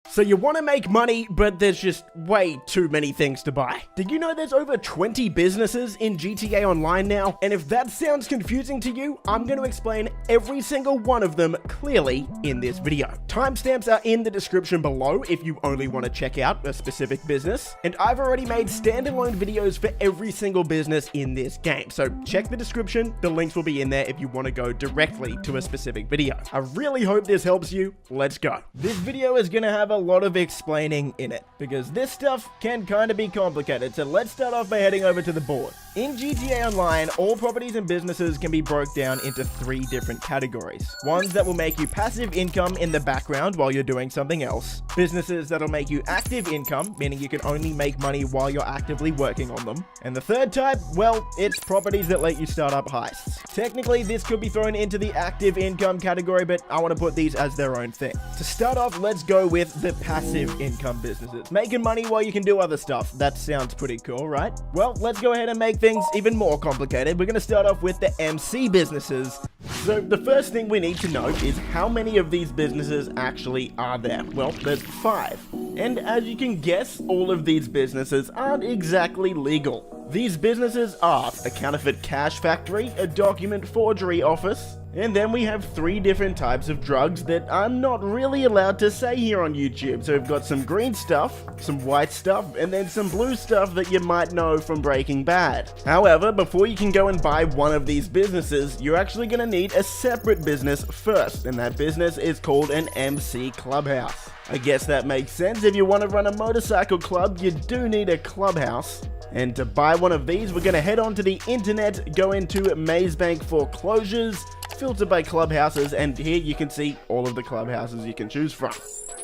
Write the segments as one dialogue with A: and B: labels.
A: So you want to make money, but there's just way too many things to buy. Did you know there's over 20 businesses in GTA Online now? And if that sounds confusing to you, I'm going to explain every single one of them clearly in this video. Timestamps are in the description below if you only want to check out a specific business. And I've already made standalone videos for every single business in this game. So check the description, the links will be in there if you want to go directly to a specific video. I really hope this helps you. Let's go. This video is going to have a lot of explaining in it because this stuff can kind of be complicated. So let's start off by heading over to the board. In GTA Online, all properties and businesses can be broke down into 3 different categories. Ones that will make you passive income in the background while you're doing something else. Businesses that'll make you active income, meaning you can only make money while you're actively working on them. And the third type, well, it's properties that let you start up heists. Technically, this could be thrown into the active income category, but I want to put these as their own thing. To start off, let's go with the passive income businesses. Making money while you can do other stuff. That sounds pretty cool, right? Well, let's go ahead and make things even more complicated. We're going to start off with the MC businesses. So the first thing we need to know is how many of these businesses actually are there. Well, there's 5. And as you can guess, all of these businesses aren't exactly legal. These businesses are a counterfeit cash factory, a document forgery office, and then we have 3 different types of drugs that I'm not really allowed to say here on YouTube. So we've got some green stuff, some white stuff, and then some blue stuff that you might know from Breaking Bad. However, before you can go and buy one of these businesses, you're actually going to need a separate business first, and that business is called an MC clubhouse. I guess that makes sense. If you want to run a motorcycle club, you do need a clubhouse. And to buy one of these, we're going to head onto the internet, go into Mazebank foreclosures, filter by clubhouses, and here you can see all of the clubhouses you can choose from.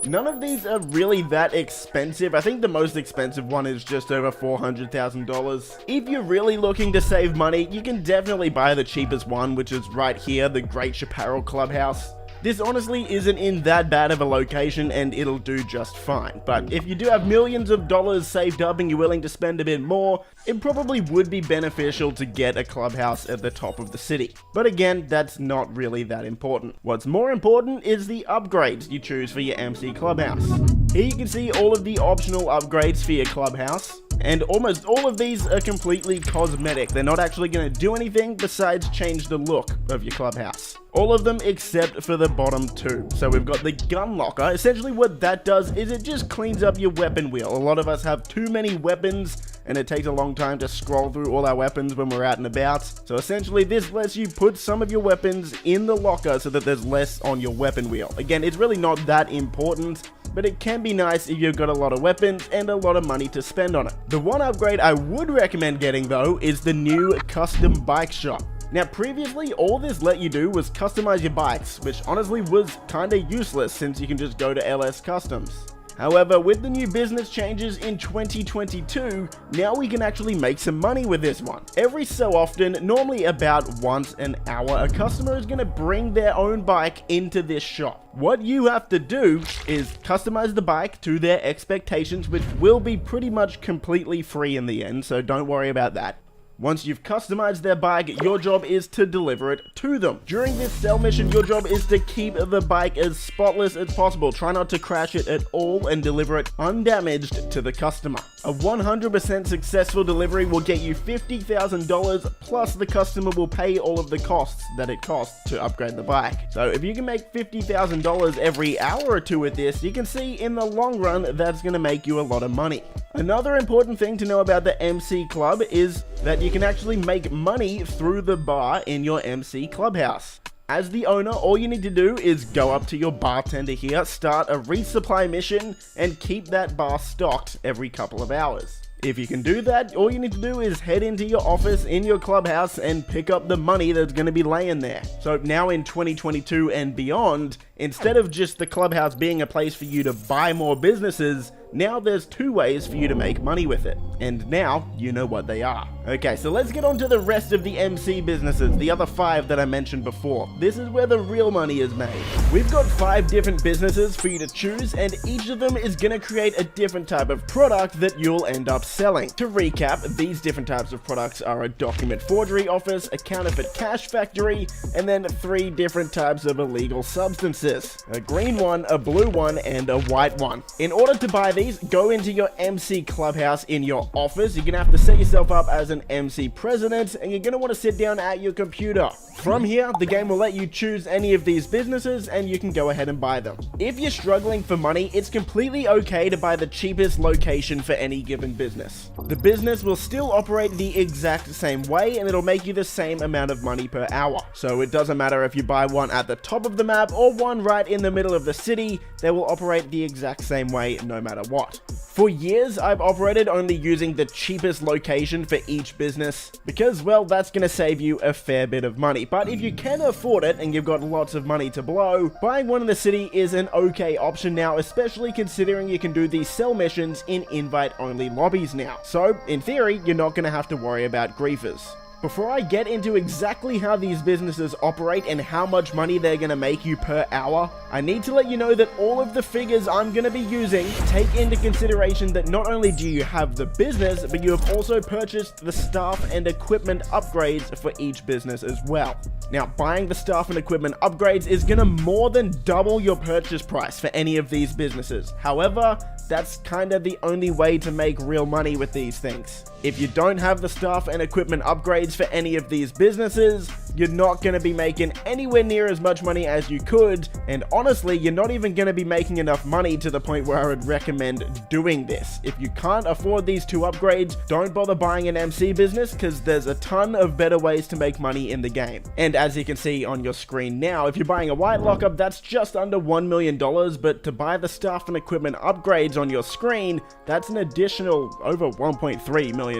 A: None of these are really that expensive. I think the most expensive one is just over $400,000. If you're really looking to save money, you can definitely buy the cheapest one, which is right here, the Great Chaparral Clubhouse. This honestly isn't in that bad of a location and it'll do just fine. But if you do have millions of dollars saved up and you're willing to spend a bit more, it probably would be beneficial to get a clubhouse at the top of the city. But again, that's not really that important. What's more important is the upgrades you choose for your MC clubhouse. Here you can see all of the optional upgrades for your clubhouse. And almost all of these are completely cosmetic. They're not actually going to do anything besides change the look of your clubhouse. All of them except for the bottom 2. So we've got the gun locker. Essentially what that does is it just cleans up your weapon wheel. A lot of us have too many weapons and it takes a long time to scroll through all our weapons when we're out and about. So essentially this lets you put some of your weapons in the locker so that there's less on your weapon wheel. Again, it's really not that important, but it can be nice if you've got a lot of weapons and a lot of money to spend on it. The one upgrade I would recommend getting though is the new custom bike shop. Now previously all this let you do was customize your bikes, which honestly was kinda useless since you can just go to LS Customs. However, with the new business changes in 2022, now we can actually make some money with this one. Every so often, normally about once an hour, a customer is going to bring their own bike into this shop. What you have to do is customize the bike to their expectations, which will be pretty much completely free in the end, so don't worry about that. Once you've customized their bike, your job is to deliver it to them. During this sell mission, your job is to keep the bike as spotless as possible. Try not to crash it at all and deliver it undamaged to the customer. A 100% successful delivery will get you $50,000 plus the customer will pay all of the costs that it costs to upgrade the bike. So if you can make $50,000 every hour or 2 with this, you can see in the long run that's going to make you a lot of money. Another important thing to know about the MC Club is that you can actually make money through the bar in your MC clubhouse. As the owner, all you need to do is go up to your bartender here, start a resupply mission, and keep that bar stocked every couple of hours. If you can do that, all you need to do is head into your office in your clubhouse and pick up the money that's going to be laying there. So now in 2022 and beyond, instead of just the clubhouse being a place for you to buy more businesses, now there's 2 ways for you to make money with it. And now you know what they are. Okay, so let's get on to the rest of the MC businesses, the other 5 that I mentioned before. This is where the real money is made. We've got 5 different businesses for you to choose, and each of them is going to create a different type of product that you'll end up selling. To recap, these different types of products are a document forgery office, a counterfeit cash factory, and then 3 different types of illegal substances. A green one, a blue one, and a white one. In order to buy these, go into your MC clubhouse in your office. You're going to have to set yourself up as an MC president, and you're going to want to sit down at your computer. From here, the game will let you choose any of these businesses and you can go ahead and buy them. If you're struggling for money, it's completely okay to buy the cheapest location for any given business. The business will still operate the exact same way and it'll make you the same amount of money per hour. So it doesn't matter if you buy one at the top of the map or one right in the middle of the city, they will operate the exact same way no matter what. For years, I've operated only using the cheapest location for each business because, well, that's going to save you a fair bit of money. But if you can afford it and you've got lots of money to blow, buying one in the city is an okay option now, especially considering you can do these sell missions in invite-only lobbies now. So, in theory, you're not going to have to worry about griefers. Before I get into exactly how these businesses operate and how much money they're going to make you per hour, I need to let you know that all of the figures I'm going to be using take into consideration that not only do you have the business, but you have also purchased the staff and equipment upgrades for each business as well. Now, buying the staff and equipment upgrades is going to more than double your purchase price for any of these businesses. However, that's kind of the only way to make real money with these things. If you don't have the staff and equipment upgrades for any of these businesses, you're not going to be making anywhere near as much money as you could, and honestly, you're not even going to be making enough money to the point where I would recommend doing this. If you can't afford these 2 upgrades, don't bother buying an MC business because there's a ton of better ways to make money in the game. And as you can see on your screen now, if you're buying a white lockup, that's just under $1 million, but to buy the staff and equipment upgrades on your screen, that's an additional over $1.3 million.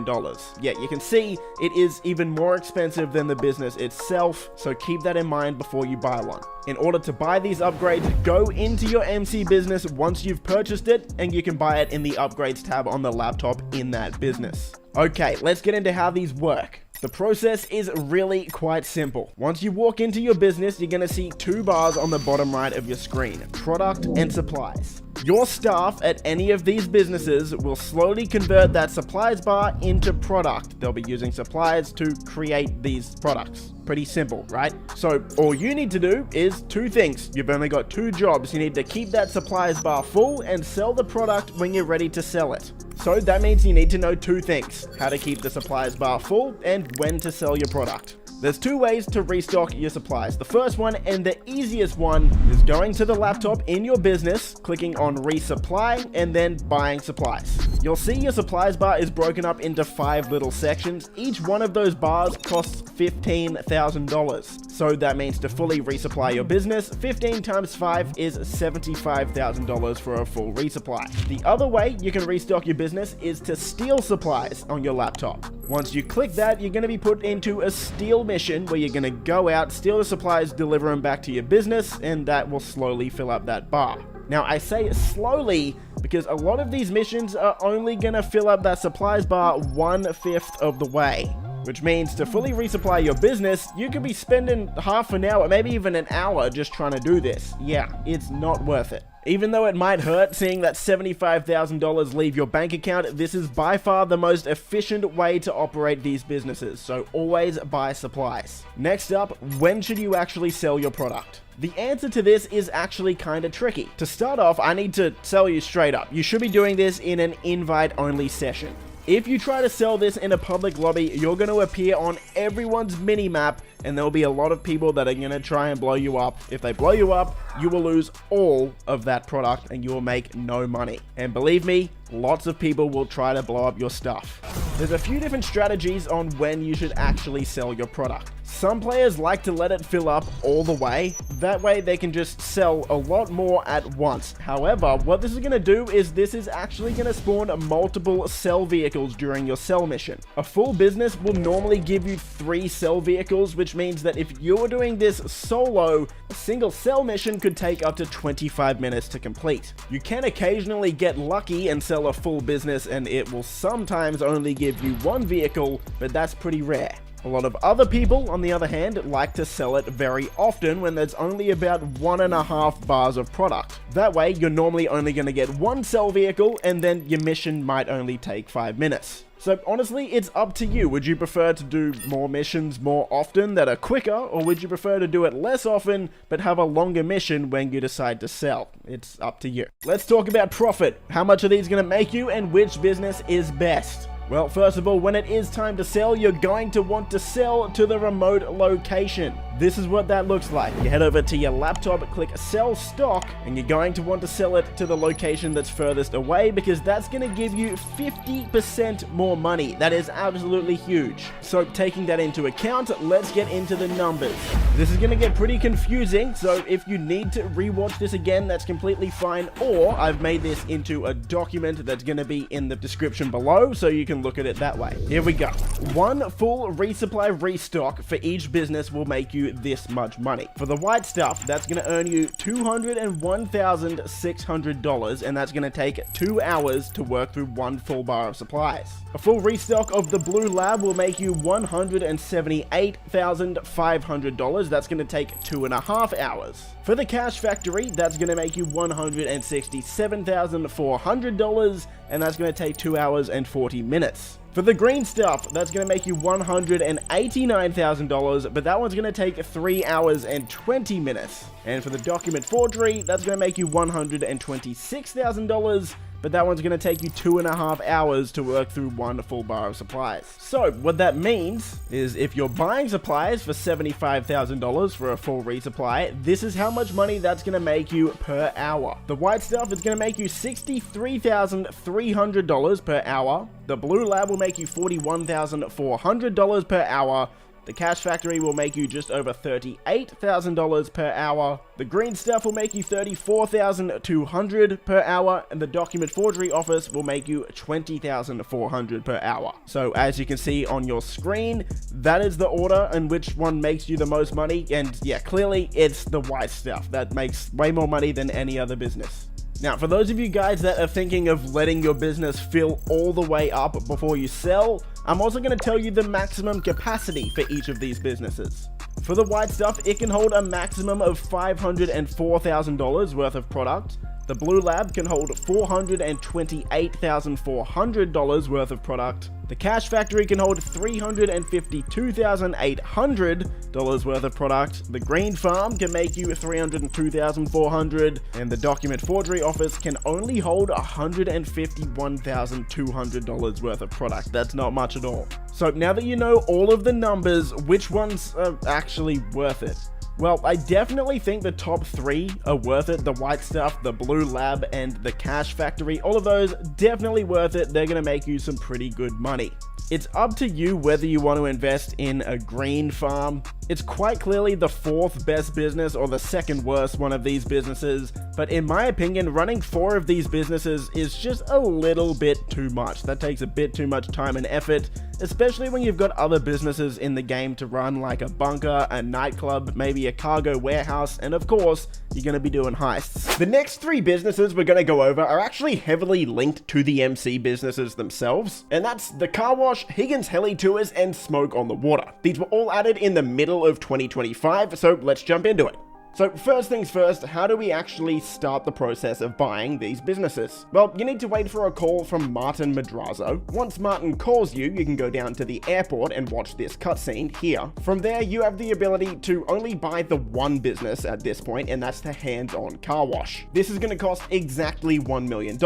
A: Yeah, you can see it is even more expensive than the business itself, so keep that in mind before you buy one. In order to buy these upgrades, go into your MC business once you've purchased it, and you can buy it in the upgrades tab on the laptop in that business. Okay, let's get into how these work. The process is really quite simple. Once you walk into your business, you're going to see 2 bars on the bottom right of your screen, product and supplies. Your staff at any of these businesses will slowly convert that supplies bar into product. They'll be using supplies to create these products. Pretty simple, right? So all you need to do is 2 things. You've only got 2 jobs. You need to keep that supplies bar full and sell the product when you're ready to sell it. So that means you need to know 2 things: how to keep the supplies bar full and when to sell your product. There's 2 ways to restock your supplies. The first one, and the easiest one, is going to the laptop in your business, clicking on resupply, and then buying supplies. You'll see your supplies bar is broken up into 5 little sections. Each one of those bars costs $15,000. So that means to fully resupply your business, 15 times 5 is $75,000 for a full resupply. The other way you can restock your business is to steal supplies on your laptop. Once you click that, you're going to be put into a steal mission where you're going to go out, steal the supplies, deliver them back to your business, and that will slowly fill up that bar. Now, I say slowly because a lot of these missions are only going to fill up that supplies bar 1/5 of the way. Which means to fully resupply your business, you could be spending half an hour, maybe even an hour just trying to do this. Yeah, it's not worth it. Even though it might hurt seeing that $75,000 leave your bank account, this is by far the most efficient way to operate these businesses, so always buy supplies. Next up, when should you actually sell your product? The answer to this is actually kinda tricky. To start off, I need to sell you straight up. You should be doing this in an invite-only session. If you try to sell this in a public lobby, you're going to appear on everyone's mini-map, and there'll be a lot of people that are going to try and blow you up. If they blow you up, you will lose all of that product and you will make no money. And believe me, lots of people will try to blow up your stuff. There's a few different strategies on when you should actually sell your product. Some players like to let it fill up all the way. That way they can just sell a lot more at once. However, what this is going to do is this is actually going to spawn multiple sell vehicles during your sell mission. A full business will normally give you 3 sell vehicles, which means that if you're doing this solo, a single sell mission could take up to 25 minutes to complete. You can occasionally get lucky and sell a full business, and it will sometimes only give you 1 vehicle, but that's pretty rare. A lot of other people, on the other hand, like to sell it very often when there's only about 1.5 bars of product. That way, you're normally only going to get 1 sell vehicle, and then your mission might only take 5 minutes. So honestly, it's up to you. Would you prefer to do more missions more often that are quicker, or would you prefer to do it less often but have a longer mission when you decide to sell? It's up to you. Let's talk about profit. How much are these going to make you, and which business is best? Well, first of all, when it is time to sell, you're going to want to sell to the remote location. This is what that looks like. You head over to your laptop, click sell stock, and you're going to want to sell it to the location that's furthest away, because that's going to give you 50% more money. That is absolutely huge. So taking that into account, let's get into the numbers. This is going to get pretty confusing, so if you need to rewatch this again, that's completely fine, or I've made this into a document that's going to be in the description below, so you can look at it that way. Here we go. 1 full resupply restock for each business will make you this much money. For the white stuff, that's going to earn you $201,600, and that's going to take 2 hours to work through 1 full bar of supplies. A full restock of the blue lab will make you $178,500. That's going to take 2.5 hours. For the cash factory, that's going to make you $167,400, and that's going to take 2 hours and 40 minutes. For the green stuff, that's going to make you $189,000, but that one's going to take 3 hours and 20 minutes. And for the document forgery, that's going to make you $126,000, but that one's going to take you 2.5 hours to work through 1 full bar of supplies. So what that means is if you're buying supplies for $75,000 for a full resupply, this is how much money that's going to make you per hour. The white stuff is going to make you $63,300 per hour. The blue lab will make you $41,400 per hour. The cash factory will make you just over $38,000 per hour. The green stuff will make you $34,200 per hour, and the document forgery office will make you $20,400 per hour. So as you can see on your screen, that is the order in which one makes you the most money, and yeah, clearly it's the white stuff that makes way more money than any other business. Now, for those of you guys that are thinking of letting your business fill all the way up before you sell, I'm also going to tell you the maximum capacity for each of these businesses. For the white stuff, it can hold a maximum of $504,000 worth of product. The blue lab can hold $428,400 worth of product. The cash factory can hold $352,800 worth of product. The green farm can make you $302,400, and the document forgery office can only hold $151,200 worth of product. That's not much at all. So now that you know all of the numbers, which ones are actually worth it? Well, I definitely think the top 3 are worth it. The white stuff, the blue lab, and the cash factory. All of those definitely worth it. They're going to make you some pretty good money. It's up to you whether you want to invest in a green farm. It's quite clearly the 4th best business or the 2nd worst one of these businesses, but in my opinion, running 4 of these businesses is just a little bit too much. That takes a bit too much time and effort, especially when you've got other businesses in the game to run, like a bunker, a nightclub, maybe a cargo warehouse, and of course, you're going to be doing heists. The next 3 businesses we're going to go over are actually heavily linked to the MC businesses themselves, and that's the car wash, Higgins Heli Tours, and Smoke on the Water. These were all added in the middle of 2025, so let's jump into it. So first things first, how do we actually start the process of buying these businesses? Well, you need to wait for a call from Martin Madrazo. Once Martin calls you, you can go down to the airport and watch this cutscene here. From there, you have the ability to only buy the one business at this point, and that's the hands-on car wash. This is going to cost exactly $1 million,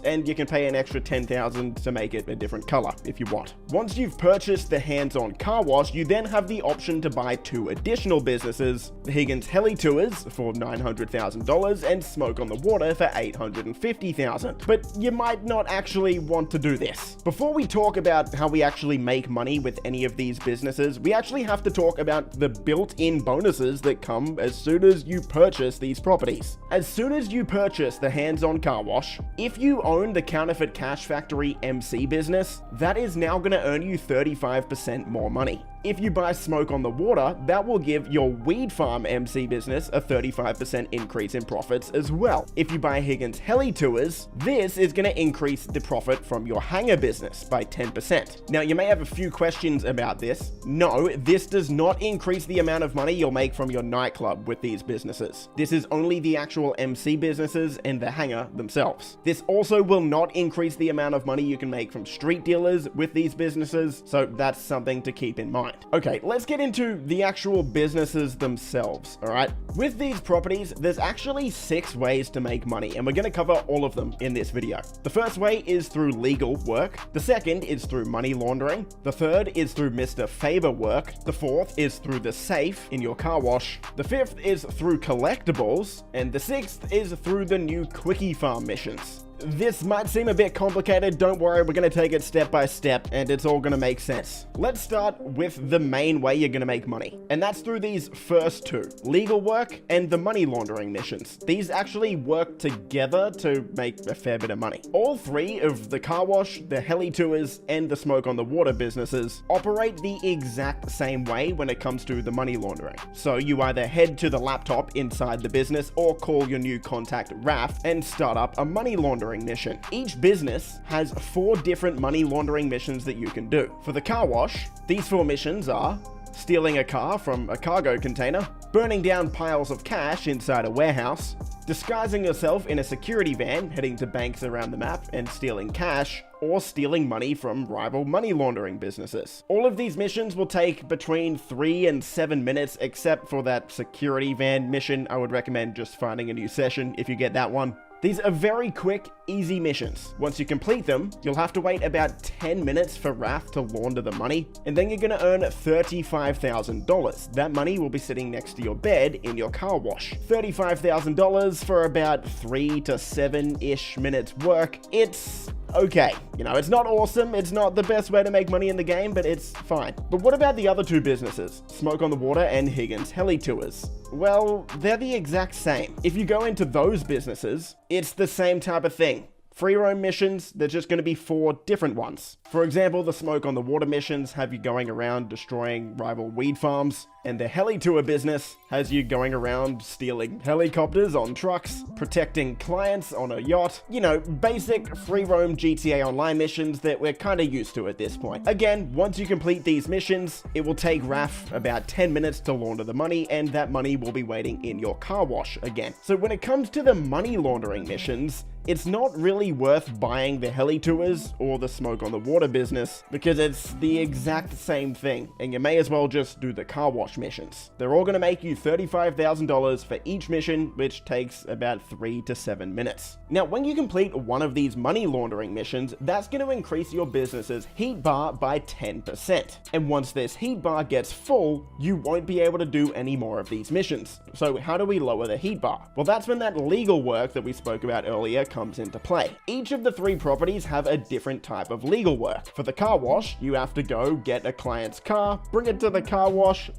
A: and you can pay an extra $10,000 to make it a different color if you want. Once you've purchased the hands-on car wash, you then have the option to buy 2 additional businesses, the Higgins Heli Tours Tours for $900,000 and Smoke on the Water for $850,000. But you might not actually want to do this. Before we talk about how we actually make money with any of these businesses, we actually have to talk about the built-in bonuses that come as soon as you purchase these properties. As soon as you purchase the hands-on car wash, if you own the Counterfeit Cash Factory MC business, that is now going to earn you 35% more money. If you buy Smoke on the Water, that will give your Weed Farm MC business a 35% increase in profits as well. If you buy Higgins Heli Tours, this is going to increase the profit from your Hangar business by 10%. Now, you may have a few questions about this. No, this does not increase the amount of money you'll make from your Nightclub with these businesses. This is only the actual MC businesses and the Hangar themselves. This also will not increase the amount of money you can make from street dealers with these businesses, so that's something to keep in mind. Okay, let's get into the actual businesses themselves, alright? With these properties, there's actually 6 ways to make money, and we're going to cover all of them in this video. The first way is through legal work, the second is through money laundering, the third is through Mr. Favor work, the fourth is through the safe in your car wash, the fifth is through collectibles, and the sixth is through the new Quickie Farm missions. This might seem a bit complicated, don't worry, we're going to take it step by step and it's all going to make sense. Let's start with the main way you're going to make money, and that's through these first two, legal work and the money laundering missions. These actually work together to make a fair bit of money. All three of the car wash, the heli tours, and the Smoke on the Water businesses operate the exact same way when it comes to the money laundering. So you either head to the laptop inside the business or call your new contact Raf and start up a money laundering mission. Each business has 4 different money laundering missions that you can do. For the car wash, these 4 missions are stealing a car from a cargo container, burning down piles of cash inside a warehouse, disguising yourself in a security van heading to banks around the map and stealing cash, or stealing money from rival money laundering businesses. All of these missions will take between 3 and 7 minutes, except for that security van mission. I would recommend just finding a new session if you get that one. These are very quick, easy missions. Once you complete them, you'll have to wait about 10 minutes for Raf to launder the money, and then you're gonna earn $35,000. That money will be sitting next to your bed in your car wash. $35,000 for about 3 to 7-ish minutes work. It's okay. You know, it's not awesome, it's not the best way to make money in the game, but it's fine. But what about the other 2 businesses, Smoke on the Water and Higgins Heli Tours? Well, they're the exact same. If you go into those businesses, it's the same type of thing. Free roam missions, there's just going to be 4 different ones. For example, the Smoke on the Water missions have you going around destroying rival weed farms, and the heli tour business has you going around stealing helicopters on trucks, protecting clients on a yacht. You know, basic free roam GTA Online missions that we're kind of used to at this point. Again, once you complete these missions, it will take Raf about 10 minutes to launder the money, and that money will be waiting in your car wash again. So when it comes to the money laundering missions, it's not really worth buying the heli tours or the Smoke on the Water business because it's the exact same thing, and you may as well just do the car wash missions. They're all going to make you $35,000 for each mission, which takes about 3 to 7 minutes. Now, when you complete one of these money laundering missions, that's going to increase your business's heat bar by 10%. And once this heat bar gets full, you won't be able to do any more of these missions. So how do we lower the heat bar? Well, that's when that legal work that we spoke about earlier comes into play. Each of the 3 properties have a different type of legal work. For the car wash, you have to go get a client's car, bring it to the car wash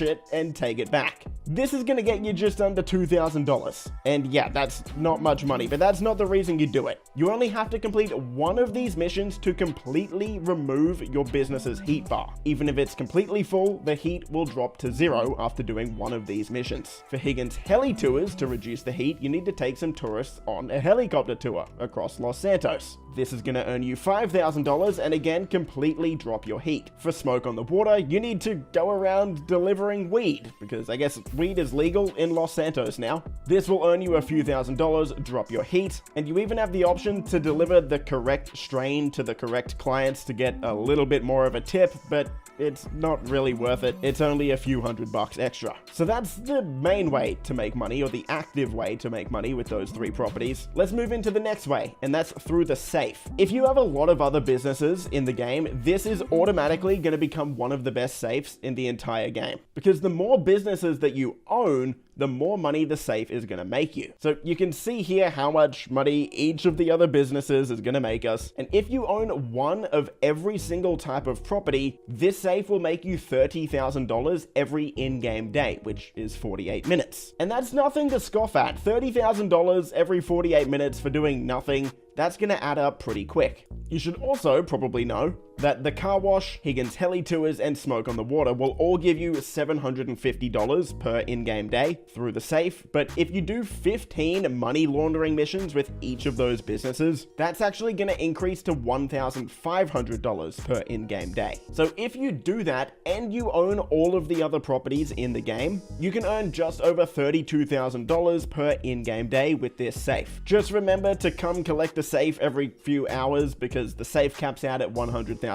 A: it, and take it back. This is going to get you just under $2,000. And yeah, that's not much money, but that's not the reason you do it. You only have to complete one of these missions to completely remove your business's heat bar. Even if it's completely full, the heat will drop to 0 after doing one of these missions. For Higgins Heli Tours, to reduce the heat, you need to take some tourists on a helicopter tour across Los Santos. This is going to earn you $5,000 and again completely drop your heat. For Smoke on the Water, you need to go around delivering weed, because I guess weed is legal in Los Santos now. This will earn you a few $1,000s, drop your heat, and you even have the option to deliver the correct strain to the correct clients to get a little bit more of a tip, but it's not really worth it. It's only a few $100 extra. So that's the main way to make money, or the active way to make money with those 3 properties. Let's move into the next way, and that's through the safe. If you have a lot of other businesses in the game, this is automatically going to become one of the best safes in the entire game. Because the more businesses that you own, the more money the safe is going to make you. So you can see here how much money each of the other businesses is going to make us. And if you own one of every single type of property, this safe will make you $30,000 every in-game day, which is 48 minutes. And that's nothing to scoff at. $30,000 every 48 minutes for doing nothing. That's going to add up pretty quick. You should also probably know that the car wash, Higgins heli tours, and smoke on the water will all give you $750 per in-game day through the safe. But if you do 15 money laundering missions with each of those businesses, that's actually going to increase to $1,500 per in-game day. So if you do that and you own all of the other properties in the game, you can earn just over $32,000 per in-game day with this safe. Just remember to come collect the safe every few hours because the safe caps out at $100,000.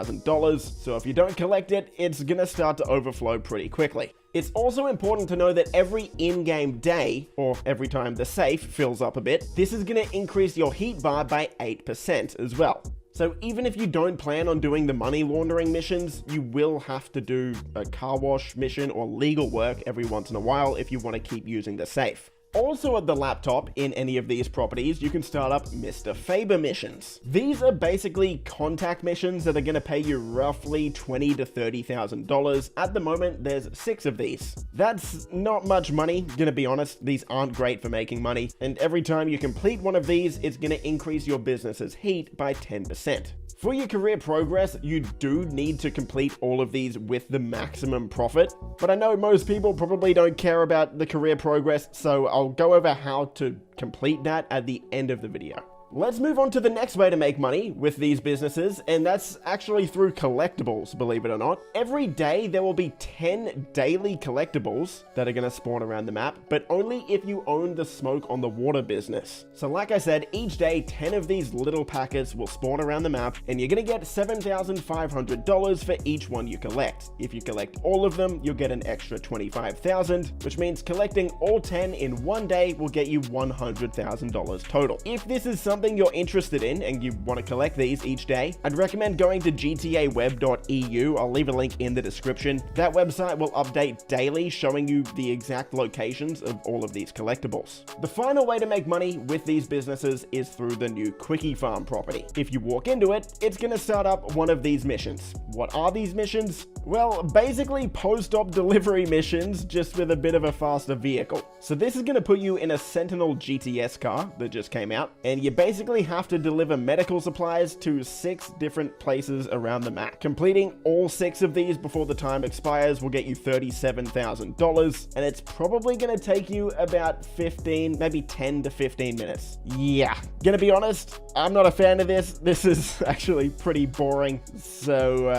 A: So if you don't collect it, it's gonna start to overflow pretty quickly. It's also important to know that every in-game day, or every time the safe fills up a bit, this is gonna increase your heat bar by 8% as well. So even if you don't plan on doing the money laundering missions, you will have to do a car wash mission or legal work every once in a while if you want to keep using the safe. Also at the laptop in any of these properties, you can start up Mr. Faber missions. These are basically contact missions that are going to pay you roughly $20,000 to $30,000. At the moment, there's 6 of these. That's not much money, gonna be honest. These aren't great for making money. And every time you complete one of these, it's going to increase your business's heat by 10%. For your career progress, you do need to complete all of these with the maximum profit, but I know most people probably don't care about the career progress, so I'll go over how to complete that at the end of the video. Let's move on to the next way to make money with these businesses, and that's actually through collectibles, believe it or not. Every day there will be 10 daily collectibles that are going to spawn around the map, but only if you own the smoke on the water business. So like I said, each day 10 of these little packets will spawn around the map, and you're going to get $7,500 for each one you collect. If you collect all of them, you'll get an extra $25,000, which means collecting all 10 in one day will get you $100,000 total. If this is something you're interested in and you want to collect these each day, I'd recommend going to gtaweb.eu. I'll leave a link in the description. That website will update daily, showing you the exact locations of all of these collectibles. The final way to make money with these businesses is through the new Quickie Farm property. If you walk into it, it's going to start up one of these missions. What are these missions? Well, basically post-op delivery missions, just with a bit of a faster vehicle. So this is going to put you in a Sentinel GTS car that just came out, and you basically have to deliver medical supplies to 6 different places around the map. Completing all 6 of these before the time expires will get you $37,000, and it's probably going to take you about 15, maybe 10 to 15 minutes. Yeah, gonna be honest, I'm not a fan of this. This is actually pretty boring. So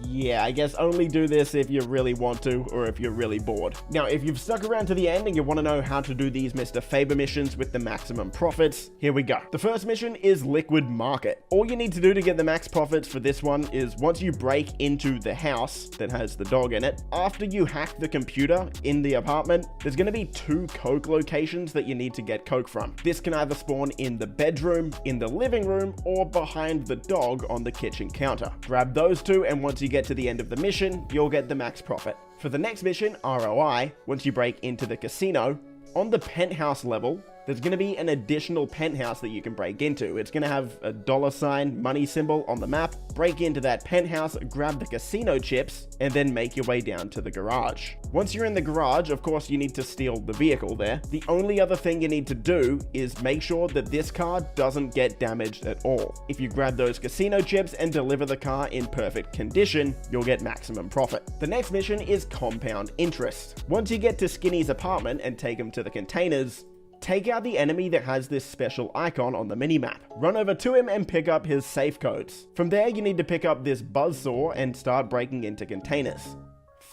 A: yeah, I guess only do this if you really want to, or if you're really bored. Now, if you've stuck around to the end and you want to know how to do these Mr. Faber missions with the maximum profits, here we go. The first mission is Liquid Market. All you need to do to get the max profits for this one is once you break into the house that has the dog in it, after you hack the computer in the apartment, there's going to be 2 Coke locations that you need to get Coke from. This can either spawn in the bedroom, in the living room, or behind the dog on the kitchen counter. Grab those 2, and once you get to the end of the mission, you'll get the max profit. For the next mission, ROI, once you break into the casino, on the penthouse level, there's going to be an additional penthouse that you can break into. It's going to have a $ money symbol on the map. Break into that penthouse, grab the casino chips, and then make your way down to the garage. Once you're in the garage, of course, you need to steal the vehicle there. The only other thing you need to do is make sure that this car doesn't get damaged at all. If you grab those casino chips and deliver the car in perfect condition, you'll get maximum profit. The next mission is Compound Interest. Once you get to Skinny's apartment and take him to the containers, take out the enemy that has this special icon on the minimap. Run over to him and pick up his safe codes. From there, you need to pick up this buzzsaw and start breaking into containers.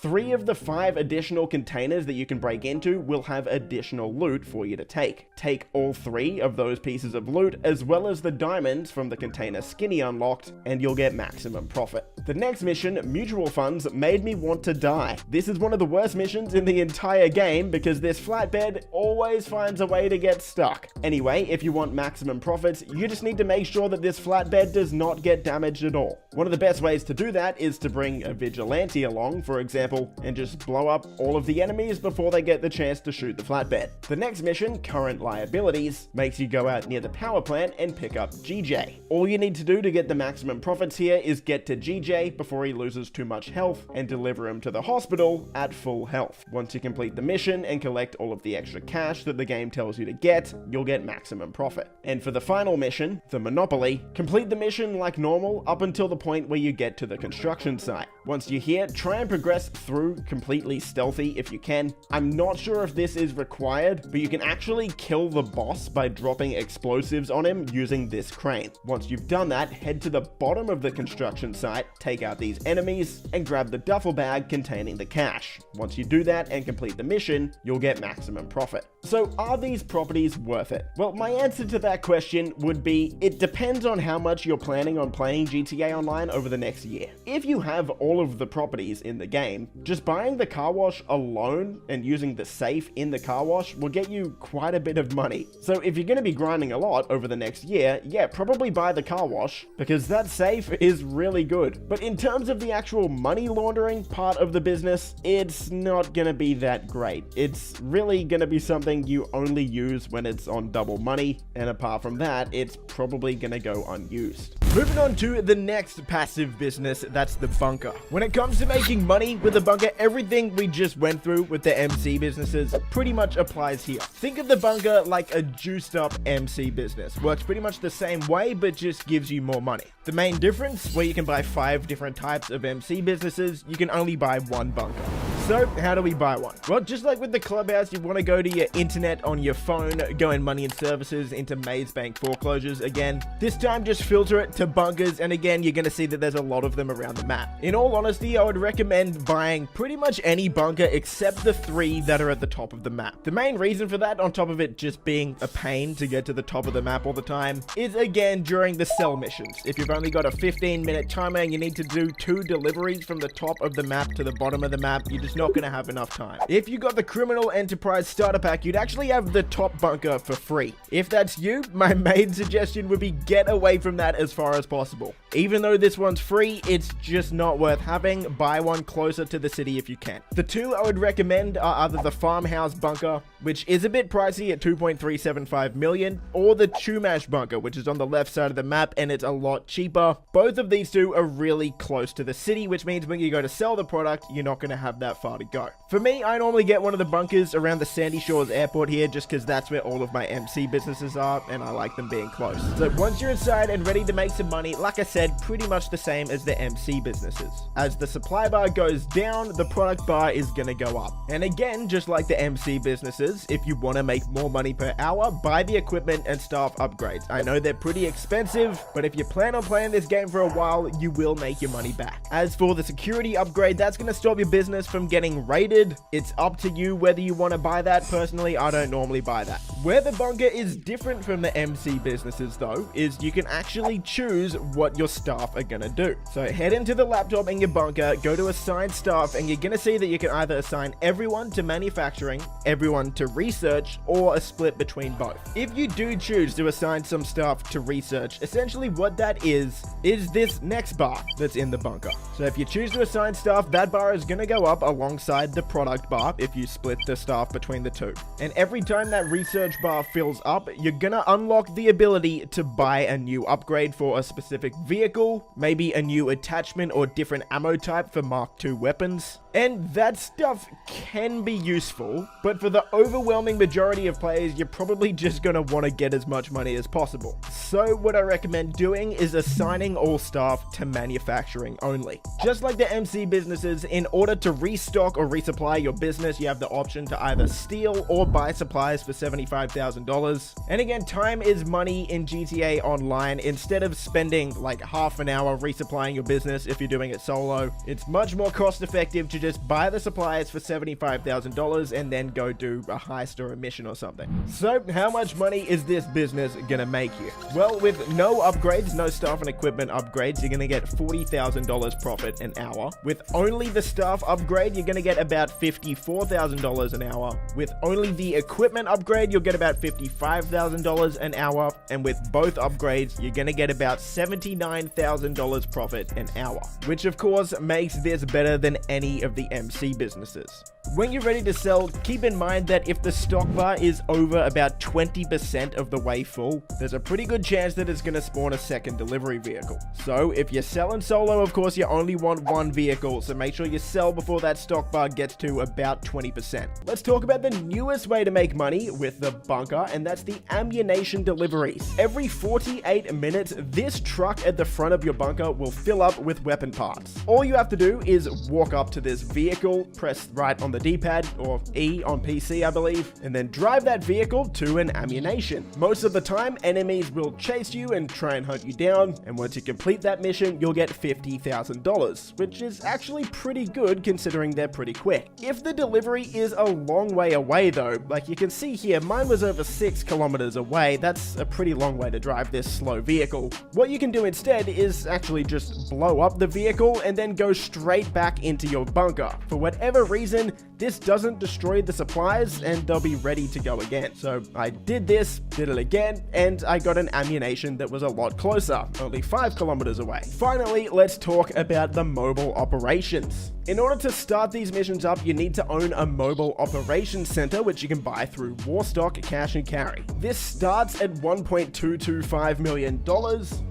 A: 3 of the 5 additional containers that you can break into will have additional loot for you to take. Take all 3 of those pieces of loot, as well as the diamonds from the container Skinny unlocked, and you'll get maximum profit. The next mission, Mutual Funds, made me want to die. This is one of the worst missions in the entire game because this flatbed always finds a way to get stuck. Anyway, if you want maximum profits, you just need to make sure that this flatbed does not get damaged at all. One of the best ways to do that is to bring a vigilante along, for example, example, and just blow up all of the enemies before they get the chance to shoot the flatbed. The next mission, Current Liabilities, makes you go out near the power plant and pick up GJ. All you need to do to get the maximum profits here is get to GJ before he loses too much health and deliver him to the hospital at full health. Once you complete the mission and collect all of the extra cash that the game tells you to get, you'll get maximum profit. And for the final mission, the Monopoly, complete the mission like normal up until the point where you get to the construction site. Once you're here, try and progress through completely stealthy if you can. I'm not sure if this is required, but you can actually kill the boss by dropping explosives on him using this crane. Once you've done that, head to the bottom of the construction site, take out these enemies, and grab the duffel bag containing the cash. Once you do that and complete the mission, you'll get maximum profit. So are these properties worth it? Well, my answer to that question would be, it depends on how much you're planning on playing GTA Online over the next year. If you have all of the properties in the game, just buying the car wash alone and using the safe in the car wash will get you quite a bit of money. So if you're going to be grinding a lot over the next year, yeah, probably buy the car wash, because that safe is really good. But in terms of the actual money laundering part of the business, it's not going to be that great. It's really going to be something you only use when it's on double money, and apart from that, it's probably going to go unused. Moving on to the next passive business, that's the bunker. When it comes to making money with the bunker, everything we just went through with the MC businesses pretty much applies here. Think of the bunker like a juiced up MC business. Works pretty much the same way, but just gives you more money. The main difference, where you can buy 5 different types of MC businesses, you can only buy one bunker. So how do we buy one? Well, just like with the clubhouse, you want to go to your internet on your phone, go in money and services into Maze Bank foreclosures again. This time just filter it to bunkers, and again, you're going to see that there's a lot of them around the map. In all honesty, I would recommend buying pretty much any bunker except the 3 that are at the top of the map. The main reason for that, on top of it just being a pain to get to the top of the map all the time, is again during the sell missions. If you've only got a 15-minute timer and you need to do 2 deliveries from the top of the map to the bottom of the map, you're just not going to have enough time. If you got the Criminal Enterprise Starter Pack, you'd actually have the top bunker for free. If that's you, my main suggestion would be get away from that as far as possible. Even though this one's free, it's just not worth having. Buy one closer to the city if you can. The 2 I would recommend are either the Farmhouse Bunker, which is a bit pricey at 2.375 million, or the Chumash Bunker, which is on the left side of the map and it's a lot cheaper. Both of these 2 are really close to the city, which means when you go to sell the product, you're not going to have that far to go. For me, I normally get one of the bunkers around the Sandy Shores Airport here, just because that's where all of my MC businesses are, and I like them being close. So once you're inside and ready to make some money, like I said, pretty much the same as the MC businesses. As the supply bar goes down, the product bar is gonna go up. And again, just like the MC businesses, if you want to make more money per hour, buy the equipment and staff upgrades. I know they're pretty expensive, but if you plan on playing this game for a while, you will make your money back. As for the security upgrade, that's gonna stop your business from getting raided. It's up to you whether you want to buy that. Personally, I don't normally buy that. Where the bunker is different from the MC businesses though, is you can actually choose what your staff are gonna do. So head into the laptop in your bunker, go to assign staff, and you're gonna see that you can either assign everyone to manufacturing, everyone to research, or a split between both. If you do choose to assign some staff to research, essentially what that is this next bar that's in the bunker. So if you choose to assign staff, that bar is gonna go up alongside the product bar if you split the staff between the 2. And every time that research bar fills up, you're gonna unlock the ability to buy a new upgrade for a specific vehicle, maybe a new attachment or different ammo type for Mark II weapons. And that stuff can be useful, but for the overwhelming majority of players, you're probably just gonna want to get as much money as possible. So what I recommend doing is assigning all staff to manufacturing only. Just like the MC businesses, in order to restock or resupply your business, you have the option to either steal or buy supplies for $75,000. And again, time is money in GTA Online. Instead of spending like half an hour resupplying your business if you're doing it solo, it's much more cost effective to just buy the supplies for $75,000 and then go do a heist or a mission or something. So how much money is this business gonna make you? Well, with no upgrades, no staff and equipment upgrades, you're gonna get $40,000 profit an hour. With only the staff upgrade, you're gonna get about $54,000 an hour. With only the equipment upgrade, you'll get about $55,000 an hour. And with both upgrades, you're gonna get about $79,000 profit an hour, which of course makes this better than any of the MC businesses. When you're ready to sell, keep in mind that if the stock bar is over about 20% of the way full, there's a pretty good chance that it's going to spawn a second delivery vehicle. So if you're selling solo, of course, you only want one vehicle, so make sure you sell before that stock bar gets to about 20%. Let's talk about the newest way to make money with the bunker, and that's the ammunition deliveries. Every 48 minutes, this truck at the front of your bunker will fill up with weapon parts. All you have to do is walk up to this vehicle, press right on the D-pad, or E on PC, I believe, and then drive that vehicle to an ammunition. Most of the time, enemies will chase you and try and hunt you down, and once you complete that mission, you'll get $50,000, which is actually pretty good considering they're pretty quick. If the delivery is a long way away though, like you can see here, mine was over 6 kilometers away. That's a pretty long way to drive this slow vehicle. What you can do instead is actually just blow up the vehicle and then go straight back into your bunker. For whatever reason, this doesn't destroy the supplies and they'll be ready to go again. So I did this, did it again, and I got an ammunition that was a lot closer, only 5 kilometers away. Finally, let's talk about the mobile operations. In order to start these missions up, you need to own a mobile operations center, which you can buy through Warstock Cash and Carry. This starts at $1.225 million,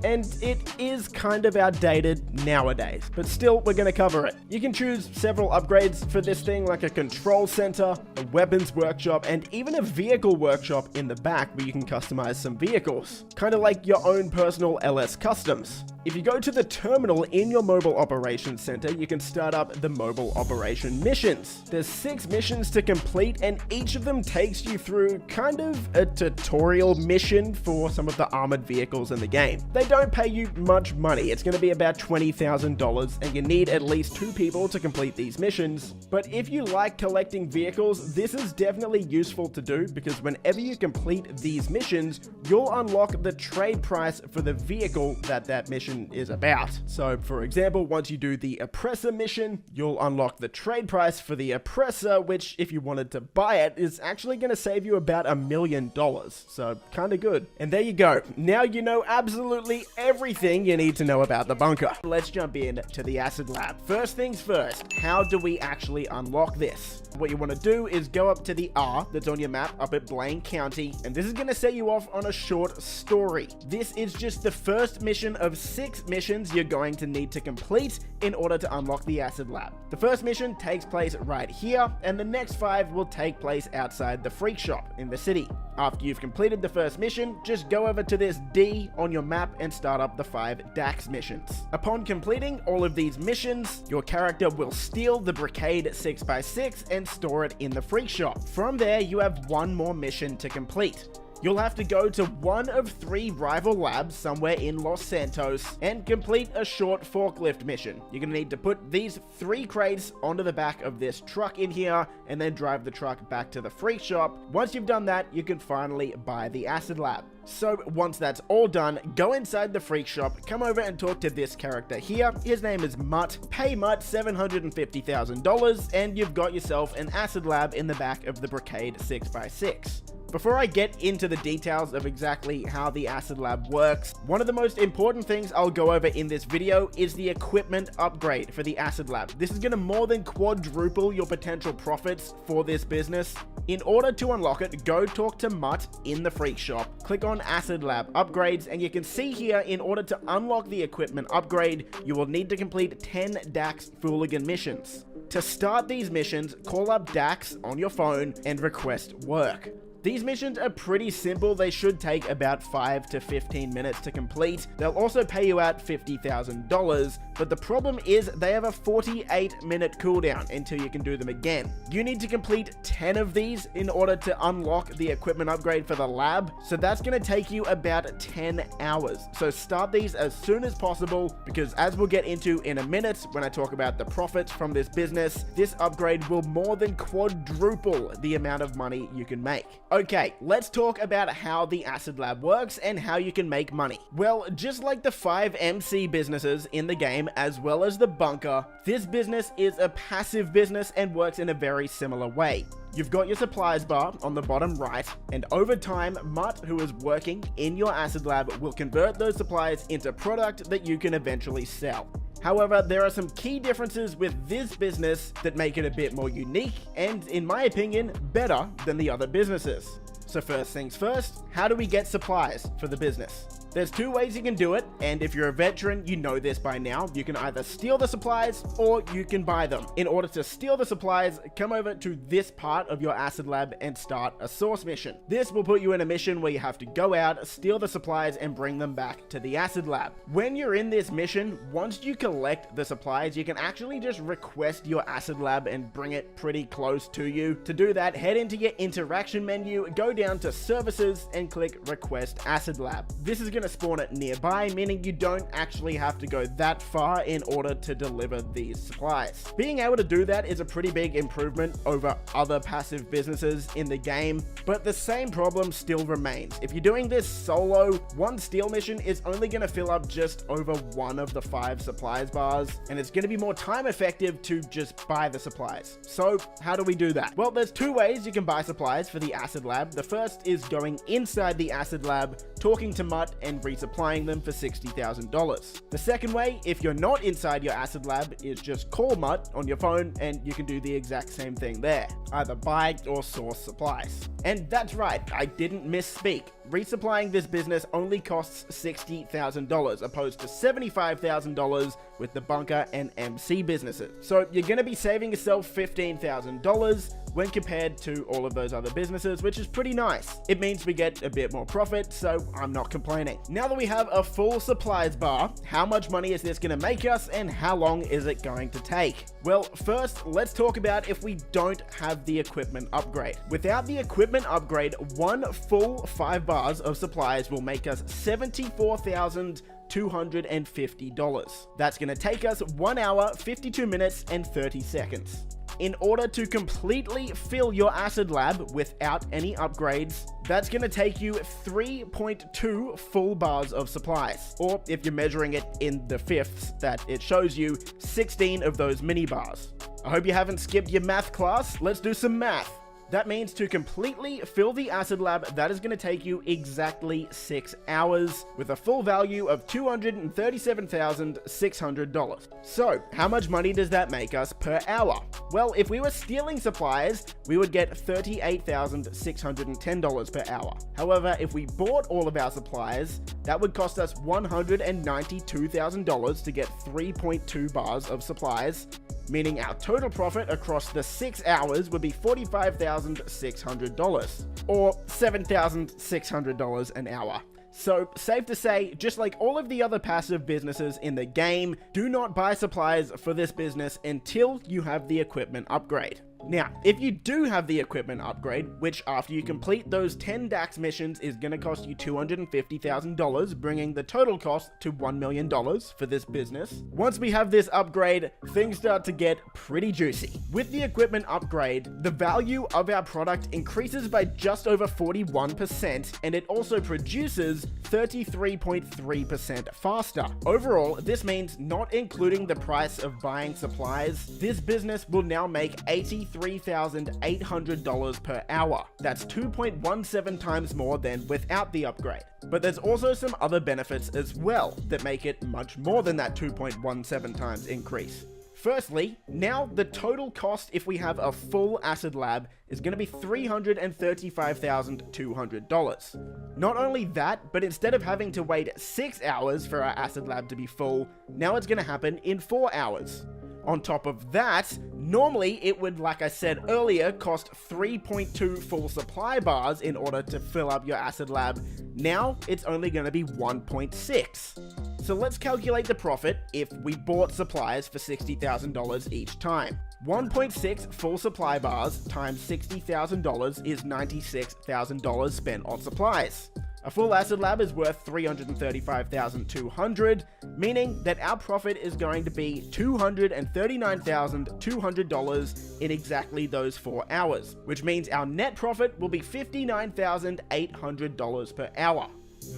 A: and it is kind of outdated nowadays, but still, we're gonna cover it. You can choose several upgrades for this thing, like a control center, a weapons workshop, and even a vehicle workshop in the back where you can customize some vehicles. Kind of like your own personal LS customs. If you go to the terminal in your mobile operations center, you can start up the mobile operation missions. There's 6 missions to complete, and each of them takes you through kind of a tutorial mission for some of the armored vehicles in the game. They don't pay you much money. It's going to be about $20,000, and you need at least 2 people to complete these missions. But if you like collecting vehicles, this is definitely useful to do, because whenever you complete these missions, you'll unlock the trade price for the vehicle that mission is about. So for example, once you do the oppressor mission, you'll unlock the trade price for the oppressor, which if you wanted to buy it is actually going to save you about $1 million. So kind of good. And there you go. Now you know absolutely everything you need to know about the bunker. Let's jump in to the acid lab. First things first, how do we actually unlock this? What you want to do is go up to the R that's on your map up at Blaine County, and this is going to set you off on a short story. This is just the first mission of 6 missions you're going to need to complete in order to unlock the acid lab. The first mission takes place right here, and the next 5 will take place outside the freak shop in the city. After you've completed the first mission, just go over to this D on your map and start up the 5 DAX missions. Upon completing all of these missions, your character will steal the Brigade 6x6 and store it in the freak shop. From there, you have 1 more mission to complete. You'll have to go to one of 3 rival labs somewhere in Los Santos and complete a short forklift mission. You're going to need to put these 3 crates onto the back of this truck in here and then drive the truck back to the freak shop. Once you've done that, you can finally buy the acid lab. So once that's all done, go inside the freak shop, come over and talk to this character here. His name is Mutt. Pay Mutt $750,000 and you've got yourself an acid lab in the back of the Brigade 6x6. Before I get into the details of exactly how the acid lab works, one of the most important things I'll go over in this video is the equipment upgrade for the acid lab. This is going to more than quadruple your potential profits for this business. In order to unlock it, go talk to Mutt in the freak shop, click on acid lab upgrades, and you can see here in order to unlock the equipment upgrade, you will need to complete 10 DAX Fooligan missions. To start these missions, call up DAX on your phone and request work. These missions are pretty simple. They should take about 5 to 15 minutes to complete. They'll also pay you out $50,000, but the problem is they have a 48-minute cooldown until you can do them again. You need to complete 10 of these in order to unlock the equipment upgrade for the lab, so that's going to take you about 10 hours. So start these as soon as possible, because as we'll get into in a minute when I talk about the profits from this business, this upgrade will more than quadruple the amount of money you can make. Okay, let's talk about how the acid lab works and how you can make money. Well, just like the 5 MC businesses in the game, as well as the bunker, this business is a passive business and works in a very similar way. You've got your supplies bar on the bottom right, and over time, Mutt, who is working in your acid lab, will convert those supplies into product that you can eventually sell. However, there are some key differences with this business that make it a bit more unique and, in my opinion, better than the other businesses. So first things first, how do we get supplies for the business? There's 2 ways you can do it, and if you're a veteran, you know this by now. You can either steal the supplies or you can buy them. In order to steal the supplies, come over to this part of your acid lab and start a source mission. This will put you in a mission where you have to go out, steal the supplies, and bring them back to the acid lab. When you're in this mission, once you collect the supplies, you can actually just request your acid lab and bring it pretty close to you. To do that, head into your interaction menu, go down to services, and click request acid lab. This is going to spawn it nearby, meaning you don't actually have to go that far in order to deliver these supplies. Being able to do that is a pretty big improvement over other passive businesses in the game, but the same problem still remains. If you're doing this solo, one steal mission is only going to fill up just over 1 of the 5 supplies bars, and it's going to be more time effective to just buy the supplies. So how do we do that? Well, there's 2 ways you can buy supplies for the acid lab. The first is going inside the acid lab, talking to Mutt, and resupplying them for $60,000. The second way, if you're not inside your acid lab, is just call Mutt on your phone and you can do the exact same thing there. Either buy or source supplies. And that's right, I didn't misspeak. Resupplying this business only costs $60,000 opposed to $75,000 with the bunker and MC businesses. So you're going to be saving yourself $15,000 when compared to all of those other businesses, which is pretty nice. It means we get a bit more profit, so I'm not complaining. Now that we have a full supplies bar, how much money is this going to make us and how long is it going to take? Well, first, let's talk about if we don't have the equipment upgrade. Without the equipment upgrade, 1 full 5 bars of supplies will make us $74,250. That's going to take us 1 hour, 52 minutes, and 30 seconds. In order to completely fill your acid lab without any upgrades, that's going to take you 3.2 full bars of supplies. Or if you're measuring it in the fifths that it shows you, 16 of those mini bars. I hope you haven't skipped your math class. Let's do some math. That means to completely fill the acid lab, that is going to take you exactly 6 hours with a full value of $237,600. So, how much money does that make us per hour? Well, if we were stealing supplies, we would get $38,610 per hour. However, if we bought all of our supplies, that would cost us $192,000 to get 3.2 bars of supplies, meaning our total profit across the 6 hours would be $45,600, or $7,600 an hour. So, safe to say, just like all of the other passive businesses in the game, do not buy supplies for this business until you have the equipment upgrade. Now, if you do have the equipment upgrade, which after you complete those 10 DAX missions is going to cost you $250,000, bringing the total cost to $1 million for this business. Once we have this upgrade, things start to get pretty juicy. With the equipment upgrade, the value of our product increases by just over 41%, and it also produces 33.3% faster. Overall, this means not including the price of buying supplies, this business will now make $83,800 per hour. That's 2.17 times more than without the upgrade. But there's also some other benefits as well that make it much more than that 2.17 times increase. Firstly, now the total cost if we have a full acid lab is going to be $335,200. Not only that, but instead of having to wait 6 hours for our acid lab to be full, now it's going to happen in 4 hours. On top of that, normally it would, like I said earlier, cost 3.2 full supply bars in order to fill up your acid lab. Now it's only going to be 1.6. So let's calculate the profit if we bought supplies for $60,000 each time. 1.6 full supply bars times $60,000 is $96,000 spent on supplies. A full acid lab is worth $335,200, meaning that our profit is going to be $239,200 in exactly those 4 hours, which means our net profit will be $59,800 per hour.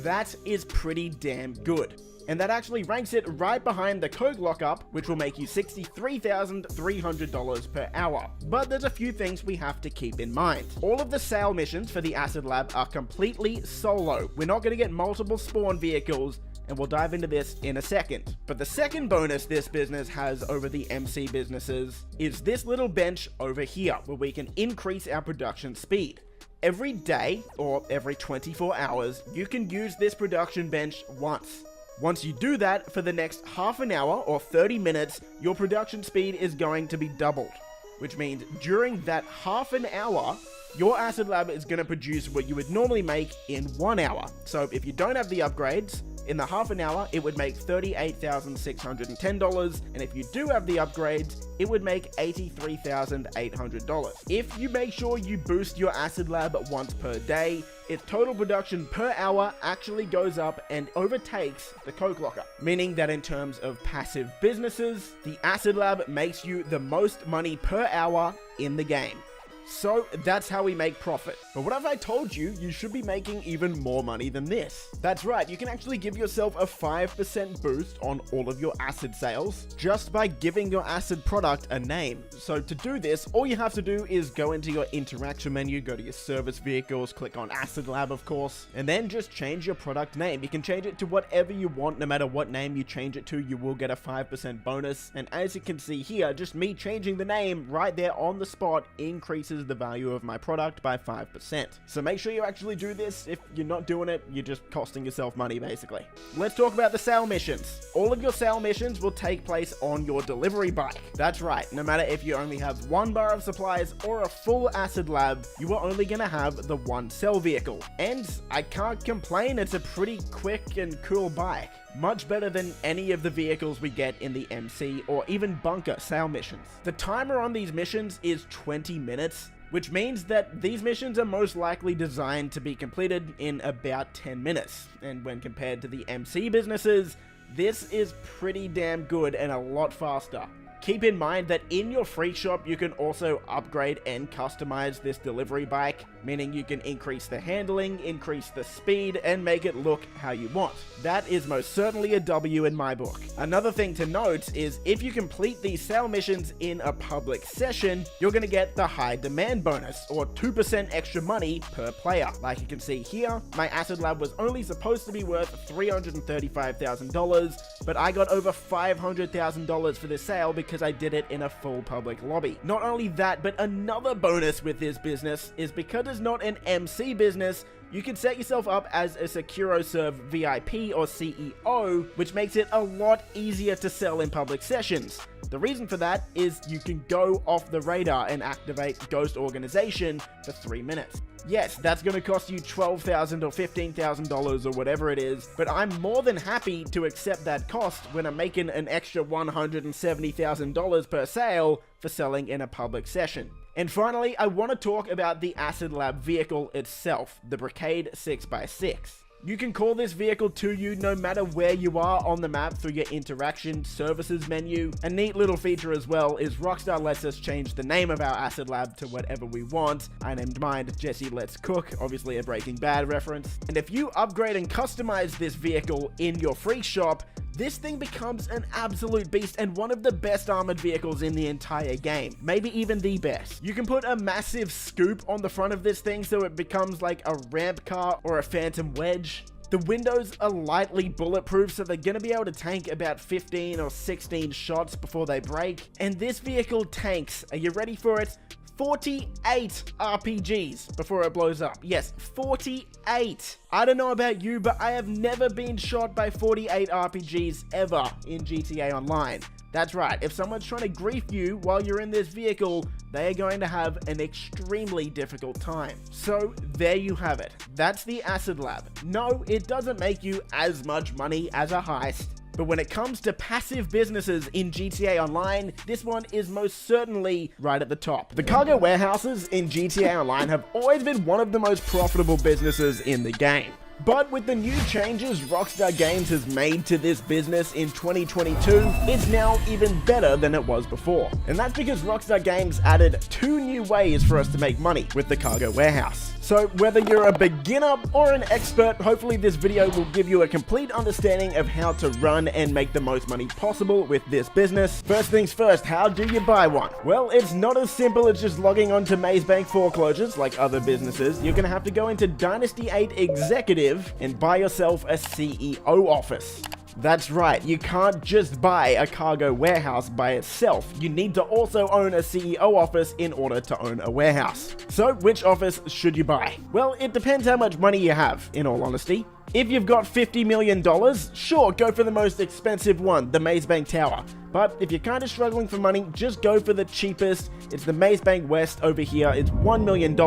A: That is pretty damn good. And that actually ranks it right behind the Coke lockup, which will make you $63,300 per hour. But there's a few things we have to keep in mind. All of the sale missions for the Acid Lab are completely solo. We're not going to get multiple spawn vehicles, and we'll dive into this in a second. But the second bonus this business has over the MC businesses is this little bench over here, where we can increase our production speed. Every day, or every 24 hours, you can use this production bench once. Once you do that, for the next half an hour or 30 minutes, your production speed is going to be doubled. Which means during that half an hour, your acid lab is going to produce what you would normally make in 1 hour. So if you don't have the upgrades, in the half an hour, it would make $38,610, and if you do have the upgrades, it would make $83,800. If you make sure you boost your acid lab once per day, its total production per hour actually goes up and overtakes the Coke locker, meaning that in terms of passive businesses, the acid lab makes you the most money per hour in the game. So that's how we make profit. But what if I told you you should be making even more money than this? That's right, you can actually give yourself a 5% boost on all of your acid sales just by giving your acid product a name. So to do this, all you have to do is go into your interaction menu, go to your service vehicles, click on Acid Lab of course, and then just change your product name. You can change it to whatever you want. No matter what name you change it to, you will get a 5% bonus. And as you can see here, just me changing the name right there on the spot increases the value of my product by 5%. So make sure you actually do this. If you're not doing it, you're just costing yourself money basically. Let's talk about the sale missions. All of your sale missions will take place on your delivery bike. That's right, no matter if you only have 1 bar of supplies or a full acid lab, you are only gonna have the 1 sell vehicle. And I can't complain, it's a pretty quick and cool bike. Much better than any of the vehicles we get in the MC or even bunker sale missions. The timer on these missions is 20 minutes, which means that these missions are most likely designed to be completed in about 10 minutes. And when compared to the MC businesses, this is pretty damn good and a lot faster. Keep in mind that in your free shop, you can also upgrade and customize this delivery bike, meaning you can increase the handling, increase the speed, and make it look how you want. That is most certainly a W in my book. Another thing to note is if you complete these sale missions in a public session, you're going to get the high demand bonus, or 2% extra money per player. Like you can see here, my acid lab was only supposed to be worth $335,000, but I got over $500,000 for this sale because I did it in a full public lobby. Not only that, but another bonus with this business is because it's not an MC business, you can set yourself up as a SecuroServe VIP or CEO, which makes it a lot easier to sell in public sessions. The reason for that is you can go off the radar and activate Ghost Organization for 3 minutes. Yes, that's going to cost you $12,000 or $15,000 or whatever it is, but I'm more than happy to accept that cost when I'm making an extra $170,000 per sale for selling in a public session. And finally, I want to talk about the Acid Lab vehicle itself, the Brigade 6x6. You can call this vehicle to you no matter where you are on the map through your interaction services menu. A neat little feature as well is Rockstar lets us change the name of our acid lab to whatever we want. I named mine Jesse Let's Cook, obviously a Breaking Bad reference. And if you upgrade and customize this vehicle in your free shop, this thing becomes an absolute beast and one of the best armored vehicles in the entire game. Maybe even the best. You can put a massive scoop on the front of this thing so it becomes like a ramp car or a phantom wedge. The windows are lightly bulletproof, so they're gonna be able to tank about 15 or 16 shots before they break. And this vehicle tanks, are you ready for it? 48 RPGs before it blows up. Yes, 48. I don't know about you, but I have never been shot by 48 RPGs ever in GTA Online. That's right, if someone's trying to grief you while you're in this vehicle, they are going to have an extremely difficult time. So there you have it. That's the Acid Lab. No, it doesn't make you as much money as a heist, but when it comes to passive businesses in GTA Online, this one is most certainly right at the top. The cargo warehouses in GTA Online have always been one of the most profitable businesses in the game. But with the new changes Rockstar Games has made to this business in 2022, it's now even better than it was before. And that's because Rockstar Games added 2 new ways for us to make money with the cargo warehouse. So whether you're a beginner or an expert, hopefully this video will give you a complete understanding of how to run and make the most money possible with this business. First things first, how do you buy one? Well, it's not as simple as just logging onto Maze Bank foreclosures like other businesses. You're gonna have to go into Dynasty 8 Executive and buy yourself a CEO office. That's right, you can't just buy a cargo warehouse by itself. You need to also own a CEO office in order to own a warehouse. So, which office should you buy? Well, it depends how much money you have, in all honesty. If you've got $50 million, sure, go for the most expensive one, the Maze Bank Tower. But if you're kind of struggling for money, just go for the cheapest. It's the Maze Bank West over here. It's $1 million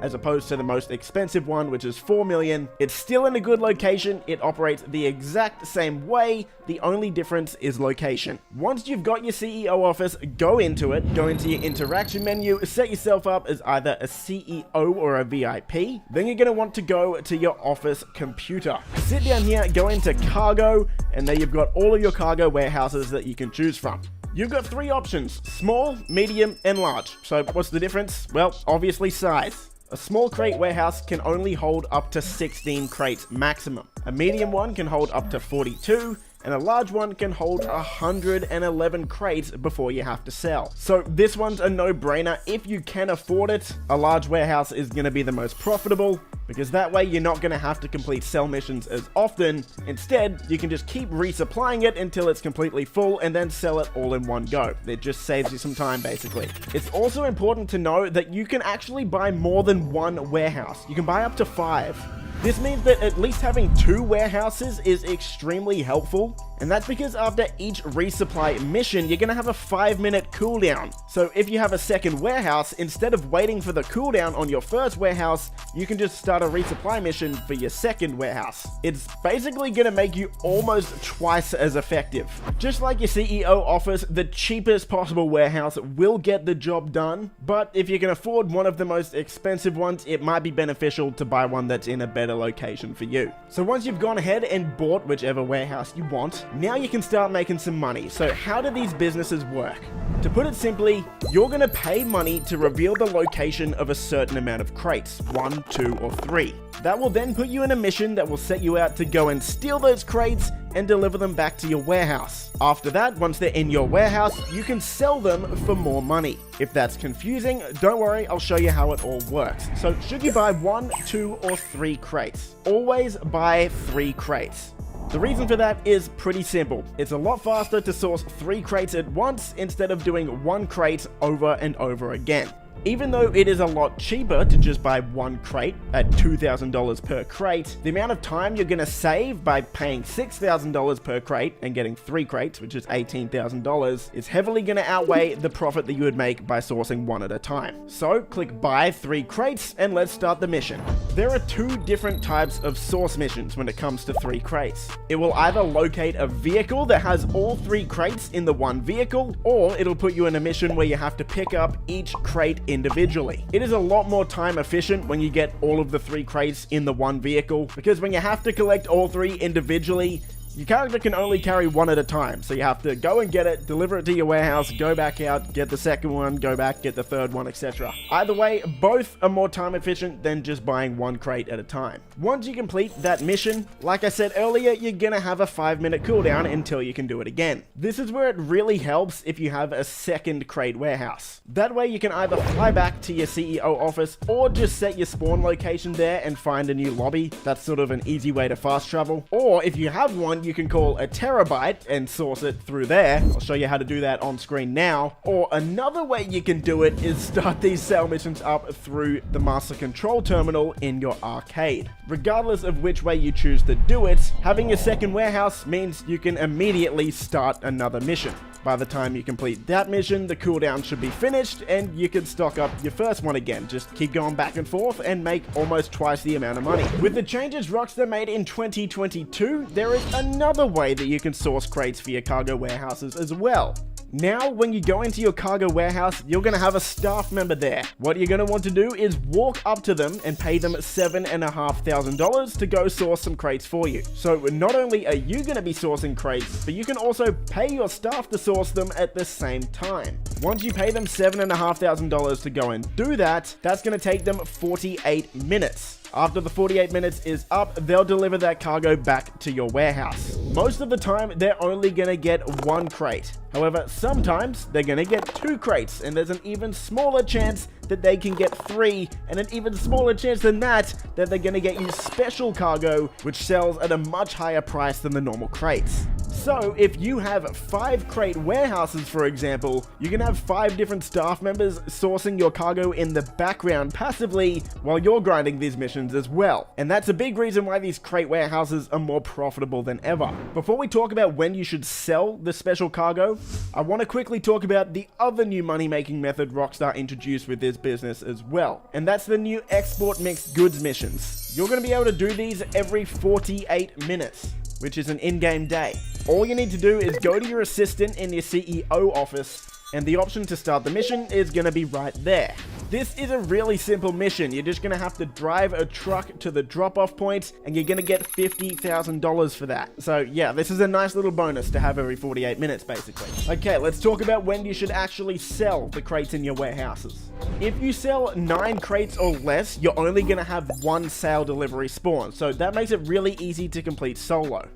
A: as opposed to the most expensive one, which is $4 million. It's still in a good location. It operates the exact same way. The only difference is location. Once you've got your CEO office, go into it, go into your interaction menu, set yourself up as either a CEO or a VIP. Then you're going to want to go to your office computer. Sit down here, go into cargo, and there you've got all of your cargo warehouses that you can choose from. You've got 3 options: small, medium, and large. So what's the difference? Well, obviously size. A small crate warehouse can only hold up to 16 crates maximum. A medium one can hold up to 42, and a large one can hold 111 crates before you have to sell. So this one's a no-brainer. If you can afford it, a large warehouse is going to be the most profitable, because that way you're not going to have to complete sell missions as often. Instead, you can just keep resupplying it until it's completely full and then sell it all in one go. It just saves you some time, basically. It's also important to know that you can actually buy more than one warehouse. You can buy up to 5. This means that at least having 2 warehouses is extremely helpful, and that's because after each resupply mission, you're going to have a 5-minute cooldown. So if you have a second warehouse, instead of waiting for the cooldown on your first warehouse, you can just start a resupply mission for your second warehouse. It's basically going to make you almost twice as effective. Just like your CEO office, the cheapest possible warehouse will get the job done, but if you can afford one of the most expensive ones, it might be beneficial to buy one that's in a better location for you. So once you've gone ahead and bought whichever warehouse you want, now you can start making some money. So how do these businesses work? To put it simply, you're going to pay money to reveal the location of a certain amount of crates, 1, 2, or 3. That will then put you in a mission that will set you out to go and steal those crates and deliver them back to your warehouse. After that, once they're in your warehouse, you can sell them for more money. If that's confusing, don't worry, I'll show you how it all works. So should you buy 1, 2, or 3 crates? Always buy 3 crates. The reason for that is pretty simple. It's a lot faster to source 3 crates at once instead of doing 1 crate over and over again. Even though it is a lot cheaper to just buy 1 crate at $2,000 per crate, the amount of time you're going to save by paying $6,000 per crate and getting 3 crates, which is $18,000, is heavily going to outweigh the profit that you would make by sourcing 1 at a time. So click buy 3 crates and let's start the mission. There are 2 different types of source missions when it comes to 3 crates. It will either locate a vehicle that has all 3 crates in the one vehicle, or it'll put you in a mission where you have to pick up each crate individually. It is a lot more time efficient when you get all of the 3 crates in the one vehicle, because when you have to collect all 3 individually, your character can only carry 1 at a time, so you have to go and get it, deliver it to your warehouse, go back out, get the second one, go back, get the third one, etc. Either way, both are more time efficient than just buying 1 crate at a time. Once you complete that mission, like I said earlier, you're gonna have a 5-minute cooldown until you can do it again. This is where it really helps if you have a second crate warehouse. That way you can either fly back to your CEO office or just set your spawn location there and find a new lobby. That's sort of an easy way to fast travel. Or if you have one, you can call a terabyte and source it through there. I'll show you how to do that on screen now. Or another way you can do it is start these sale missions up through the master control terminal in your arcade. Regardless of which way you choose to do it, having a second warehouse means you can immediately start another mission. By the time you complete that mission, the cooldown should be finished and you can stock up your first one again. Just keep going back and forth and make almost twice the amount of money. With the changes Rockstar made in 2022, there is another way that you can source crates for your cargo warehouses as well. Now, when you go into your cargo warehouse, you're going to have a staff member there. What you're going to want to do is walk up to them and pay them $7,500 to go source some crates for you. So not only are you going to be sourcing crates, but you can also pay your staff to source them at the same time. Once you pay them $7,500 to go and do that, that's going to take them 48 minutes. After the 48 minutes is up, they'll deliver that cargo back to your warehouse. Most of the time, they're only gonna get 1 crate. However, sometimes they're gonna get 2 crates, and there's an even smaller chance that they can get 3, and an even smaller chance than that they're gonna get you special cargo, which sells at a much higher price than the normal crates. So, if you have 5 crate warehouses, for example, you can have 5 different staff members sourcing your cargo in the background passively while you're grinding these missions as well. And that's a big reason why these crate warehouses are more profitable than ever. Before we talk about when you should sell the special cargo, I want to quickly talk about the other new money-making method Rockstar introduced with this business as well. And that's the new export mixed goods missions. You're going to be able to do these every 48 minutes. Which is an in-game day. All you need to do is go to your assistant in your CEO office, and the option to start the mission is going to be right there. This is a really simple mission. You're just going to have to drive a truck to the drop-off point, and you're going to get $50,000 for that. So yeah, this is a nice little bonus to have every 48 minutes, basically. Okay, let's talk about when you should actually sell the crates in your warehouses. If you sell 9 crates or less, you're only going to have 1 sale delivery spawn, so that makes it really easy to complete solo.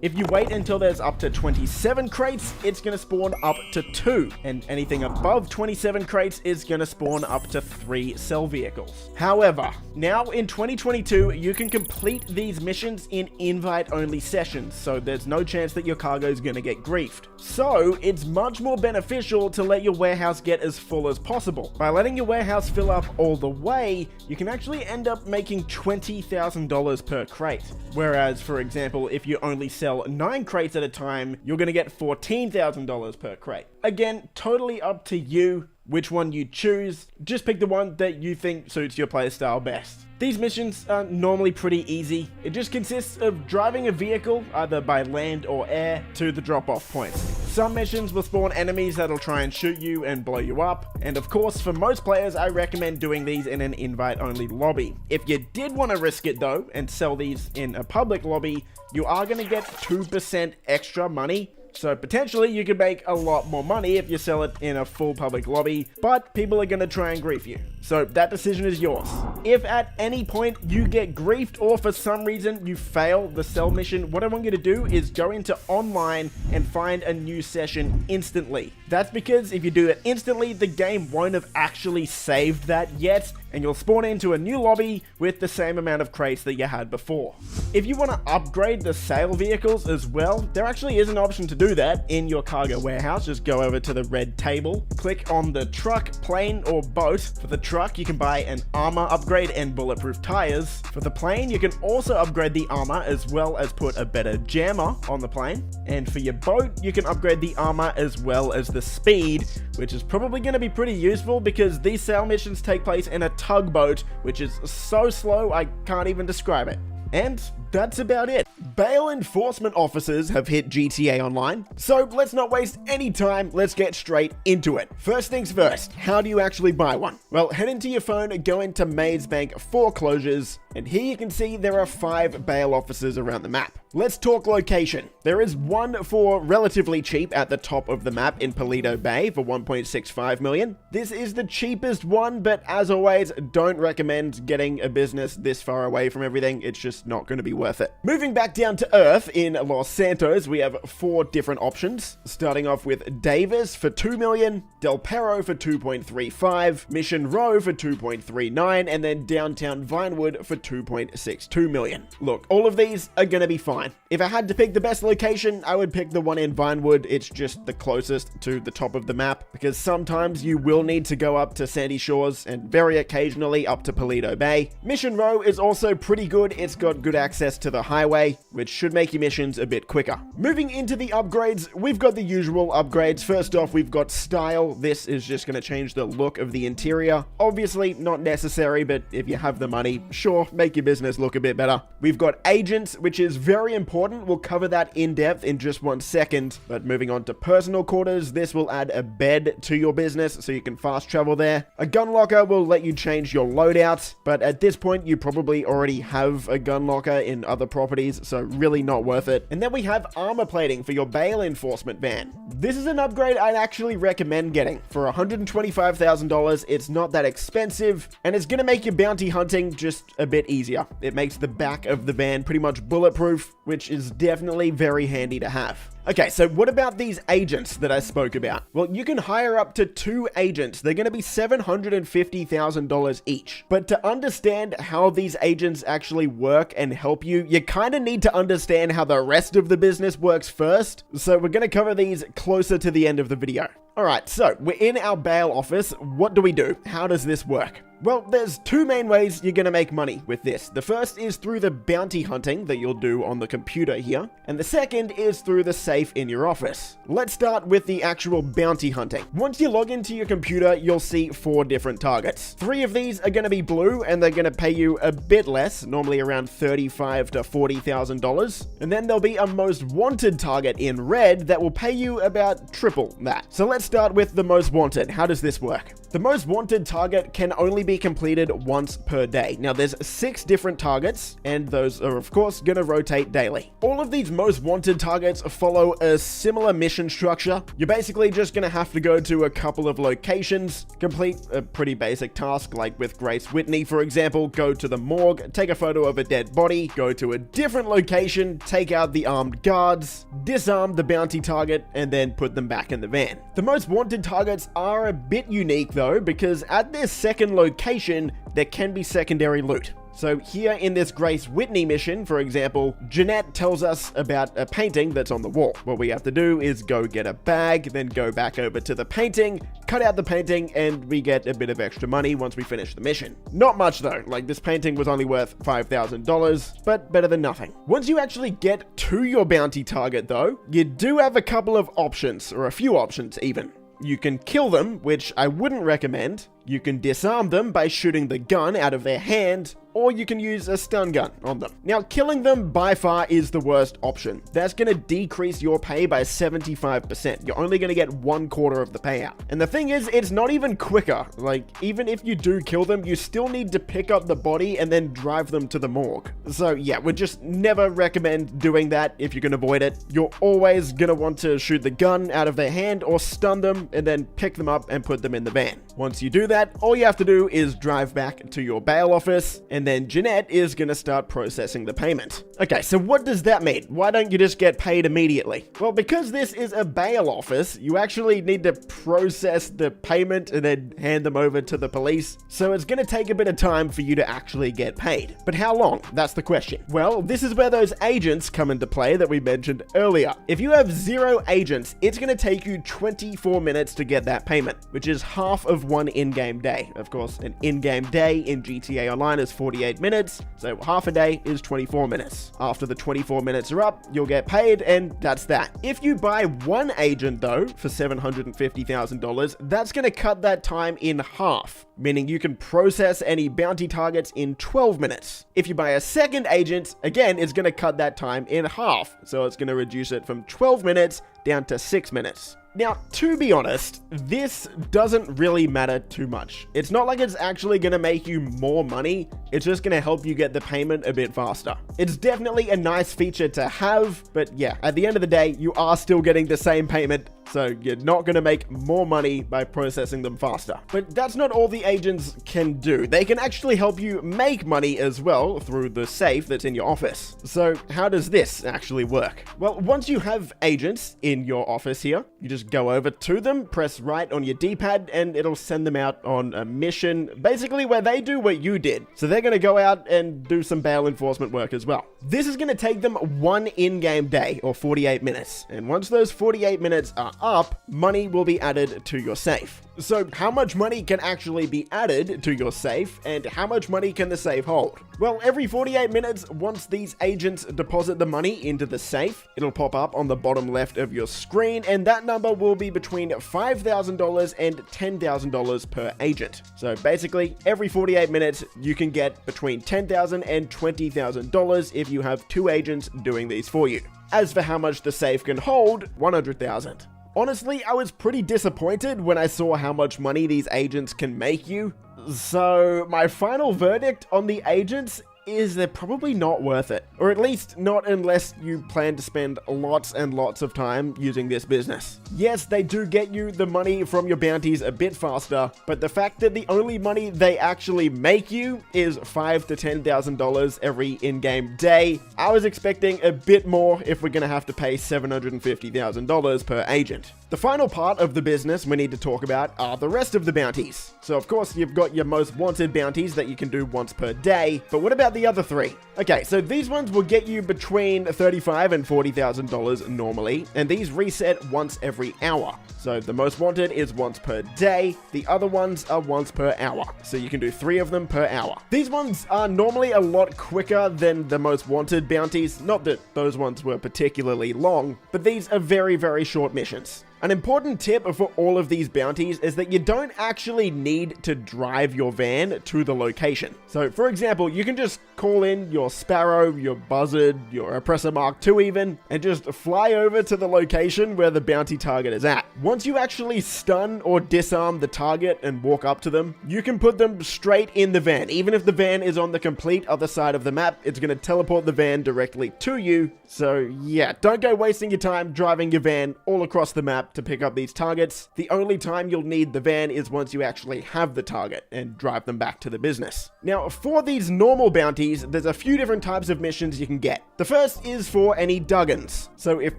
A: If you wait until there's up to 27 crates, it's going to spawn up to 2, and anything above 27 crates is going to spawn up to 3 sell vehicles. However, now in 2022, you can complete these missions in invite-only sessions, so there's no chance that your cargo is going to get griefed. So, it's much more beneficial to let your warehouse get as full as possible. By letting your warehouse fill up all the way, you can actually end up making $20,000 per crate. Whereas, for example, if you only sell 9 crates at a time, you're going to get $14,000 per crate. Again, totally up to you which one you choose. Just pick the one that you think suits your playstyle best. These missions are normally pretty easy. It just consists of driving a vehicle, either by land or air, to the drop-off points. Some missions will spawn enemies that'll try and shoot you and blow you up, and of course, for most players, I recommend doing these in an invite-only lobby. If you did want to risk it though, and sell these in a public lobby, you are going to get 2% extra money. So potentially you could make a lot more money if you sell it in a full public lobby, but people are going to try and grief you. So that decision is yours. If at any point you get griefed or for some reason you fail the sell mission, what I want you to do is go into online and find a new session instantly. That's because if you do it instantly, the game won't have actually saved that yet, and you'll spawn into a new lobby with the same amount of crates that you had before. If you want to upgrade the sale vehicles as well, there actually is an option to do that in your cargo warehouse. Just go over to the red table, click on the truck, plane, or boat. For the truck, you can buy an armor upgrade and bulletproof tires. For the plane, you can also upgrade the armor as well as put a better jammer on the plane. And for your boat, you can upgrade the armor as well as the speed, which is probably going to be pretty useful because these sale missions take place in a tugboat, which is so slow I can't even describe it. And that's about it. Bail enforcement officers have hit GTA Online, so let's not waste any time, let's get straight into it. First things first, how do you actually buy one? Well, head into your phone, go into Maze Bank foreclosures, and here you can see there are 5 bail officers around the map. Let's talk location. There is one for relatively cheap at the top of the map in Paleto Bay for 1.65 million. This is the cheapest one, but as always, don't recommend getting a business this far away from everything. It's just not going to be worth it. Moving back down to Earth in Los Santos, we have 4 different options, starting off with Davis for 2 million, Del Perro for 2.35, Mission Row for 2.39, and then downtown Vinewood for 2.62 million. Look, all of these are going to be fine. If I had to pick the best location, I would pick the one in Vinewood. It's just the closest to the top of the map, because sometimes you will need to go up to Sandy Shores and very occasionally up to Paleto Bay. Mission Row is also pretty good. It's got got good access to the highway, which should make your missions a bit quicker. Moving into the upgrades, we've got the usual upgrades. First off, we've got style. This is just going to change the look of the interior. Obviously, not necessary, but if you have the money, sure, make your business look a bit better. We've got agents, which is very important. We'll cover that in depth in just 1 second. But moving on to personal quarters, this will add a bed to your business so you can fast travel there. A gun locker will let you change your loadout, but at this point, you probably already have a gun locker in other properties, so really not worth it. And then we have armor plating for your bail enforcement van. This is an upgrade I'd actually recommend getting. For $125,000, it's not that expensive, and it's gonna make your bounty hunting just a bit easier. It makes the back of the van pretty much bulletproof, which is definitely very handy to have. Okay, so what about these agents that I spoke about? Well, you can hire up to 2 agents. They're going to be $750,000 each. But to understand how these agents actually work and help you, you kind of need to understand how the rest of the business works first. So we're going to cover these closer to the end of the video. Alright, so we're in our bail office. What do we do? How does this work? Well, there's 2 main ways you're gonna make money with this. The first is through the bounty hunting that you'll do on the computer here, and the second is through the safe in your office. Let's start with the actual bounty hunting. Once you log into your computer, you'll see 4 different targets. 3 of these are gonna be blue, and they're gonna pay you a bit less, normally around $35,000 to $40,000. And then there'll be a most wanted target in red that will pay you about triple that. So let's start with the most wanted. How does this work? The most wanted target can only be completed once per day. Now there's 6 different targets, and those are of course gonna rotate daily. All of these most wanted targets follow a similar mission structure. You're basically just gonna have to go to a couple of locations, complete a pretty basic task like with Grace Whitney, for example, go to the morgue, take a photo of a dead body, go to a different location, take out the armed guards, disarm the bounty target, and then put them back in the van. The most wanted targets are a bit unique though, because at their second location, there can be secondary loot. So here in this Grace Whitney mission, for example, Jeanette tells us about a painting that's on the wall. What we have to do is go get a bag, then go back over to the painting, cut out the painting, and we get a bit of extra money once we finish the mission. Not much though, like this painting was only worth $5,000, but better than nothing. Once you actually get to your bounty target though, you do have a couple of options, or a few options even. You can kill them, which I wouldn't recommend. You can disarm them by shooting the gun out of their hand, or you can use a stun gun on them. Now, killing them by far is the worst option. That's going to decrease your pay by 75%. You're only going to get 1/4 of the payout. And the thing is, it's not even quicker. Like, even if you do kill them, you still need to pick up the body and then drive them to the morgue. So yeah, we just never recommend doing that if you can avoid it. You're always going to want to shoot the gun out of their hand or stun them and then pick them up and put them in the van. Once you do that, all you have to do is drive back to your bail office, and then Jeanette is going to start processing the payment. Okay, so what does that mean? Why don't you just get paid immediately? Well, because this is a bail office, you actually need to process the payment and then hand them over to the police. So it's going to take a bit of time for you to actually get paid. But how long? That's the question. Well, this is where those agents come into play that we mentioned earlier. If you have 0 agents, it's going to take you 24 minutes to get that payment, which is half of one in-game day. Of course, an in-game day in GTA Online is 48 minutes, so half a day is 24 minutes. After the 24 minutes are up, you'll get paid, and that's that. If you buy 1 agent though, for $750,000, that's going to cut that time in half, meaning you can process any bounty targets in 12 minutes. If you buy a 2nd agent, again, it's going to cut that time in half, so it's going to reduce it from 12 minutes down to 6 minutes. Now, to be honest, this doesn't really matter too much. It's not like it's actually going to make you more money. It's just going to help you get the payment a bit faster. It's definitely a nice feature to have, but yeah, at the end of the day, you are still getting the same payment, so you're not going to make more money by processing them faster. But that's not all the agents can do. They can actually help you make money as well through the safe that's in your office. So how does this actually work? Well, once you have agents in your office here, you just go over to them, press right on your D-pad, and it'll send them out on a mission, basically where they do what you did. So they're going to go out and do some bail enforcement work as well. This is going to take them 1 in-game day, or 48 minutes. And once those 48 minutes are up, money will be added to your safe. So how much money can actually be added to your safe, and how much money can the safe hold? Well, every 48 minutes, once these agents deposit the money into the safe, it'll pop up on the bottom left of your screen, and that number will be between $5,000 and $10,000 per agent. So basically, every 48 minutes, you can get between $10,000 and $20,000 if you have 2 agents doing these for you. As for how much the safe can hold, $100,000. Honestly, I was pretty disappointed when I saw how much money these agents can make you. So my final verdict on the agents is they're probably not worth it. Or at least not unless you plan to spend lots and lots of time using this business. Yes, they do get you the money from your bounties a bit faster, but the fact that the only money they actually make you is $5,000 to $10,000 every in-game day, I was expecting a bit more if we're gonna have to pay $750,000 per agent. The final part of the business we need to talk about are the rest of the bounties. So of course you've got your most wanted bounties that you can do once per day, but what about the other 3? Okay, so these ones will get you between $35,000 and $40,000 normally, and these reset once every hour. So the most wanted is once per day, the other ones are once per hour. So you can do 3 of them per hour. These ones are normally a lot quicker than the most wanted bounties, not that those ones were particularly long, but these are very, very short missions. An important tip for all of these bounties is that you don't actually need to drive your van to the location. So for example, you can just call in your Sparrow, your Buzzard, your Oppressor Mark II even, and just fly over to the location where the bounty target is at. Once you actually stun or disarm the target and walk up to them, you can put them straight in the van. Even if the van is on the complete other side of the map, it's going to teleport the van directly to you. So yeah, don't go wasting your time driving your van all across the map to pick up these targets. The only time you'll need the van is once you actually have the target and drive them back to the business. Now, for these normal bounties, there's a few different types of missions you can get. The first is for any Duggans. So if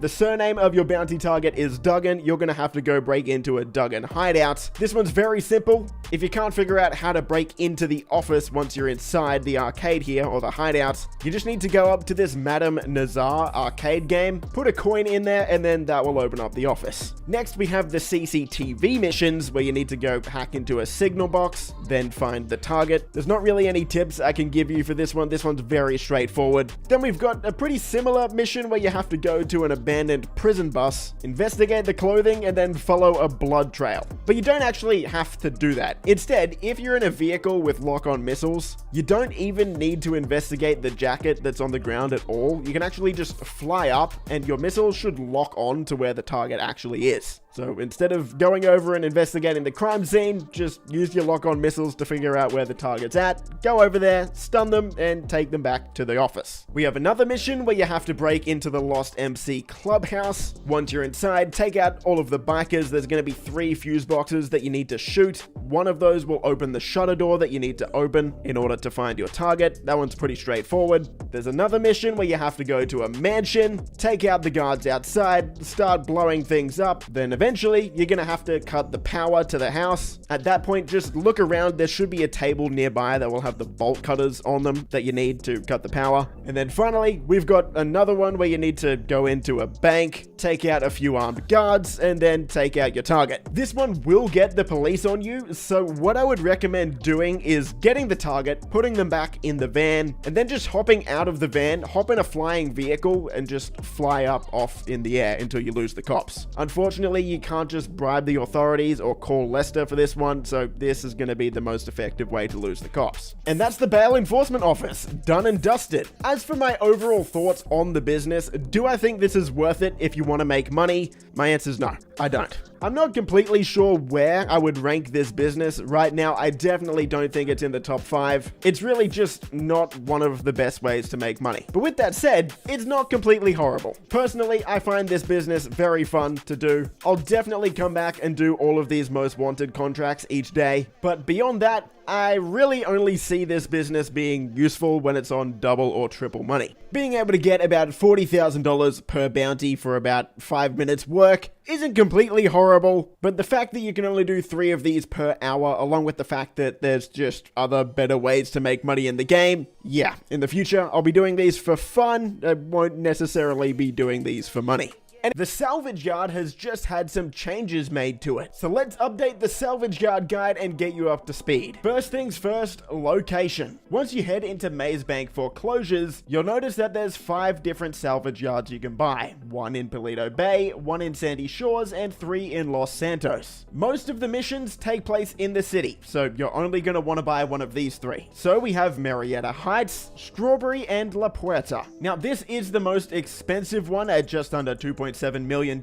A: the surname of your bounty target is Duggan, you're going to have to go break into a Duggan hideout. This one's very simple. If you can't figure out how to break into the office once you're inside the arcade here, or the hideout, you just need to go up to this Madame Nazar arcade game, put a coin in there, and then that will open up the office. Next, we have the CCTV missions, where you need to go hack into a signal box, then find the target. There's not really any tips I can give you for this one. This one's very straightforward. Then we've got a pretty similar mission where you have to go to an abandoned prison bus, investigate the clothing, and then follow a blood trail. But you don't actually have to do that. Instead, if you're in a vehicle with lock-on missiles, you don't even need to investigate the jacket that's on the ground at all. You can actually just fly up, and your missiles should lock on to where the target actually is. So instead of going over and investigating the crime scene, just use your lock-on missiles to figure out where the target's at, go over there, stun them, and take them back to the office. We have another mission where you have to break into the Lost MC clubhouse. Once you're inside, take out all of the bikers. There's going to be 3 fuse boxes that you need to shoot. One of those will open the shutter door that you need to open in order to find your target. That one's pretty straightforward. There's another mission where you have to go to a mansion, take out the guards outside, start blowing things up, then eventually you're gonna have to cut the power to the house. At that point, just look around. There should be a table nearby that will have the bolt cutters on them that you need to cut the power. And then finally, we've got another one where you need to go into a bank, take out a few armed guards, and then take out your target. This one will get the police on you, so what I would recommend doing is getting the target, putting them back in the van, and then just hopping out of the van, hop in a flying vehicle, and just fly up off in the air until you lose the cops. Unfortunately, you can't just bribe the authorities or call Lester for this one, so this is going to be the most effective way to lose the cops. And that's the bail enforcement office, done and dusted. As for my overall thoughts on the business, do I think this is worth it if you want to make money? My answer is no, I don't. I'm not completely sure where I would rank this business. Right now, I definitely don't think it's in the top 5. It's really just not one of the best ways to make money. But with that said, it's not completely horrible. Personally, I find this business very fun to do. I'll definitely come back and do all of these most wanted contracts each day. But beyond that, I really only see this business being useful when it's on double or triple money. Being able to get about $40,000 per bounty for about 5 minutes work isn't completely horrible, but the fact that you can only do 3 of these per hour, along with the fact that there's just other better ways to make money in the game, yeah, in the future I'll be doing these for fun. I won't necessarily be doing these for money. And the Salvage Yard has just had some changes made to it. So let's update the Salvage Yard guide and get you up to speed. First things first, location. Once you head into Maze Bank foreclosures, you'll notice that there's 5 different salvage yards you can buy. 1 in Paleto Bay, 1 in Sandy Shores, and 3 in Los Santos. Most of the missions take place in the city, so you're only going to want to buy one of these 3. So we have Marietta Heights, Strawberry, and La Puerta. Now this is the most expensive one at just under $2.7 million,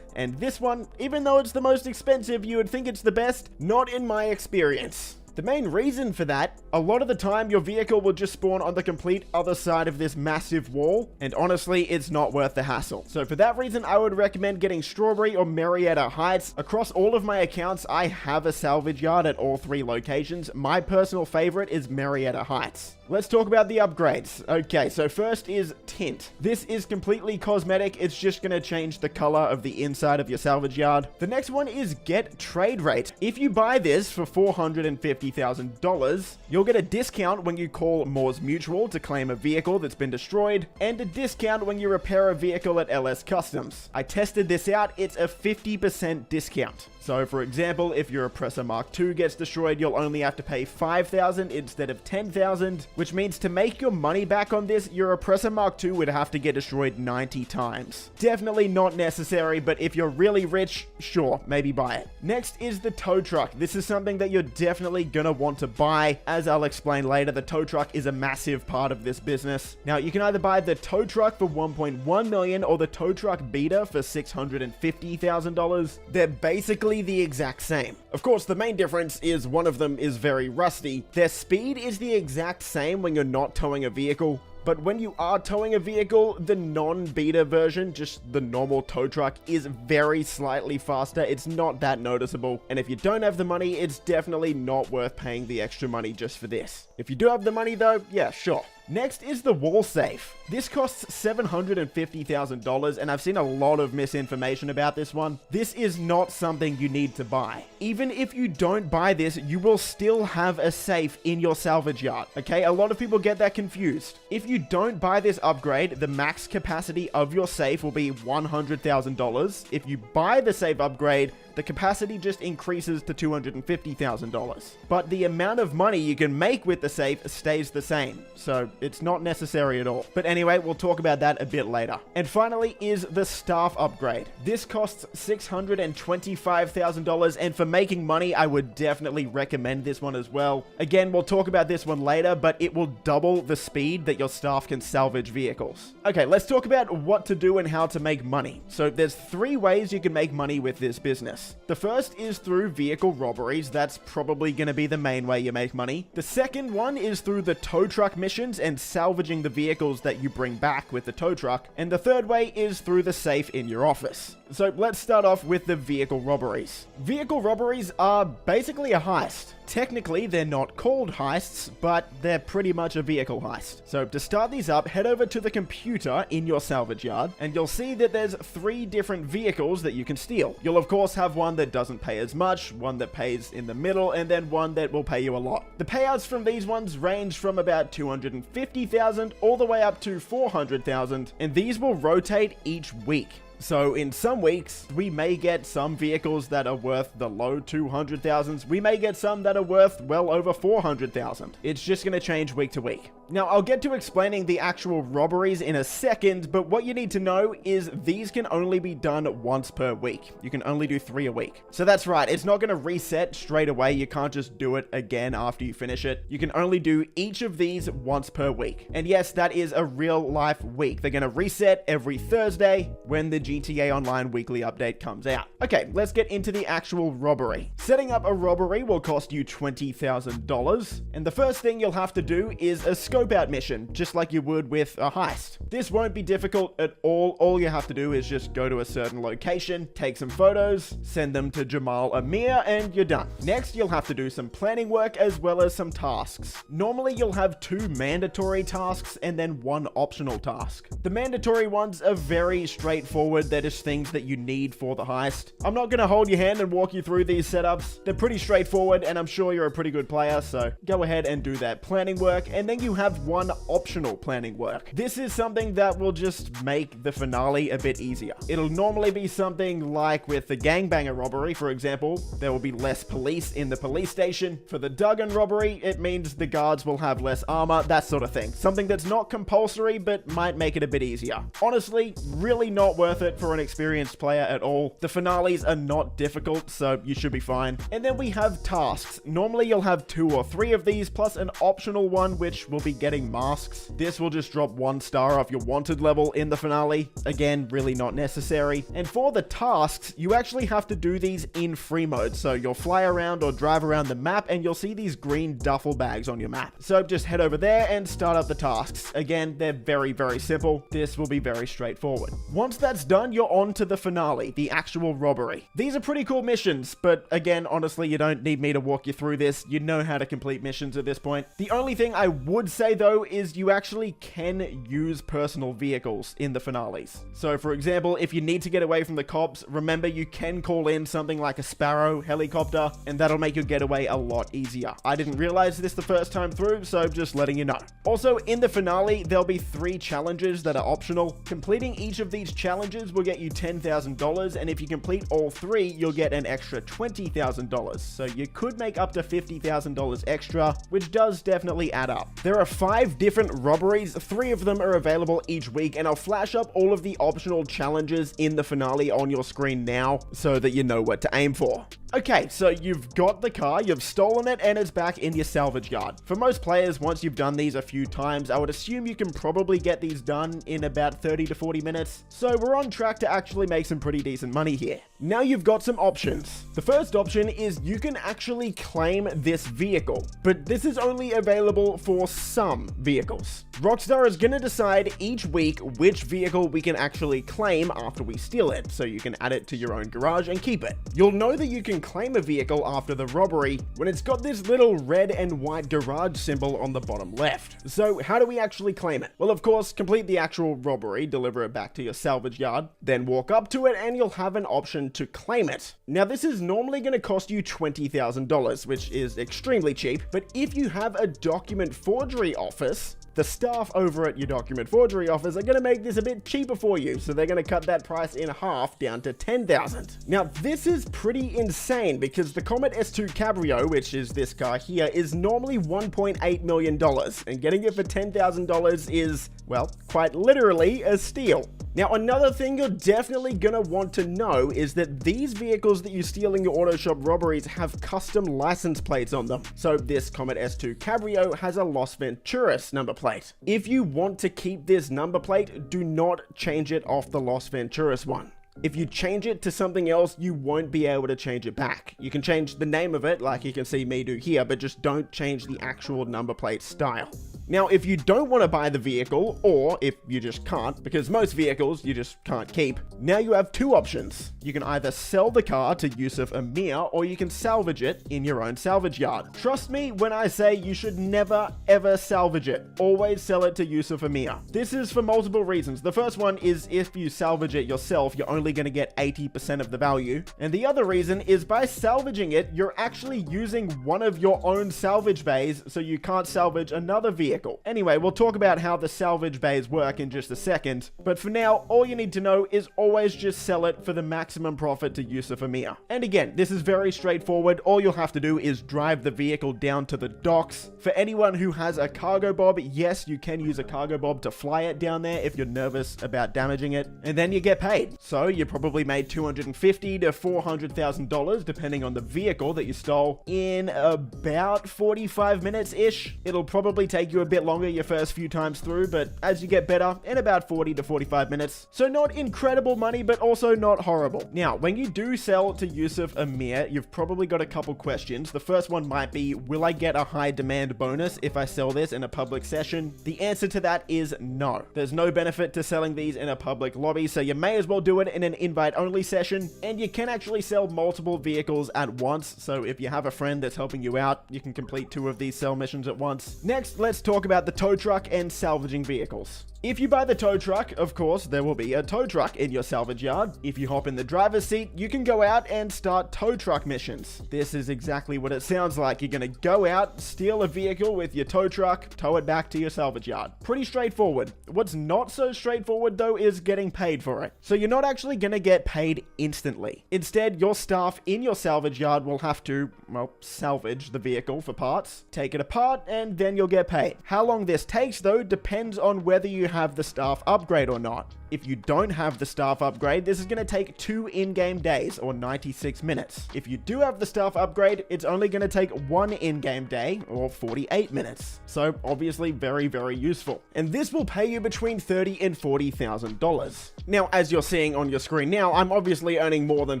A: and this one, even though it's the most expensive, you would think it's the best, not in my experience. The main reason for that, a lot of the time your vehicle will just spawn on the complete other side of this massive wall, and honestly, it's not worth the hassle. So for that reason, I would recommend getting Strawberry or Marietta Heights. Across all of my accounts, I have a salvage yard at all 3 locations. My personal favorite is Marietta Heights. Let's talk about the upgrades. Okay, so first is tint. This is completely cosmetic. It's just going to change the color of the inside of your salvage yard. The next one is get trade rate. If you buy this for $450,000, you'll get a discount when you call Moore's Mutual to claim a vehicle that's been destroyed, and a discount when you repair a vehicle at LS Customs. I tested this out. It's a 50% discount. So for example, if your Oppressor Mark II gets destroyed, you'll only have to pay $5,000 instead of $10,000, which means to make your money back on this, your Oppressor Mark II would have to get destroyed 90 times. Definitely not necessary, but if you're really rich, sure, maybe buy it. Next is the tow truck. This is something that you're definitely gonna want to buy. As I'll explain later, the tow truck is a massive part of this business. Now, you can either buy the tow truck for $1.1 million or the tow truck beater for $650,000. They're basically the exact same. Of course, the main difference is one of them is very rusty. Their speed is the exact same when you're not towing a vehicle, but when you are towing a vehicle, the non-beater version, just the normal tow truck, is very slightly faster. It's not that noticeable, and if you don't have the money, it's definitely not worth paying the extra money just for this. If you do have the money though, yeah, sure. Next is the wall safe. This costs $750,000, and I've seen a lot of misinformation about this one. This is not something you need to buy. Even if you don't buy this, you will still have a safe in your salvage yard, okay? A lot of people get that confused. If you don't buy this upgrade, the max capacity of your safe will be $100,000. If you buy the safe upgrade, the capacity just increases to $250,000. But the amount of money you can make with the safe stays the same, so it's not necessary at all. But anyway, we'll talk about that a bit later. And finally is the staff upgrade. This costs $625,000, and for making money, I would definitely recommend this one as well. Again, we'll talk about this one later, but it will double the speed that your staff can salvage vehicles. Okay, let's talk about what to do and how to make money. So there's 3 ways you can make money with this business. The first is through vehicle robberies. That's probably going to be the main way you make money. The second one is through the tow truck missions and salvaging the vehicles that you bring back with the tow truck. And the third way is through the safe in your office. So let's start off with the vehicle robberies. Vehicle robberies are basically a heist. Technically, they're not called heists, but they're pretty much a vehicle heist. So to start these up, head over to the computer in your salvage yard, and you'll see that there's 3 different vehicles that you can steal. You'll of course have one that doesn't pay as much, one that pays in the middle, and then one that will pay you a lot. The payouts from these ones range from about $250,000 all the way up to $400,000, and these will rotate each week. So in some weeks, we may get some vehicles that are worth the low 200,000s. We may get some that are worth well over 400,000. It's just going to change week to week. Now, I'll get to explaining the actual robberies in a second, but what you need to know is these can only be done once per week. You can only do 3 a week. So that's right, it's not going to reset straight away. You can't just do it again after you finish it. You can only do each of these once per week. And yes, that is a real life week. They're going to reset every Thursday when the GTA Online weekly update comes out. Okay, let's get into the actual robbery. Setting up a robbery will cost you $20,000, and the first thing you'll have to do is a scope out mission, just like you would with a heist. This won't be difficult at all. All you have to do is just go to a certain location, take some photos, send them to Jamal Amir, and you're done. Next, you'll have to do some planning work as well as some tasks. Normally, you'll have 2 mandatory tasks and then 1 optional task. The mandatory ones are very straightforward. straightforward. They're just things that you need for the heist. I'm not going to hold your hand and walk you through these setups. They're pretty straightforward, and I'm sure you're a pretty good player, so go ahead and do that planning work. And then you have one optional planning work. This is something that will just make the finale a bit easier. It'll normally be something like with the gangbanger robbery, for example. There will be less police in the police station. For the Duggan robbery, it means the guards will have less armor, that sort of thing. Something that's not compulsory, but might make it a bit easier. Honestly, really not worth it for an experienced player at all. The finales are not difficult, so you should be fine. And then we have tasks. Normally you'll have 2 or 3 of these, plus an optional one, which will be getting masks. This will just drop 1 star off your wanted level in the finale. Again, really not necessary. And for the tasks, you actually have to do these in free mode. So you'll fly around or drive around the map and you'll see these green duffel bags on your map. So just head over there and start up the tasks. Again, they're very, very simple. This will be very straightforward. Once that's done, you're on to the finale, the actual robbery. These are pretty cool missions, but again, honestly, you don't need me to walk you through this. You know how to complete missions at this point. The only thing I would say though is you actually can use personal vehicles in the finales. So for example, if you need to get away from the cops, remember you can call in something like a Sparrow helicopter, and that'll make your getaway a lot easier. I didn't realize this the first time through, so just letting you know. Also, in the finale, there'll be 3 challenges that are optional. Completing each of these challenges will get you $10,000, and if you complete all 3, you'll get an extra $20,000. So you could make up to $50,000 extra, which does definitely add up. There are 5 different robberies. 3 of them are available each week, and I'll flash up all of the optional challenges in the finale on your screen now so that you know what to aim for. Okay, so you've got the car, you've stolen it, and it's back in your salvage yard. For most players, once you've done these a few times, I would assume you can probably get these done in about 30 to 40 minutes. So we're on track to actually make some pretty decent money here. Now you've got some options. The first option is you can actually claim this vehicle, but this is only available for some vehicles. Rockstar is going to decide each week which vehicle we can actually claim after we steal it, so you can add it to your own garage and keep it. You'll know that you can claim a vehicle after the robbery when it's got this little red and white garage symbol on the bottom left. So how do we actually claim it? Well, of course, complete the actual robbery, deliver it back to your salvage yard, then walk up to it and you'll have an option to claim it. Now this is normally going to cost you $20,000, which is extremely cheap, but if you have a document forgery office, the staff over at your document forgery office are going to make this a bit cheaper for you, so they're going to cut that price in half down to $10,000. Now this is pretty insane because the Comet S2 Cabrio, which is this car here, is normally $1.8 million, and getting it for $10,000 is, well, quite literally a steal. Now, another thing you're definitely gonna want to know is that these vehicles that you steal in your auto shop robberies have custom license plates on them. So this Comet S2 Cabrio has a Los Venturas number plate. If you want to keep this number plate, do not change it off the Los Venturas one. If you change it to something else, you won't be able to change it back. You can change the name of it, like you can see me do here, but just don't change the actual number plate style. Now, if you don't want to buy the vehicle, or if you just can't, because most vehicles you just can't keep, now you have 2 options. You can either sell the car to Yusuf Amir, or you can salvage it in your own salvage yard. Trust me when I say you should never, ever salvage it. Always sell it to Yusuf Amir. This is for multiple reasons. The first one is if you salvage it yourself, you're only going to get 80% of the value. And the other reason is by salvaging it, you're actually using one of your own salvage bays, so you can't salvage another vehicle. Anyway, we'll talk about how the salvage bays work in just a second, but for now, all you need to know is always just sell it for the maximum profit to Yusuf Amir. And again, this is very straightforward. All you'll have to do is drive the vehicle down to the docks. For anyone who has a cargo bob, yes, you can use a cargo bob to fly it down there if you're nervous about damaging it, and then you get paid. So you probably made $250,000 to $400,000, depending on the vehicle that you stole, in about 45 minutes-ish. It'll probably take you a bit longer your first few times through, but as you get better, in about 40 to 45 minutes. So not incredible money, but also not horrible. Now, when you do sell to Yusuf Amir, you've probably got a couple questions. The first one might be, will I get a high demand bonus if I sell this in a public session? The answer to that is no. There's no benefit to selling these in a public lobby, so you may as well do it in an invite-only session, and you can actually sell multiple vehicles at once, so if you have a friend that's helping you out, you can complete 2 of these sell missions at once. Next, let's talk about the tow truck and salvaging vehicles. If you buy the tow truck, of course, there will be a tow truck in your salvage yard. If you hop in the driver's seat, you can go out and start tow truck missions. This is exactly what it sounds like. You're gonna go out, steal a vehicle with your tow truck, tow it back to your salvage yard. Pretty straightforward. What's not so straightforward though is getting paid for it. So you're not actually gonna get paid instantly. Instead, your staff in your salvage yard will have to, well, salvage the vehicle for parts, take it apart, and then you'll get paid. How long this takes though depends on whether you have the staff upgrade or not. If you don't have the staff upgrade, this is going to take 2 in-game days or 96 minutes. If you do have the staff upgrade, it's only going to take 1 in-game day or 48 minutes. So obviously very, very useful. And this will pay you between $30,000 and $40,000. Now, as you're seeing on your screen now, I'm obviously earning more than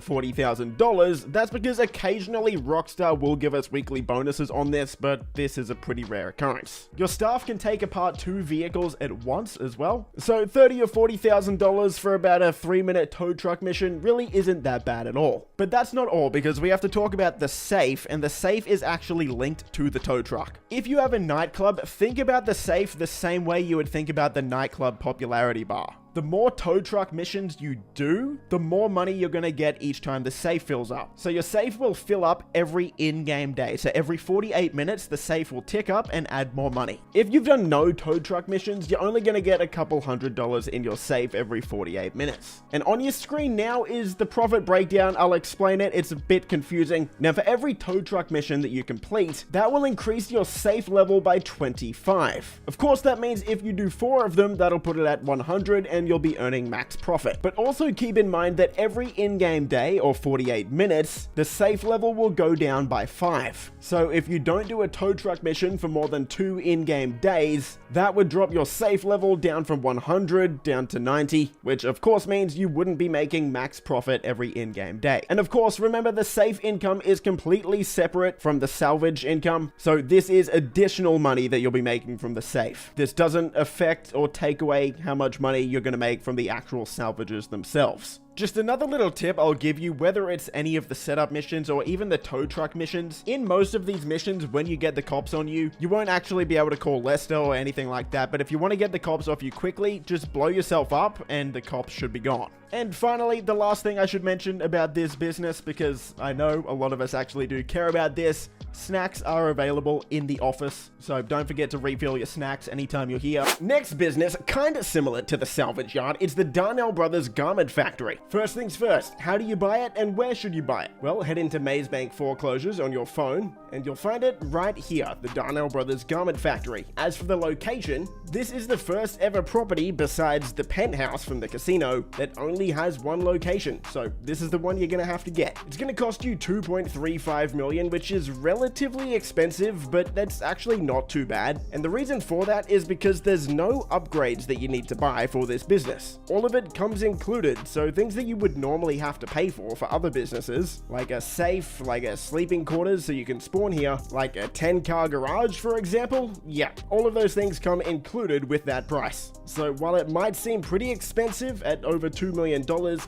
A: $40,000. That's because occasionally Rockstar will give us weekly bonuses on this, but this is a pretty rare occurrence. Your staff can take apart 2 vehicles at once as well. So $30,000 or $40,000 for about a 3-minute tow truck mission really isn't that bad at all. But that's not all, because we have to talk about the safe, and the safe is actually linked to the tow truck. If you have a nightclub, think about the safe the same way you would think about the nightclub popularity bar. The more tow truck missions you do, the more money you're going to get each time the safe fills up. So your safe will fill up every in-game day. So every 48 minutes, the safe will tick up and add more money. If you've done no tow truck missions, you're only going to get a couple $100 in your safe every 48 minutes. And on your screen now is the profit breakdown. I'll explain it. It's a bit confusing. Now, for every tow truck mission that you complete, that will increase your safe level by 25. Of course, that means if you do 4 of them, that'll put it at 100 and you'll be earning max profit. But also keep in mind that every in-game day or 48 minutes, the safe level will go down by 5. So if you don't do a tow truck mission for more than 2 in-game days, that would drop your safe level down from 100 down to 90, which of course means you wouldn't be making max profit every in-game day. And of course, remember the safe income is completely separate from the salvage income. So this is additional money that you'll be making from the safe. This doesn't affect or take away how much money you're going to make from the actual salvages themselves. Just another little tip I'll give you, whether it's any of the setup missions or even the tow truck missions, in most of these missions, when you get the cops on you, you won't actually be able to call Lester or anything like that, but if you want to get the cops off you quickly, just blow yourself up and the cops should be gone. And finally, the last thing I should mention about this business, because I know a lot of us actually do care about this, snacks are available in the office, so don't forget to refill your snacks anytime you're here. Next business, kind of similar to the salvage yard, is the Darnell Brothers Garment Factory. First things first, how do you buy it and where should you buy it? Well, head into Mazebank foreclosures on your phone and you'll find it right here, the Darnell Brothers Garment Factory. As for the location, this is the first ever property besides the penthouse from the casino that only has one location, so this is the one you're gonna have to get. It's gonna cost you $2.35 million, which is relatively expensive, but that's actually not too bad. And the reason for that is because there's no upgrades that you need to buy for this business. All of it comes included, so things that you would normally have to pay for other businesses, like a safe, like a sleeping quarters so you can spawn here, like a 10-car garage, for example, yeah, all of those things come included with that price. So while it might seem pretty expensive at over $2 million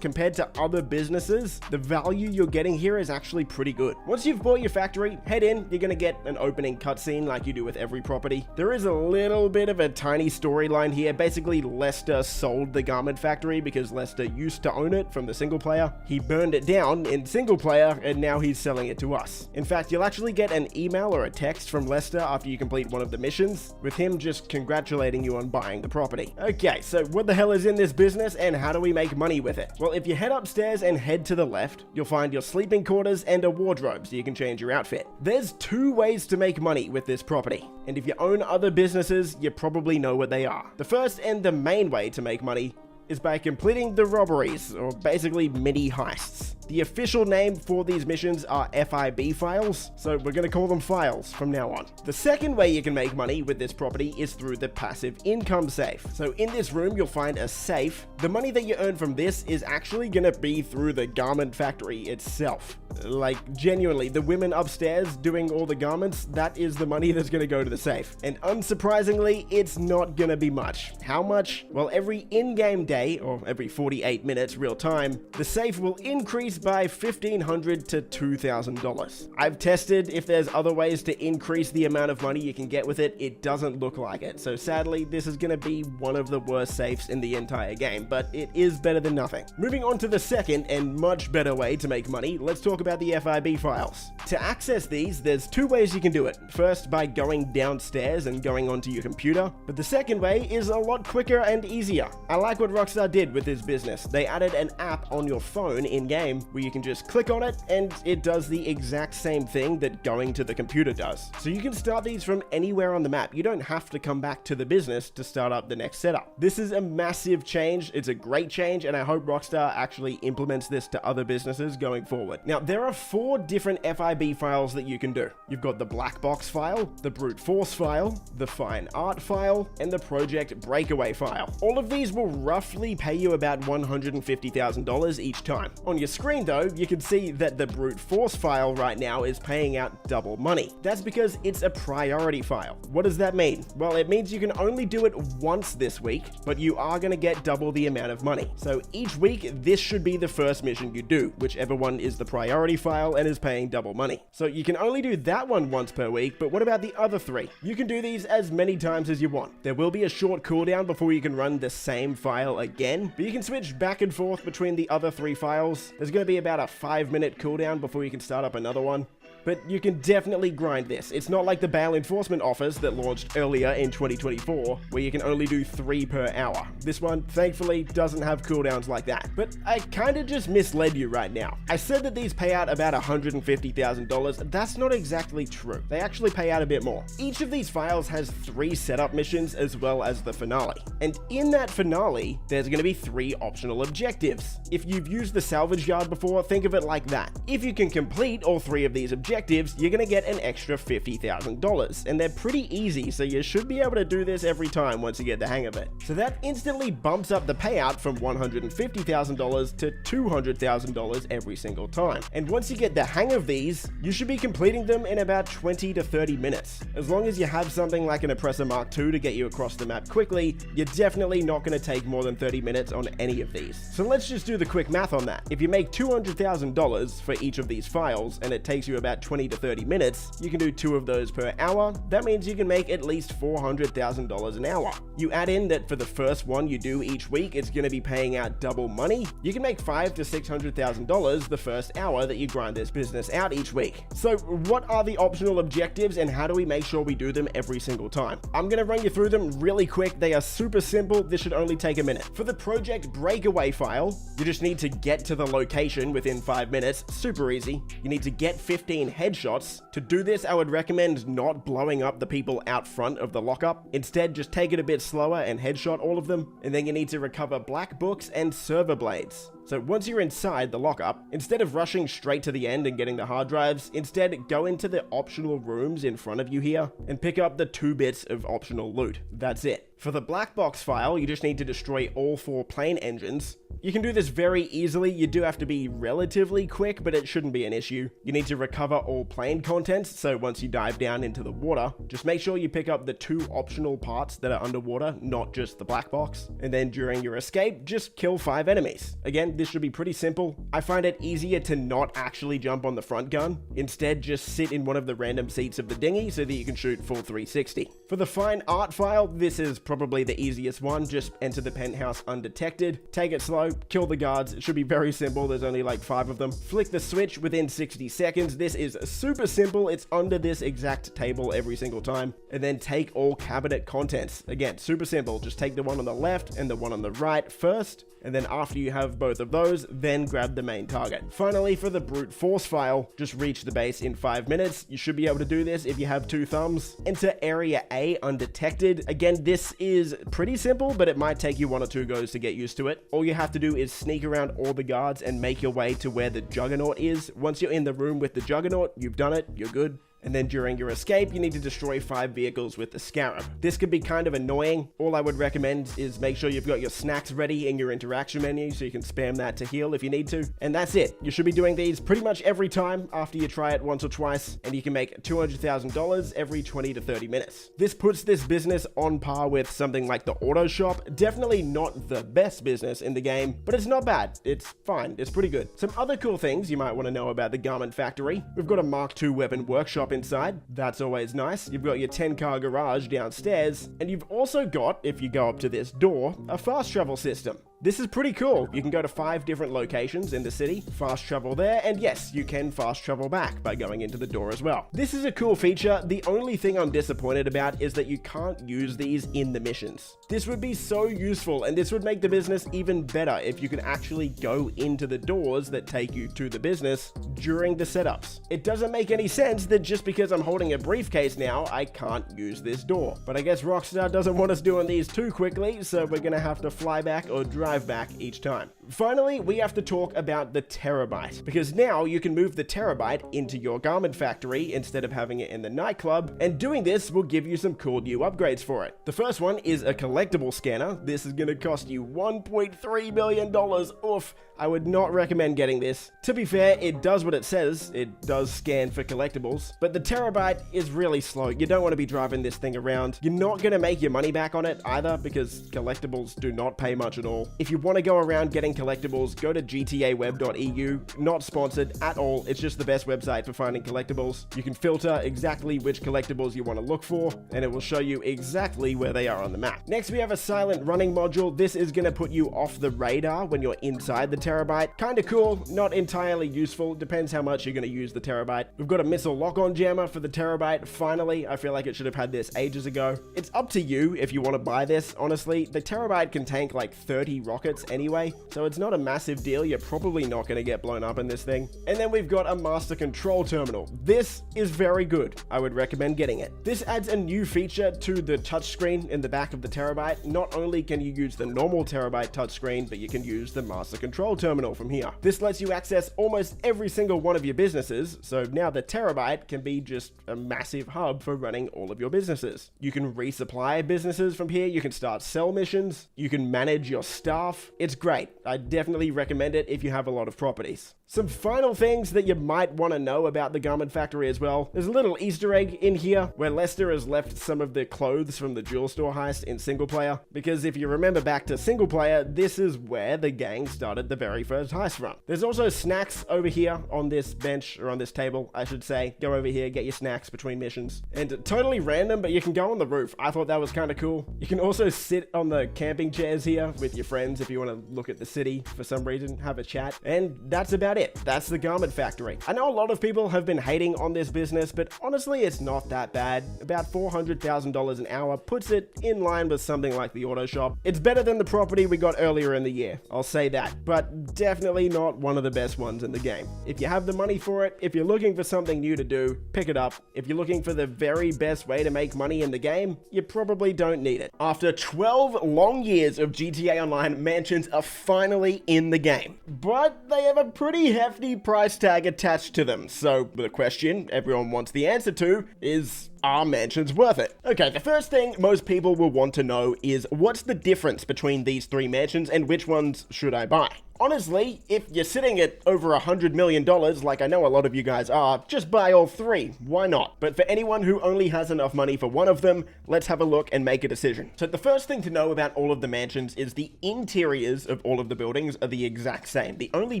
A: compared to other businesses, the value you're getting here is actually pretty good. Once you've bought your factory, head in, you're gonna get an opening cutscene like you do with every property. There is a little bit of a tiny storyline here. Basically, Lester sold the garment factory because Lester used to own it from the single player. He burned it down in single player and now he's selling it to us. In fact, you'll actually get an email or a text from Lester after you complete one of the missions with him just congratulating you on buying the property. Okay, so what the hell is in this business and how do we make money with it? Well, if you head upstairs and head to the left, you'll find your sleeping quarters and a wardrobe so you can change your outfit. There's 2 ways to make money with this property, and if you own other businesses, you probably know what they are. The first and the main way to make money is by completing the robberies, or basically mini heists. The official name for these missions are FIB files, so we're going to call them files from now on. The second way you can make money with this property is through the passive income safe. So in this room, you'll find a safe. The money that you earn from this is actually going to be through the garment factory itself. Like, genuinely, the women upstairs doing all the garments, that is the money that's going to go to the safe. And unsurprisingly, it's not going to be much. How much? Well, every in-game day, or every 48 minutes real time, the safe will increase by $1,500 to $2,000. I've tested if there's other ways to increase the amount of money you can get with it. It doesn't look like it. So sadly, this is going to be one of the worst safes in the entire game, but it is better than nothing. Moving on to the second and much better way to make money, let's talk about the FIB files. To access these, there's two ways you can do it. First, by going downstairs and going onto your computer, but the second way is a lot quicker and easier. I like what Rockstar did with this business. They added an app on your phone in-game where you can just click on it and it does the exact same thing that going to the computer does. So you can start these from anywhere on the map. You don't have to come back to the business to start up the next setup. This is a massive change. It's a great change, and I hope Rockstar actually implements this to other businesses going forward. Now, there are 4 different FIB files that you can do. You've got the black box file, the brute force file, the fine art file, and the project breakaway file. All of these will roughly pay you about $150,000 each time. On your screen though, you can see that the brute force file right now is paying out double money. That's because it's a priority file. What does that mean? Well, it means you can only do it once this week, but you are going to get double the amount of money. So each week, this should be the first mission you do, whichever one is the priority file and is paying double money. So you can only do that one once per week, but what about the other 3? You can do these as many times as you want. There will be a short cooldown before you can run the same file again, but you can switch back and forth between the other 3 files. There's going to be about a 5-minute cooldown before you can start up another one. But you can definitely grind this. It's not like the bail enforcement offers that launched earlier in 2024, where you can only do 3 per hour. This one, thankfully, doesn't have cooldowns like that. But I kinda just misled you right now. I said that these pay out about $150,000. That's not exactly true. They actually pay out a bit more. Each of these files has 3 setup missions as well as the finale. And in that finale, there's gonna be 3 optional objectives. If you've used the Salvage Yard before, think of it like that. If you can complete all 3 of these objectives, you're going to get an extra $50,000, and they're pretty easy, so you should be able to do this every time once you get the hang of it. So that instantly bumps up the payout from $150,000 to $200,000 every single time. And once you get the hang of these, you should be completing them in about 20 to 30 minutes. As long as you have something like an Oppressor Mark II to get you across the map quickly, you're definitely not going to take more than 30 minutes on any of these. So let's just do the quick math on that. If you make $200,000 for each of these files, and it takes you about 20 to 30 minutes, you can do 2 of those per hour. That means you can make at least $400,000 an hour. You add in that for the first one you do each week, it's going to be paying out double money. You can make $500,000 to $600,000 the first hour that you grind this business out each week. So what are the optional objectives and how do we make sure we do them every single time? I'm going to run you through them really quick. They are super simple. This should only take a minute. For the project breakaway file, you just need to get to the location within 5 minutes. Super easy. You need to get 15 headshots. To do this, I would recommend not blowing up the people out front of the lockup. Instead, just take it a bit slower and headshot all of them. And then you need to recover black books and server blades. So once you're inside the lockup, instead of rushing straight to the end and getting the hard drives, instead go into the optional rooms in front of you here and pick up the 2 bits of optional loot. That's it. For the black box file, you just need to destroy all 4 plane engines. You can do this very easily. You do have to be relatively quick, but it shouldn't be an issue. You need to recover all plane contents, so once you dive down into the water, just make sure you pick up the 2 optional parts that are underwater, not just the black box. And then during your escape, just kill 5 enemies. Again, this should be pretty simple. I find it easier to not actually jump on the front gun. Instead, just sit in one of the random seats of the dinghy so that you can shoot full 360. For the fine art file, this is probably the easiest one. Just enter the penthouse undetected, take it slow, kill the guards. It should be very simple. There's only like 5 of them. Flick the switch within 60 seconds. This is super simple. It's under this exact table every single time. And then take all cabinet contents. Again, super simple. Just take the one on the left and the one on the right first. And then after you have both of those, then grab the main target. Finally, for the brute force file, just reach the base in 5 minutes. You should be able to do this if you have 2 thumbs. Enter area A undetected. Again, this is pretty simple, but it might take you 1 or 2 goes to get used to it. All you have to do is sneak around all the guards and make your way to where the Juggernaut is. Once you're in the room with the Juggernaut, you've done it, you're good. And then during your escape, you need to destroy 5 vehicles with the Scarab. This could be kind of annoying. All I would recommend is make sure you've got your snacks ready in your interaction menu so you can spam that to heal if you need to. And that's it. You should be doing these pretty much every time after you try it once or twice, and you can make $200,000 every 20 to 30 minutes. This puts this business on par with something like the auto shop. Definitely not the best business in the game, but it's not bad. It's fine. It's pretty good. Some other cool things you might want to know about the garment factory. We've got a Mark II weapon workshop inside. That's always nice. You've got your 10-car garage downstairs, and you've also got, if you go up to this door, a fast travel system. This is pretty cool. You can go to 5 different locations in the city, fast travel there, and yes, you can fast travel back by going into the door as well. This is a cool feature. The only thing I'm disappointed about is that you can't use these in the missions. This would be so useful, and this would make the business even better if you could actually go into the doors that take you to the business during the setups. It doesn't make any sense that just because I'm holding a briefcase now, I can't use this door. But I guess Rockstar doesn't want us doing these too quickly, so we're gonna have to fly back or drive back each time. Finally, we have to talk about the Terabyte, because now you can move the Terabyte into your garment factory instead of having it in the nightclub, and doing this will give you some cool new upgrades for it. The first one is a collectible scanner. This is going to cost you $1.3 million. Oof. I would not recommend getting this. To be fair, it does what it says. It does scan for collectibles, but the Terabyte is really slow. You don't want to be driving this thing around. You're not going to make your money back on it either, because collectibles do not pay much at all. If you want to go around getting collectibles, go to gtaweb.eu. Not sponsored at all. It's just the best website for finding collectibles. You can filter exactly which collectibles you want to look for, and it will show you exactly where they are on the map. Next, we have a silent running module. This is going to put you off the radar when you're inside the Terabyte. Kind of cool, not entirely useful. Depends how much you're going to use the Terabyte. We've got a missile lock-on jammer for the Terabyte. Finally, I feel like it should have had this ages ago. It's up to you if you want to buy this. Honestly, the Terabyte can tank like 30 rockets anyway, so it's not a massive deal. You're probably not going to get blown up in this thing. And then we've got a master control terminal. This is very good. I would recommend getting it. This adds a new feature to the touchscreen in the back of the Terabyte. Not only can you use the normal Terabyte touchscreen, but you can use the master control terminal from here. This lets you access almost every single one of your businesses, so now the Terabyte can be just a massive hub for running all of your businesses. You can resupply businesses from here, you can start sell missions, you can manage your staff. It's great. I definitely recommend it if you have a lot of properties. Some final things that you might want to know about the garment factory as well. There's a little Easter egg in here where Lester has left some of the clothes from the jewel store heist in single player, because if you remember back to single player, this is where the gang started the very first heist run. There's also snacks over here on this bench, or on this table, I should say. Go over here, get your snacks between missions. And totally random, but you can go on the roof. I thought that was kind of cool. You can also sit on the camping chairs here with your friends if you want to look at the city for some reason, have a chat, and that's about it. That's the garment factory. I know a lot of people have been hating on this business, but honestly, it's not that bad. About $400,000 an hour puts it in line with something like the auto shop. It's better than the property we got earlier in the year, I'll say that, but definitely not one of the best ones in the game. If you have the money for it, if you're looking for something new to do, pick it up. If you're looking for the very best way to make money in the game, you probably don't need it. After 12 long years of GTA Online, mansions are finally in the game, but they have a pretty hefty price tag attached to them. So the question everyone wants the answer to is, are mansions worth it? Okay, the first thing most people will want to know is, what's the difference between these 3 mansions and which ones should I buy? Honestly, if you're sitting at over $100 million, like I know a lot of you guys are, just buy all 3. Why not? But for anyone who only has enough money for one of them, let's have a look and make a decision. So the first thing to know about all of the mansions is the interiors of all of the buildings are the exact same. The only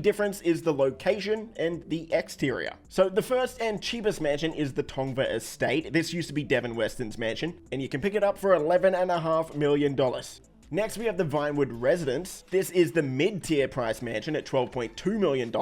A: difference is the location and the exterior. So the first and cheapest mansion is the Tongva Estate. This used to be Devin Weston's mansion, and you can pick it up for $11.5 million. Next, we have the Vinewood Residence. This is the mid-tier price mansion at $12.2 million,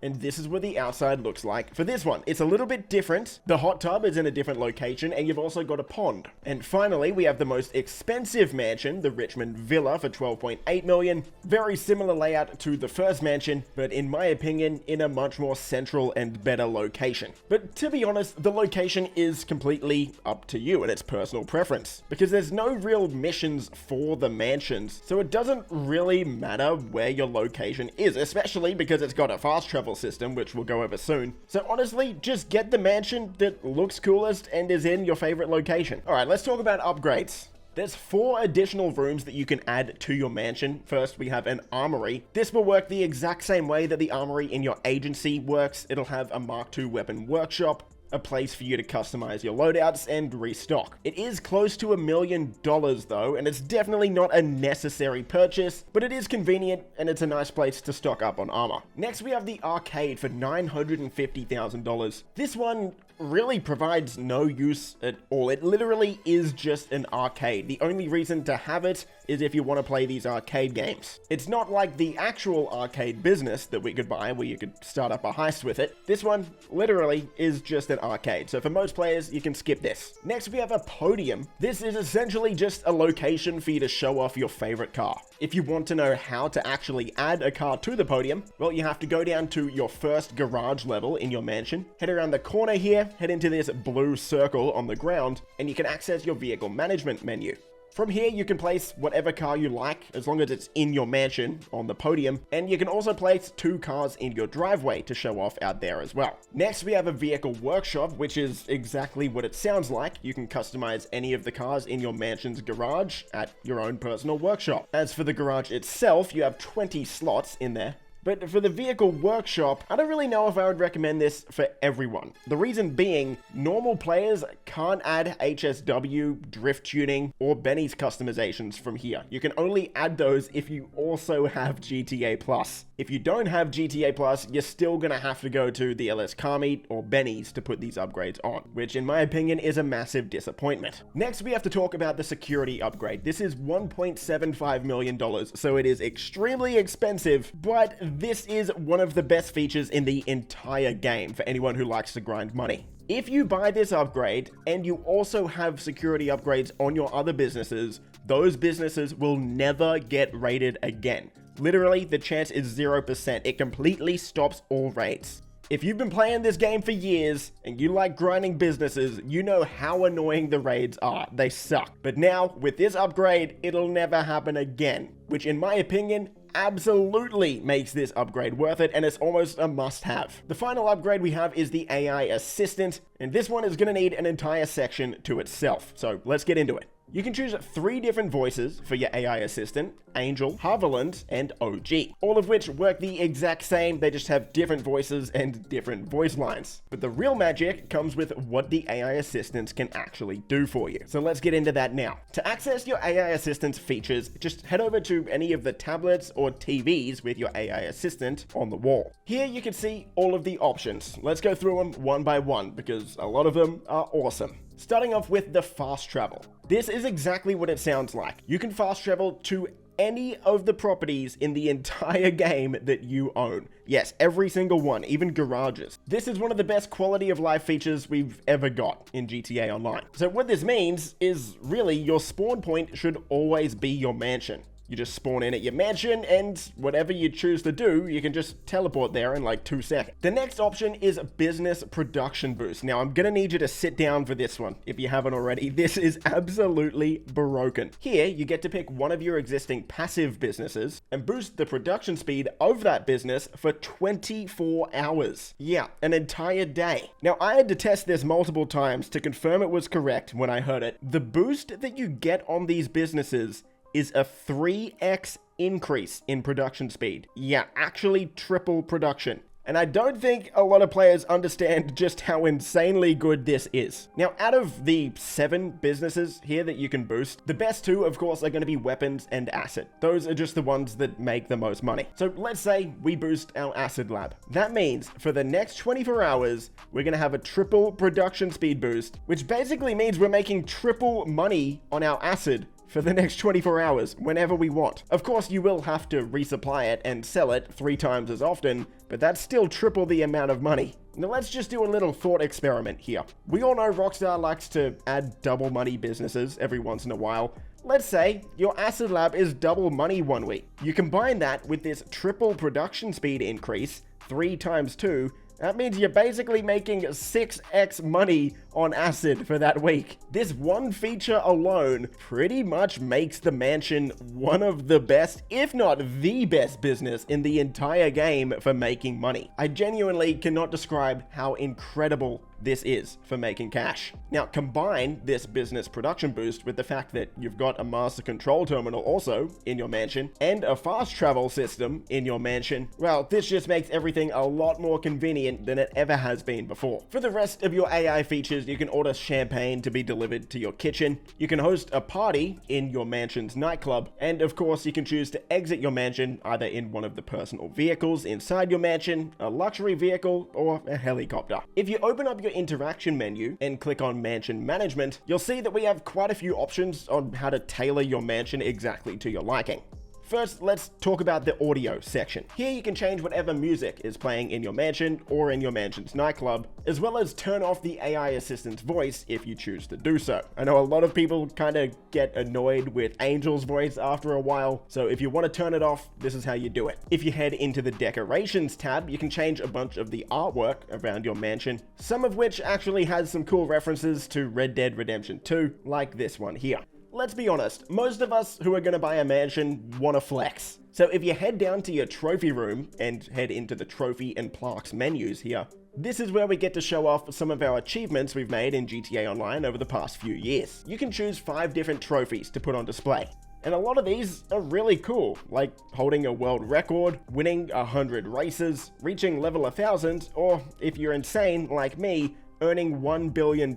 A: and this is what the outside looks like for this one. It's a little bit different. The hot tub is in a different location, and you've also got a pond. And finally, we have the most expensive mansion, the Richmond Villa, for $12.8 million. Very similar layout to the first mansion, but in my opinion, in a much more central and better location. But to be honest, the location is completely up to you, and it's personal preference, because there's no real missions for the mansion mansions, so it doesn't really matter where your location is, especially because it's got a fast travel system, which we'll go over soon. So honestly, just get the mansion that looks coolest and is in your favorite location. Alright, let's talk about upgrades. There's 4 additional rooms that you can add to your mansion. First, we have an armory. This will work the exact same way that the armory in your agency works. It'll have a Mark II weapon workshop, a place for you to customize your loadouts and restock. It is close to $1 million though, and it's definitely not a necessary purchase, but it is convenient and it's a nice place to stock up on armor. Next, we have the arcade for $950,000. This one really provides no use at all. It literally is just an arcade. The only reason to have it is if you want to play these arcade games. It's not like the actual arcade business that we could buy where you could start up a heist with it. This one literally is just an arcade. So for most players, you can skip this. Next, we have a podium. This is essentially just a location for you to show off your favorite car. If you want to know how to actually add a car to the podium, well, you have to go down to your first garage level in your mansion, head around the corner here, head into this blue circle on the ground, and you can access your vehicle management menu. From here, you can place whatever car you like, as long as it's in your mansion on the podium, and you can also place 2 cars in your driveway to show off out there as well. Next, we have a vehicle workshop, which is exactly what it sounds like. You can customize any of the cars in your mansion's garage at your own personal workshop. As for the garage itself, you have 20 slots in there. But for the vehicle workshop, I don't really know if I would recommend this for everyone. The reason being, normal players can't add HSW, drift tuning, or Benny's customizations from here. You can only add those if you also have GTA+. If you don't have GTA+, you're still gonna have to go to the LS Car Meet or Benny's to put these upgrades on, which in my opinion is a massive disappointment. Next, we have to talk about the security upgrade. This is $1.75 million, so it is extremely expensive, but this is one of the best features in the entire game for anyone who likes to grind money. If you buy this upgrade and you also have security upgrades on your other businesses, those businesses will never get raided again. Literally, the chance is 0%. It completely stops all raids. If you've been playing this game for years and you like grinding businesses, you know how annoying the raids are. They suck. But now, with this upgrade, it'll never happen again, which in my opinion, absolutely makes this upgrade worth it, and it's almost a must-have. The final upgrade we have is the AI assistant, and this one is going to need an entire section to itself. So let's get into it. You can choose 3 different voices for your AI assistant: Angel, Haviland, and OG. All of which work the exact same, they just have different voices and different voice lines. But the real magic comes with what the AI assistants can actually do for you. So let's get into that now. To access your AI assistant's features, just head over to any of the tablets or TVs with your AI assistant on the wall. Here you can see all of the options. Let's go through them one by one because a lot of them are awesome. Starting off with the fast travel. This is exactly what it sounds like. You can fast travel to any of the properties in the entire game that you own. Yes, every single one, even garages. This is one of the best quality of life features we've ever got in GTA Online. So what this means is really your spawn point should always be your mansion. You just spawn in at your mansion, and whatever you choose to do, you can just teleport there in like 2 seconds. The next option is Business Production Boost. Now, I'm gonna need you to sit down for this one, if you haven't already. This is absolutely broken. Here, you get to pick one of your existing passive businesses and boost the production speed of that business for 24 hours. Yeah, an entire day. Now, I had to test this multiple times to confirm it was correct when I heard it. The boost that you get on these businesses is a 3x increase in production speed. Yeah, actually triple production. And I don't think a lot of players understand just how insanely good this is. Now, out of the 7 businesses here that you can boost, the best 2, of course, are going to be weapons and acid. Those are just the ones that make the most money. So let's say we boost our acid lab. That means for the next 24 hours, we're going to have a triple production speed boost, which basically means we're making triple money on our acid for the next 24 hours, whenever we want. Of course, you will have to resupply it and sell it 3 times as often, but that's still triple the amount of money. Now let's just do a little thought experiment here. We all know Rockstar likes to add double money businesses every once in a while. Let's say your acid lab is double money one week. You combine that with this triple production speed increase, 3 times 2, That means you're basically making 6x money on acid for that week. This one feature alone pretty much makes the mansion one of the best, if not the best business in the entire game for making money. I genuinely cannot describe how incredible this is for making cash. Now, combine this business production boost with the fact that you've got a master control terminal also in your mansion and a fast travel system in your mansion. Well, this just makes everything a lot more convenient than it ever has been before. For the rest of your AI features, you can order champagne to be delivered to your kitchen. You can host a party in your mansion's nightclub. And of course, you can choose to exit your mansion either in one of the personal vehicles inside your mansion, a luxury vehicle, or a helicopter. If you open up your interaction menu and click on mansion management, you'll see that we have quite a few options on how to tailor your mansion exactly to your liking. First, let's talk about the audio section. Here you can change whatever music is playing in your mansion or in your mansion's nightclub, as well as turn off the AI assistant's voice if you choose to do so. I know a lot of people kind of get annoyed with Angel's voice after a while, so if you want to turn it off, this is how you do it. If you head into the decorations tab, you can change a bunch of the artwork around your mansion, some of which actually has some cool references to Red Dead Redemption 2, like this one here. Let's be honest, most of us who are going to buy a mansion want to flex. So if you head down to your trophy room and head into the trophy and plaques menus here, this is where we get to show off some of our achievements we've made in GTA Online over the past few years. You can choose 5 different trophies to put on display. And a lot of these are really cool, like holding a world record, winning 100 races, reaching level 1000, or if you're insane like me, earning $1 billion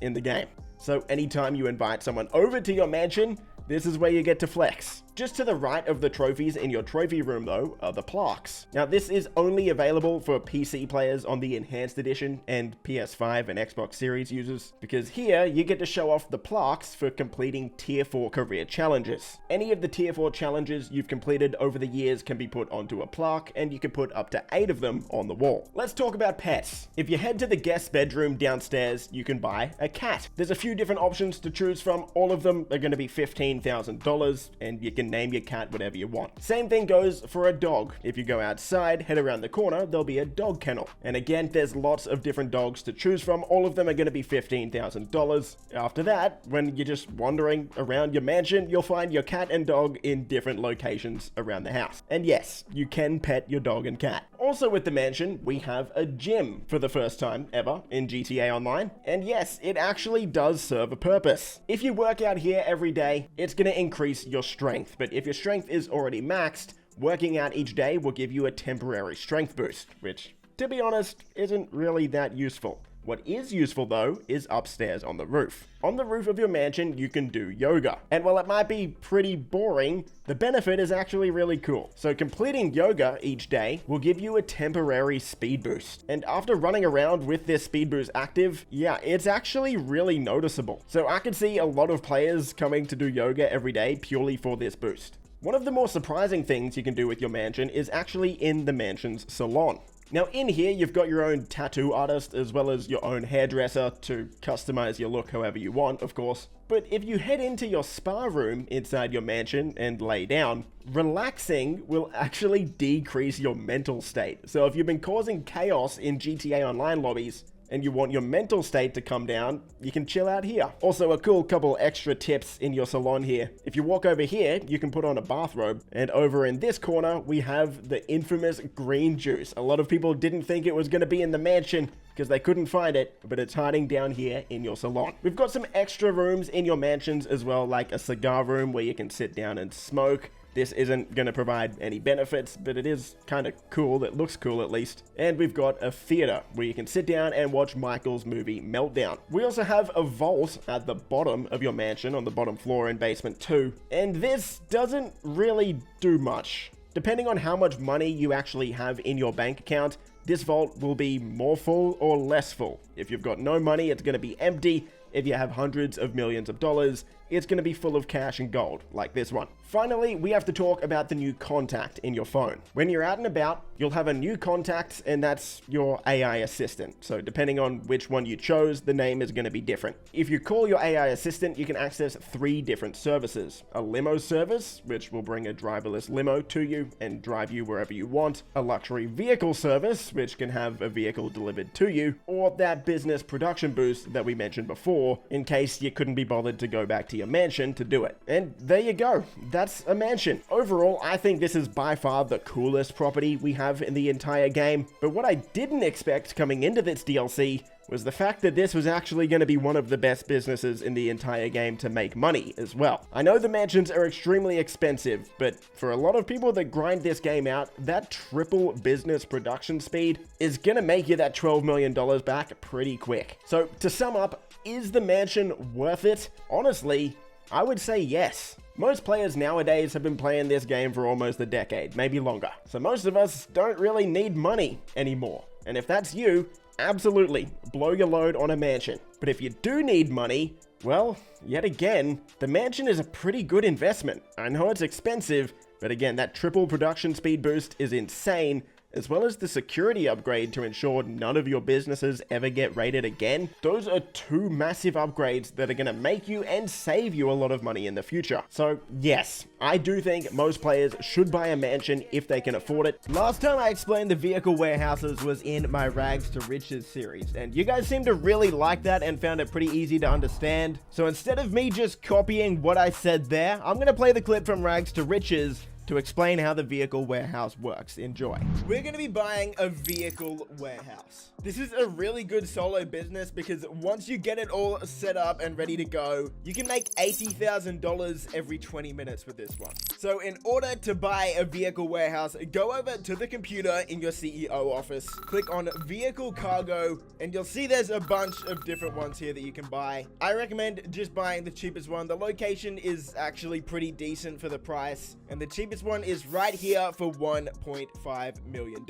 A: in the game. So anytime you invite someone over to your mansion, this is where you get to flex. Just to the right of the trophies in your trophy room though are the plaques. Now this is only available for PC players on the Enhanced Edition and PS5 and Xbox Series users, because here you get to show off the plaques for completing Tier 4 career challenges. Any of the Tier 4 challenges you've completed over the years can be put onto a plaque, and you can put up to 8 of them on the wall. Let's talk about pets. If you head to the guest bedroom downstairs, you can buy a cat. There's a few different options to choose from. All of them are going to be $15,000, and you can name your cat whatever you want. Same thing goes for a dog. If you go outside, head around the corner, there'll be a dog kennel. And again, there's lots of different dogs to choose from. All of them are going to be $15,000. After that, when you're just wandering around your mansion, you'll find your cat and dog in different locations around the house. And yes, you can pet your dog and cat. Also with the mansion, we have a gym for the first time ever in GTA Online. And yes, it actually does serve a purpose. If you work out here every day, it's going to increase your strength. But if your strength is already maxed, working out each day will give you a temporary strength boost, which, to be honest, isn't really that useful. What is useful though is upstairs on the roof. On the roof of your mansion, you can do yoga. And while it might be pretty boring, the benefit is actually really cool. So completing yoga each day will give you a temporary speed boost. And after running around with this speed boost active, yeah, it's actually really noticeable. So I can see a lot of players coming to do yoga every day purely for this boost. One of the more surprising things you can do with your mansion is actually in the mansion's salon. Now in here, you've got your own tattoo artist as well as your own hairdresser to customize your look however you want, of course. But if you head into your spa room inside your mansion and lay down, relaxing will actually decrease your mental state. So if you've been causing chaos in GTA Online lobbies, and you want your mental state to come down, you can chill out here. Also, a cool couple extra tips in your salon here. If you walk over here, you can put on a bathrobe. And over in this corner, we have the infamous green juice. A lot of people didn't think it was gonna be in the mansion because they couldn't find it, but it's hiding down here in your salon. We've got some extra rooms in your mansions as well, like a cigar room where you can sit down and smoke. This isn't going to provide any benefits, but it is kind of cool. It looks cool at least. And we've got a theater where you can sit down and watch Michael's movie Meltdown. We also have a vault at the bottom of your mansion on the bottom floor in basement 2. And this doesn't really do much. Depending on how much money you actually have in your bank account, this vault will be more full or less full. If you've got no money, it's going to be empty. If you have hundreds of millions of dollars, it's going to be full of cash and gold, like this one. Finally, we have to talk about the new contact in your phone. When you're out and about, you'll have a new contact, and that's your AI assistant. So depending on which one you chose, the name is going to be different. If you call your AI assistant, you can access 3 different services. A limo service, which will bring a driverless limo to you and drive you wherever you want. A luxury vehicle service, which can have a vehicle delivered to you. Or that business production boost that we mentioned before, in case you couldn't be bothered to go back to your mansion to do it. And there you go. That's a mansion. Overall, I think this is by far the coolest property we have in the entire game. But what I didn't expect coming into this DLC was the fact that this was actually going to be one of the best businesses in the entire game to make money as well. I know the mansions are extremely expensive, but for a lot of people that grind this game out, that triple business production speed is going to make you that $12 million back pretty quick. So to sum up, is the mansion worth it? Honestly, I would say yes. Most players nowadays have been playing this game for almost a decade, maybe longer. So most of us don't really need money anymore. And if that's you, absolutely, blow your load on a mansion. But if you do need money, well, yet again, the mansion is a pretty good investment. I know it's expensive, but again, that triple production speed boost is insane, as well as the security upgrade to ensure none of your businesses ever get raided again. Those are 2 massive upgrades that are going to make you and save you a lot of money in the future. So yes, I do think most players should buy a mansion if they can afford it. Last time I explained the vehicle warehouses was in my Rags to Riches series, and you guys seem to really like that and found it pretty easy to understand. So instead of me just copying what I said there, I'm going to play the clip from Rags to Riches to explain how the vehicle warehouse works. Enjoy. We're going to be buying a vehicle warehouse. This is a really good solo business because once you get it all set up and ready to go, you can make $80,000 every 20 minutes with this one. So in order to buy a vehicle warehouse, go over to the computer in your CEO office, click on vehicle cargo, and you'll see there's a bunch of different ones here that you can buy. I recommend just buying the cheapest one. The location is actually pretty decent for the price, and the cheapest one is right here for $1.5 million.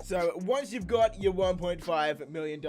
A: So once you've got your $1.5 million,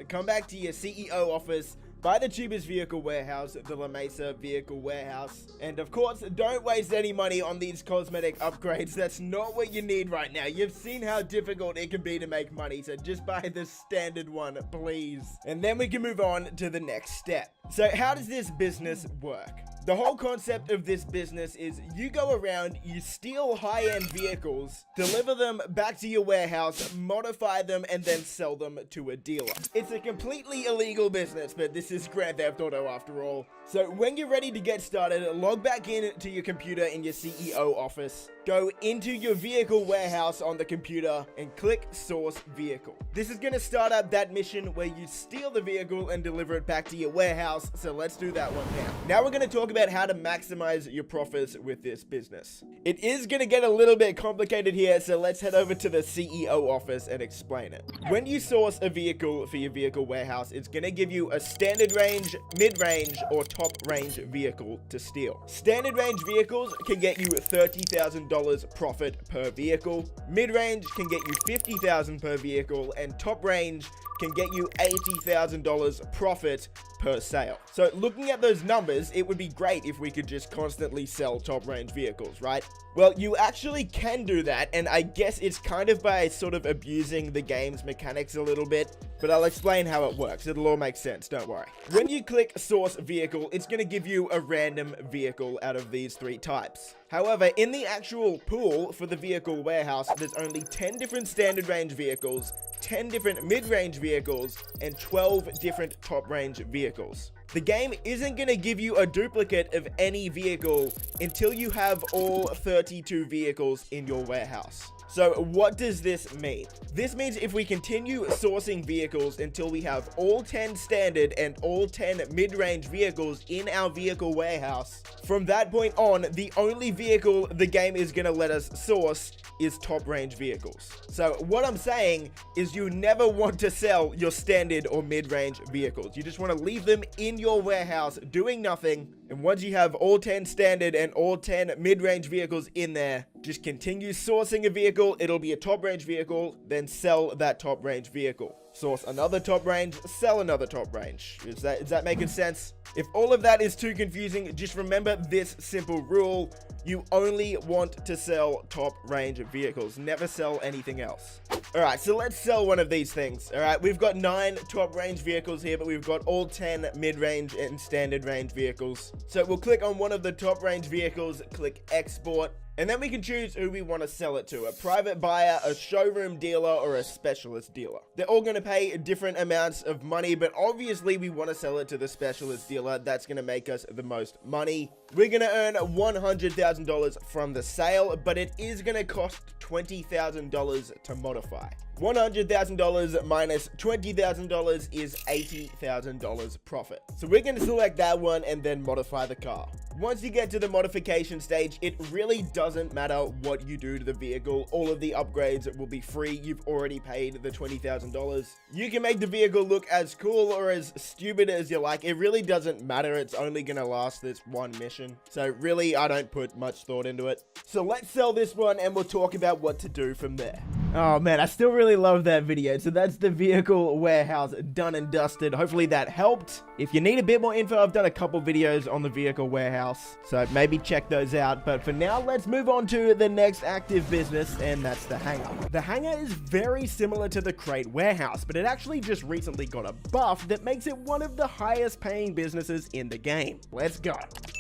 A: come back to your CEO office, buy the cheapest vehicle warehouse, the La Mesa vehicle warehouse. And of course, don't waste any money on these cosmetic upgrades. That's not what you need right now. You've seen how difficult it can be to make money, so just buy the standard one, please. And then we can move on to the next step. So how does this business work? The whole concept of this business is you go around, you steal high-end vehicles, deliver them back to your warehouse, modify them, and then sell them to a dealer. It's a completely illegal business, but this is Grand Theft Auto after all. So when you're ready to get started, log back in to your computer in your CEO office, go into your vehicle warehouse on the computer, and click source vehicle. This is going to start up that mission where you steal the vehicle and deliver it back to your warehouse, so let's do that one now. Now we're going to talk about how to maximize your profits with this business. It is going to get a little bit complicated here, so let's head over to the CEO office and explain it. When you source a vehicle for your vehicle warehouse, it's going to give you a standard range, mid-range, or top range vehicle to steal. Standard range vehicles can get you $30,000 profit per vehicle, mid-range can get you $50,000 per vehicle, and top range can get you $80,000 profit per sale. So looking at those numbers, it would be great if we could just constantly sell top range vehicles, right? Well, you actually can do that, and I guess it's kind of by sort of abusing the game's mechanics a little bit, but I'll explain how it works. It'll all make sense, don't worry. When you click source vehicle, it's going to give you a random vehicle out of these 3 types. However, in the actual pool for the vehicle warehouse, there's only 10 different standard range vehicles, 10 different mid-range vehicles, and 12 different top-range vehicles. The game isn't going to give you a duplicate of any vehicle until you have all 32 vehicles in your warehouse. So what does this mean? This means if we continue sourcing vehicles until we have all 10 standard and all 10 mid-range vehicles in our vehicle warehouse, from that point on, the only vehicle the game is going to let us source is top-range vehicles. So what I'm saying is you never want to sell your standard or mid-range vehicles. You just want to leave them in your warehouse doing nothing, and once you have all 10 standard and all 10 mid-range vehicles in there, just continue sourcing a vehicle. It'll be a top-range vehicle, then sell that top-range vehicle. source another top range, sell another top range. Is that making sense? If all of that is too confusing, just remember this simple rule. You only want to sell top range vehicles, never sell anything else. Alright, so let's sell one of these things. Alright, we've got 9 top range vehicles here, but we've got all 10 mid-range and standard range vehicles. So we'll click on one of the top range vehicles, click export, and then we can choose who we want to sell it to, a private buyer, a showroom dealer, or a specialist dealer. They're all going to pay different amounts of money, but obviously we want to sell it to the specialist dealer. That's going to make us the most money. We're going to earn $100,000 from the sale, but it is going to cost $20,000 to modify. $100,000 minus $20,000 is $80,000 profit. So we're going to select that one and then modify the car. Once you get to the modification stage, it really doesn't matter what you do to the vehicle. All of the upgrades will be free. You've already paid the $20,000. You can make the vehicle look as cool or as stupid as you like. It really doesn't matter. It's only going to last this one mission. So really, I don't put much thought into it. So let's sell this one and we'll talk about what to do from there. Oh man, I still really love that video. So that's the vehicle warehouse done and dusted. Hopefully that helped. If you need a bit more info, I've done a couple videos on the vehicle warehouse, so maybe check those out. But for now, let's move on to the next active business, and that's the hangar. The hangar is very similar to the crate warehouse, but it actually just recently got a buff that makes it one of the highest paying businesses in the game. Let's go.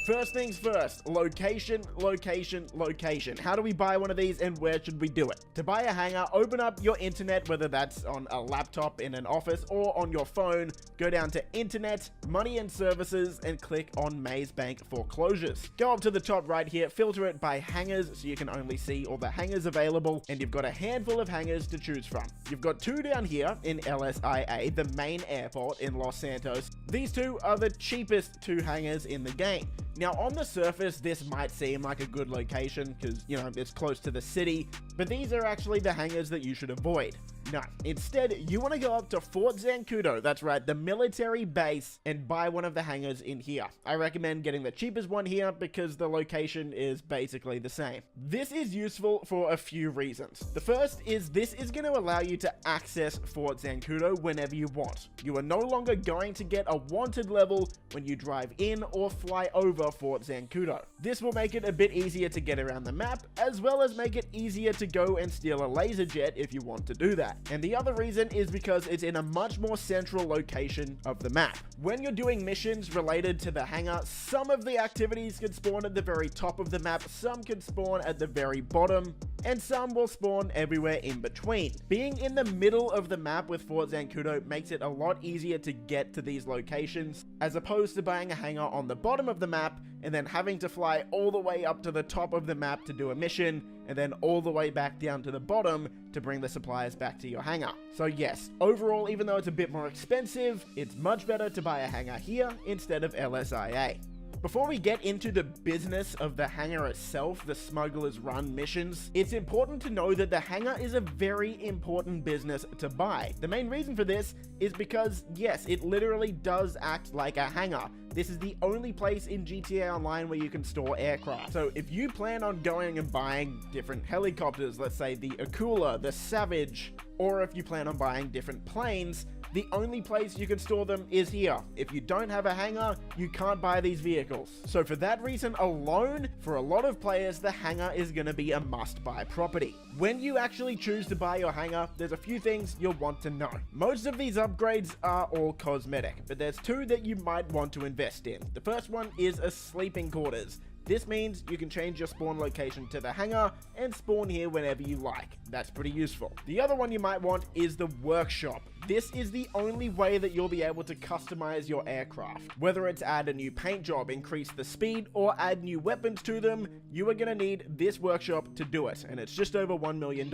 A: First things first, location, location, location. How do we buy one of these and where should we do it? To buy a hangar, open up your internet, whether that's on a laptop in an office or on your phone, go down to internet, money and services, and click on Maze Bank foreclosures. Go up to the top right here, filter it by hangars so you can only see all the hangars available, and you've got a handful of hangars to choose from. You've got 2 down here in LSIA, the main airport in Los Santos. These 2 are the cheapest 2 hangars in the game. Now, on the surface, this might seem like a good location because, you know, it's close to the city, but these are actually the hangars that you should avoid. No, instead, you want to go up to Fort Zancudo, that's right, the military base, and buy one of the hangars in here. I recommend getting the cheapest one here because the location is basically the same. This is useful for a few reasons. The first is this is going to allow you to access Fort Zancudo whenever you want. You are no longer going to get a wanted level when you drive in or fly over Fort Zancudo. This will make it a bit easier to get around the map, as well as make it easier to go and steal a laser jet if you want to do that. And the other reason is because it's in a much more central location of the map. When you're doing missions related to the hangar, some of the activities can spawn at the very top of the map, some can spawn at the very bottom, and some will spawn everywhere in between. Being in the middle of the map with Fort Zancudo makes it a lot easier to get to these locations, as opposed to buying a hangar on the bottom of the map and then having to fly all the way up to the top of the map to do a mission, and then all the way back down to the bottom to bring the supplies back to your hangar. So yes, overall, even though it's a bit more expensive, it's much better to buy a hangar here instead of LSIA. Before we get into the business of the hangar itself, the Smuggler's Run missions, it's important to know that the hangar is a very important business to buy. The main reason for this is because, yes, it literally does act like a hangar. This is the only place in GTA Online where you can store aircraft. So if you plan on going and buying different helicopters, let's say the Akula, the Savage, or if you plan on buying different planes, the only place you can store them is here. If you don't have a hangar, you can't buy these vehicles. So for that reason alone, for a lot of players, the hangar is going to be a must-buy property. When you actually choose to buy your hangar, there's a few things you'll want to know. Most of these upgrades are all cosmetic, but there's 2 that you might want to invest in. The first one is a sleeping quarters. This means you can change your spawn location to the hangar and spawn here whenever you like. That's pretty useful. The other one you might want is the workshop. This is the only way that you'll be able to customize your aircraft. Whether it's add a new paint job, increase the speed, or add new weapons to them, you are going to need this workshop to do it, and it's just over $1 million.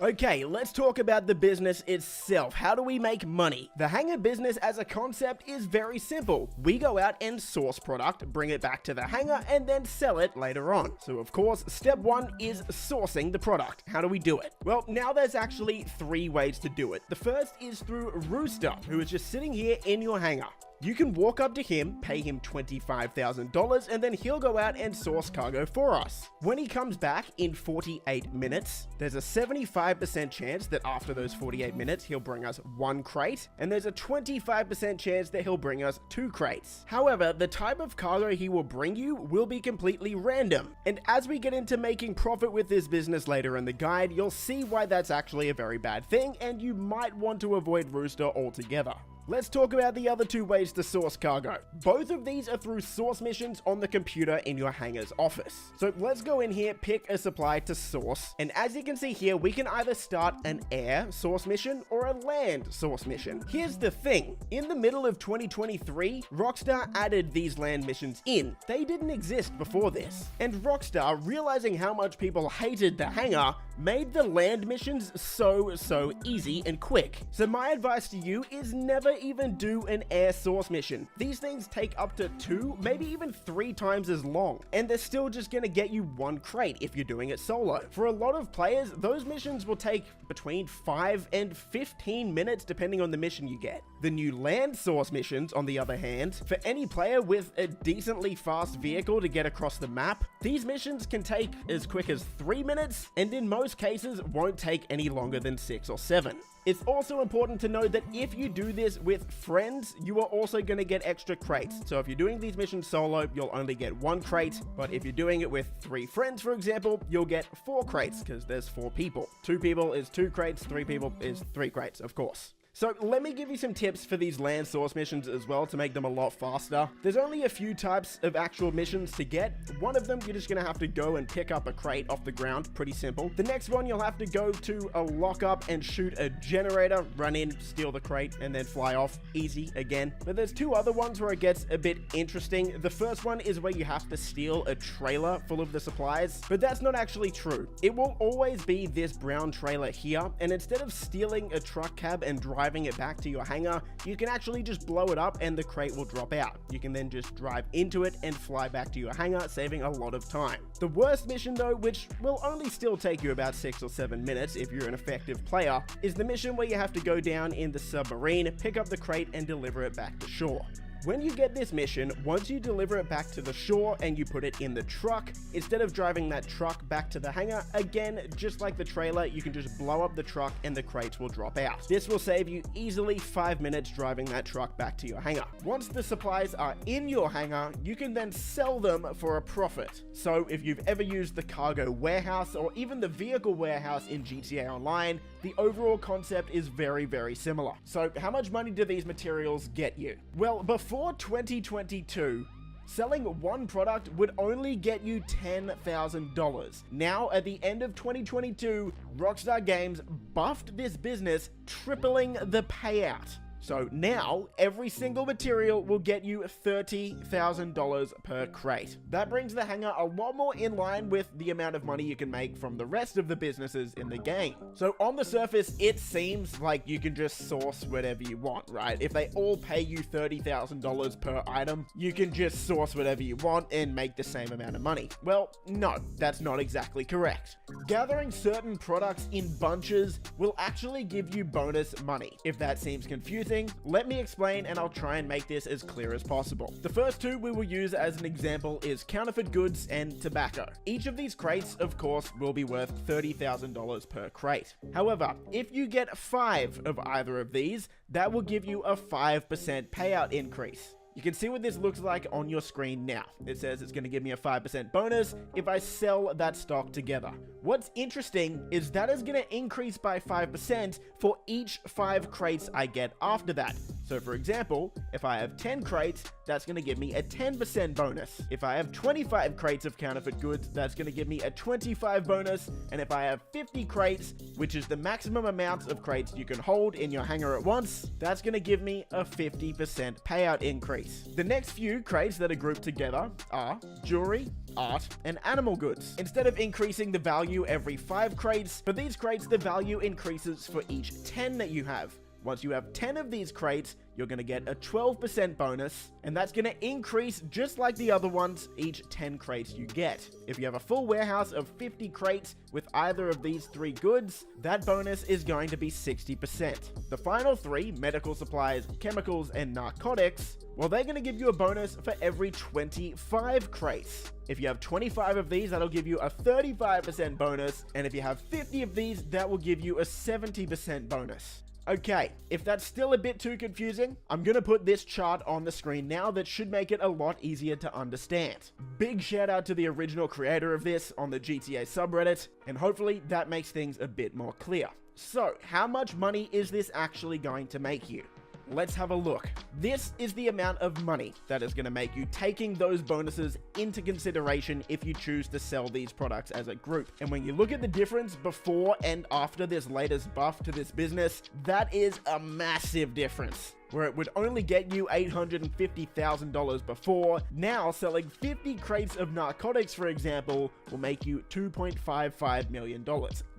A: Okay, let's talk about the business itself. How do we make money? The hangar business as a concept is very simple. We go out and source product, bring it back to the hangar, and then sell it later on. So of course, step 1 is sourcing the product. How do we do it? Well, now there's actually 3 ways to do it. The first is through Rooster, who is just sitting here in your hangar. You can walk up to him, pay him $25,000, and then he'll go out and source cargo for us. When he comes back in 48 minutes, there's a 75% chance that after those 48 minutes, he'll bring us 1 crate, and there's a 25% chance that he'll bring us 2 crates. However, the type of cargo he will bring you will be completely random, and as we get into making profit with this business later in the guide, you'll see why that's actually a very bad thing, and you might want to avoid Rooster altogether. Let's talk about the other 2 ways to source cargo. Both of these are through source missions on the computer in your Hangar's office. So let's go in here, pick a supply to source, and as you can see here, we can either start an air source mission or a land source mission. Here's the thing, in the middle of 2023, Rockstar added these land missions in. They didn't exist before this. And Rockstar, realizing how much people hated the Hangar, made the land missions so easy and quick. So my advice to you is never even do an air source mission. These things take up to 2, maybe even 3 times as long, and they're still just gonna get you 1 crate if you're doing it solo. For a lot of players, those missions will take between 5 and 15 minutes depending on the mission you get. The new land source missions, on the other hand, for any player with a decently fast vehicle to get across the map, these missions can take as quick as 3 minutes, and in most cases won't take any longer than 6 or 7. It's also important to know that if you do this with friends, you are also going to get extra crates. So if you're doing these missions solo, you'll only get 1 crate, but if you're doing it with 3 friends, for example, you'll get 4 crates because there's 4 people. 2 people is 2 crates, 3 people is 3 crates, of course. So let me give you some tips for these land source missions as well to make them a lot faster. There's only a few types of actual missions to get. One of them, you're just gonna have to go and pick up a crate off the ground, pretty simple. The next one, you'll have to go to a lockup and shoot a generator, run in, steal the crate, and then fly off. Easy again. But there's 2 other ones where it gets a bit interesting. The first one is where you have to steal a trailer full of the supplies, but that's not actually true. It will always be this brown trailer here, and instead of stealing a truck cab and driving it back to your hangar, you can actually just blow it up and the crate will drop out. You can then just drive into it and fly back to your hangar, saving a lot of time. The worst mission though, which will only still take you about 6 or 7 minutes if you're an effective player, is the mission where you have to go down in the submarine, pick up the crate and deliver it back to shore. When you get this mission, once you deliver it back to the shore and you put it in the truck, instead of driving that truck back to the hangar, again, just like the trailer, you can just blow up the truck and the crates will drop out. This will save you easily 5 minutes driving that truck back to your hangar. Once the supplies are in your hangar, you can then sell them for a profit. So if you've ever used the cargo warehouse or even the vehicle warehouse in GTA Online, the overall concept is very similar. So how much money do these materials get you? Well, before 2022, selling 1 product would only get you $10,000. Now, at the end of 2022, Rockstar Games buffed this business, tripling the payout. So now, every single material will get you $30,000 per crate. That brings the hangar a lot more in line with the amount of money you can make from the rest of the businesses in the game. So on the surface, it seems like you can just source whatever you want, right? If they all pay you $30,000 per item, you can just source whatever you want and make the same amount of money. Well, no, that's not exactly correct. Gathering certain products in bunches will actually give you bonus money. If that seems confusing, let me explain and I'll try and make this as clear as possible. The first 2 we will use as an example is counterfeit goods and tobacco. Each of these crates, of course, will be worth $30,000 per crate. However, if you get 5 of either of these, that will give you a 5% payout increase. You can see what this looks like on your screen now. It says it's going to give me a 5% bonus if I sell that stock together. What's interesting is that is going to increase by 5% for each 5 crates I get after that. So for example, if I have 10 crates, that's going to give me a 10% bonus. If I have 25 crates of counterfeit goods, that's going to give me a 25 bonus. And if I have 50 crates, which is the maximum amount of crates you can hold in your hangar at once, that's going to give me a 50% payout increase. The next few crates that are grouped together are jewelry, art, and animal goods. Instead of increasing the value every 5 crates, for these crates, the value increases for each 10 that you have, Once you have 10 of these crates, you're going to get a 12% bonus, and that's going to increase just like the other ones each 10 crates you get. If you have a full warehouse of 50 crates with either of these 3 goods, that bonus is going to be 60%. The final 3, medical supplies, chemicals, and narcotics, well, they're going to give you a bonus for every 25 crates. If you have 25 of these, that'll give you a 35% bonus, and if you have 50 of these, that will give you a 70% bonus. Okay, if that's still a bit too confusing, I'm gonna put this chart on the screen now that should make it a lot easier to understand. Big shout out to the original creator of this on the GTA subreddit, and hopefully that makes things a bit more clear. So, how much money is this actually going to make you? Let's have a look. This is the amount of money that is going to make you, taking those bonuses into consideration if you choose to sell these products as a group. And when you look at the difference before and after this latest buff to this business, that is a massive difference. Where it would only get you $850,000 before, now selling 50 crates of narcotics, for example, will make you $2.55 million.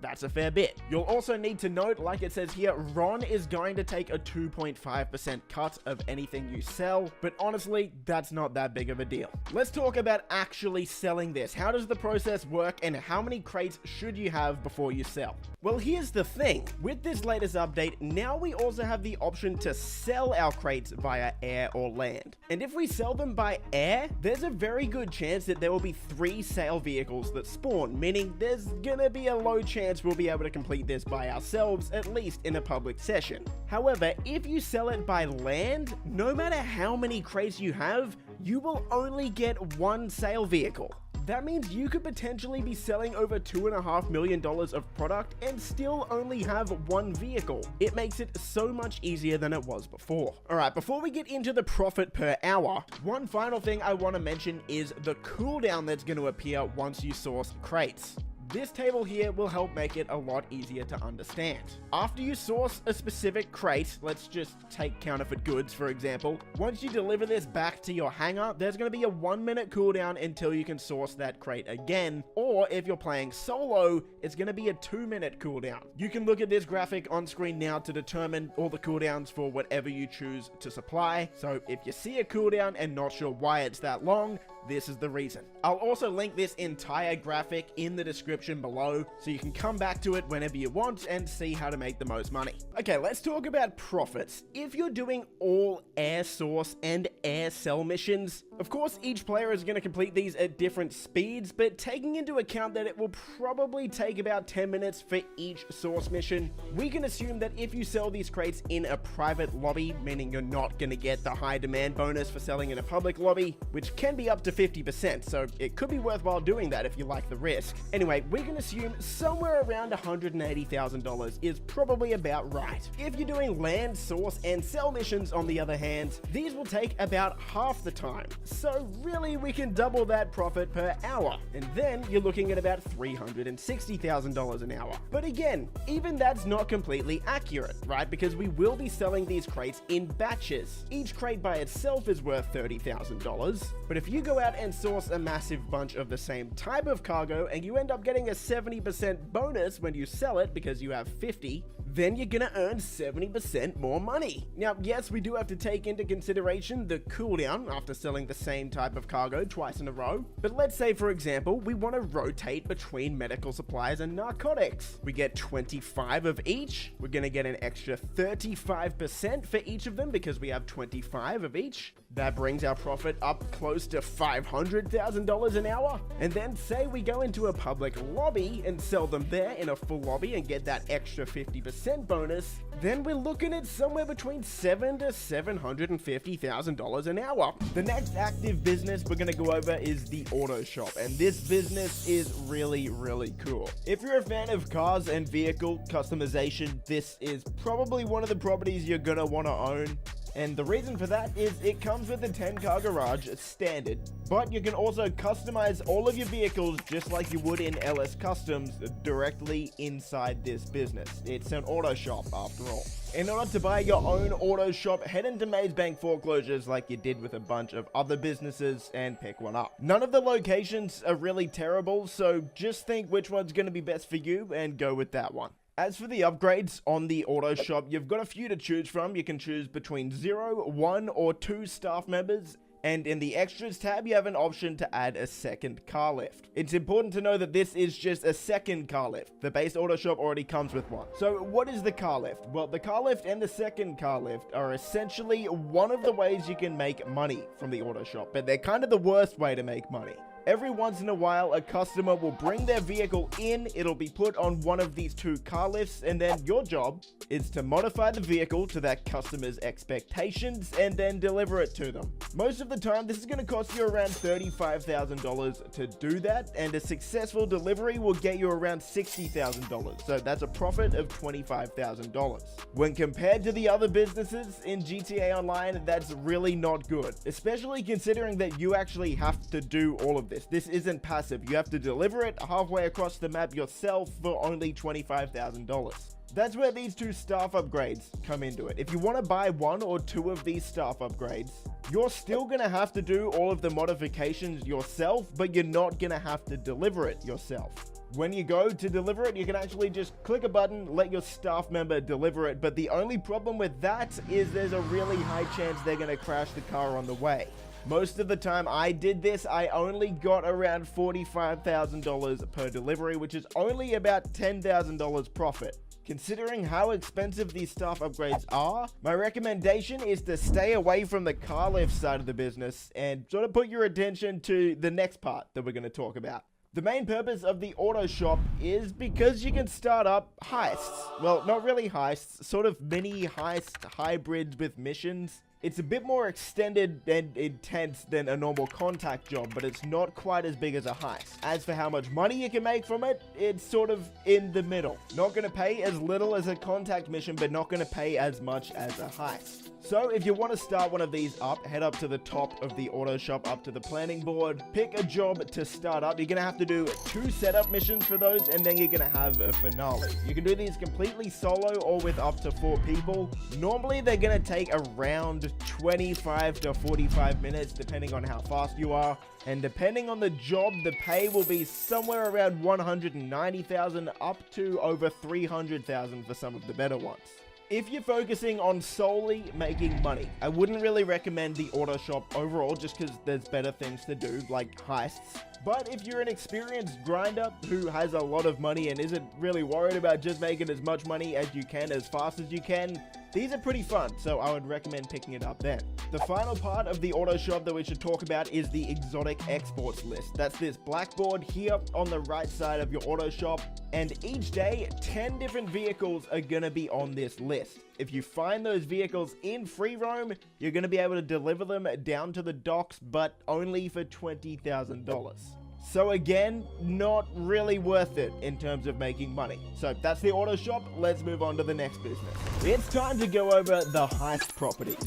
A: That's a fair bit. You'll also need to note, like it says here, Ron is going to take a 2.5% cut of anything you sell, but honestly, that's not that big of a deal. Let's talk about actually selling this. How does the process work, and how many crates should you have before you sell? Well, here's the thing. With this latest update, now we also have the option to sell our crates via air or land. And if we sell them by air, there's a very good chance that there will be 3 sale vehicles that spawn, meaning there's gonna be a low chance we'll be able to complete this by ourselves, at least in a public session. However, if you sell it by land, no matter how many crates you have, you will only get 1 sale vehicle. That means you could potentially be selling over $2.5 million of product and still only have 1 vehicle. It makes it so much easier than it was before. Alright, before we get into the profit per hour, one final thing I want to mention is the cooldown that's going to appear once you source crates. This table here will help make it a lot easier to understand. After you source a specific crate, let's just take counterfeit goods for example, once you deliver this back to your hangar, there's going to be a 1-minute cooldown until you can source that crate again, or if you're playing solo, it's going to be a 2-minute cooldown. You can look at this graphic on screen now to determine all the cooldowns for whatever you choose to supply, so if you see a cooldown and not sure why it's that long, this is the reason. I'll also link this entire graphic in the description below, so you can come back to it whenever you want and see how to make the most money. Okay, let's talk about profits. If you're doing all air source and air sell missions, of course each player is going to complete these at different speeds, but taking into account that it will probably take about 10 minutes for each source mission, we can assume that if you sell these crates in a private lobby, meaning you're not going to get the high demand bonus for selling in a public lobby, which can be up to 50%, so it could be worthwhile doing that if you like the risk. Anyway, we can assume somewhere around $180,000 is probably about right. If you're doing land, source, and sell missions on the other hand, these will take about half the time. So really we can double that profit per hour, and then you're looking at about $360,000 an hour. But again, even that's not completely accurate, right? Because we will be selling these crates in batches. Each crate by itself is worth $30,000, but if you go out and source a massive bunch of the same type of cargo and you end up getting a 70% bonus when you sell it because you have 50, then you're gonna earn 70% more money. Now, yes, we do have to take into consideration the cooldown after selling the same type of cargo twice in a row, but let's say, for example, we want to rotate between medical supplies and narcotics. We get 25 of each, we're gonna get an extra 35% for each of them because we have 25 of each. That brings our profit up close to $500,000 an hour. And then say we go into a public lobby and sell them there in a full lobby and get that extra 50% bonus, then we're looking at somewhere between $700,000 to $750,000 an hour. The next active business we're going to go over is the auto shop, and this business is really cool. If you're a fan of cars and vehicle customization, this is probably one of the properties you're going to want to own. And the reason for that is it comes with a 10-car garage standard, but you can also customize all of your vehicles just like you would in LS Customs directly inside this business. It's an auto shop after all. In order to buy your own auto shop, head into Maze Bank foreclosures like you did with a bunch of other businesses and pick one up. None of the locations are really terrible, so just think which one's going to be best for you and go with that one. As for the upgrades on the auto shop, you've got a few to choose from. You can choose between 0, 1, or 2 staff members. And in the extras tab, you have an option to add a second car lift. It's important to know that this is just a second car lift. The base auto shop already comes with one. So what is the car lift? Well, the car lift and the second car lift are essentially one of the ways you can make money from the auto shop, but they're kind of the worst way to make money. Every once in a while, a customer will bring their vehicle in, it'll be put on one of these 2 car lifts, and then your job is to modify the vehicle to that customer's expectations and then deliver it to them. Most of the time, this is going to cost you around $35,000 to do that, and a successful delivery will get you around $60,000, so that's a profit of $25,000. When compared to the other businesses in GTA Online, that's really not good, especially considering that you actually have to do all of this. This isn't passive. You have to deliver it halfway across the map yourself for only $25,000. That's where these 2 staff upgrades come into it. If you want to buy 1 or 2 of these staff upgrades, you're still going to have to do all of the modifications yourself, but you're not going to have to deliver it yourself. When you go to deliver it, you can actually just click a button, let your staff member deliver it, but the only problem with that is there's a really high chance they're going to crash the car on the way. Most of the time I did this, I only got around $45,000 per delivery, which is only about $10,000 profit. Considering how expensive these staff upgrades are, my recommendation is to stay away from the car lift side of the business and sort of put your attention to the next part that we're going to talk about. The main purpose of the auto shop is because you can start up heists. Well, not really heists, sort of mini heist hybrids with missions. It's a bit more extended and intense than a normal contact job, but it's not quite as big as a heist. As for how much money you can make from it, it's sort of in the middle. Not going to pay as little as a contact mission, but not going to pay as much as a heist. So if you want to start one of these up, head up to the top of the auto shop, up to the planning board, pick a job to start up. You're going to have to do 2 setup missions for those, and then you're going to have a finale. You can do these completely solo or with up to 4 people. Normally they're going to take around 25 to 45 minutes, depending on how fast you are. And depending on the job, the pay will be somewhere around $190,000 up to over $300,000 for some of the better ones. If you're focusing on solely making money, I wouldn't really recommend the auto shop overall just because there's better things to do, like heists. But if you're an experienced grinder who has a lot of money and isn't really worried about just making as much money as you can as fast as you can, these are pretty fun, so I would recommend picking it up then. The final part of the auto shop that we should talk about is the exotic exports list. That's this blackboard here on the right side of your auto shop, and each day 10 different vehicles are going to be on this list. If you find those vehicles in free roam, you're going to be able to deliver them down to the docks, but only for $20,000. So again, not really worth it in terms of making money. So that's the auto shop. Let's move on to the next business. It's time to go over the heist properties.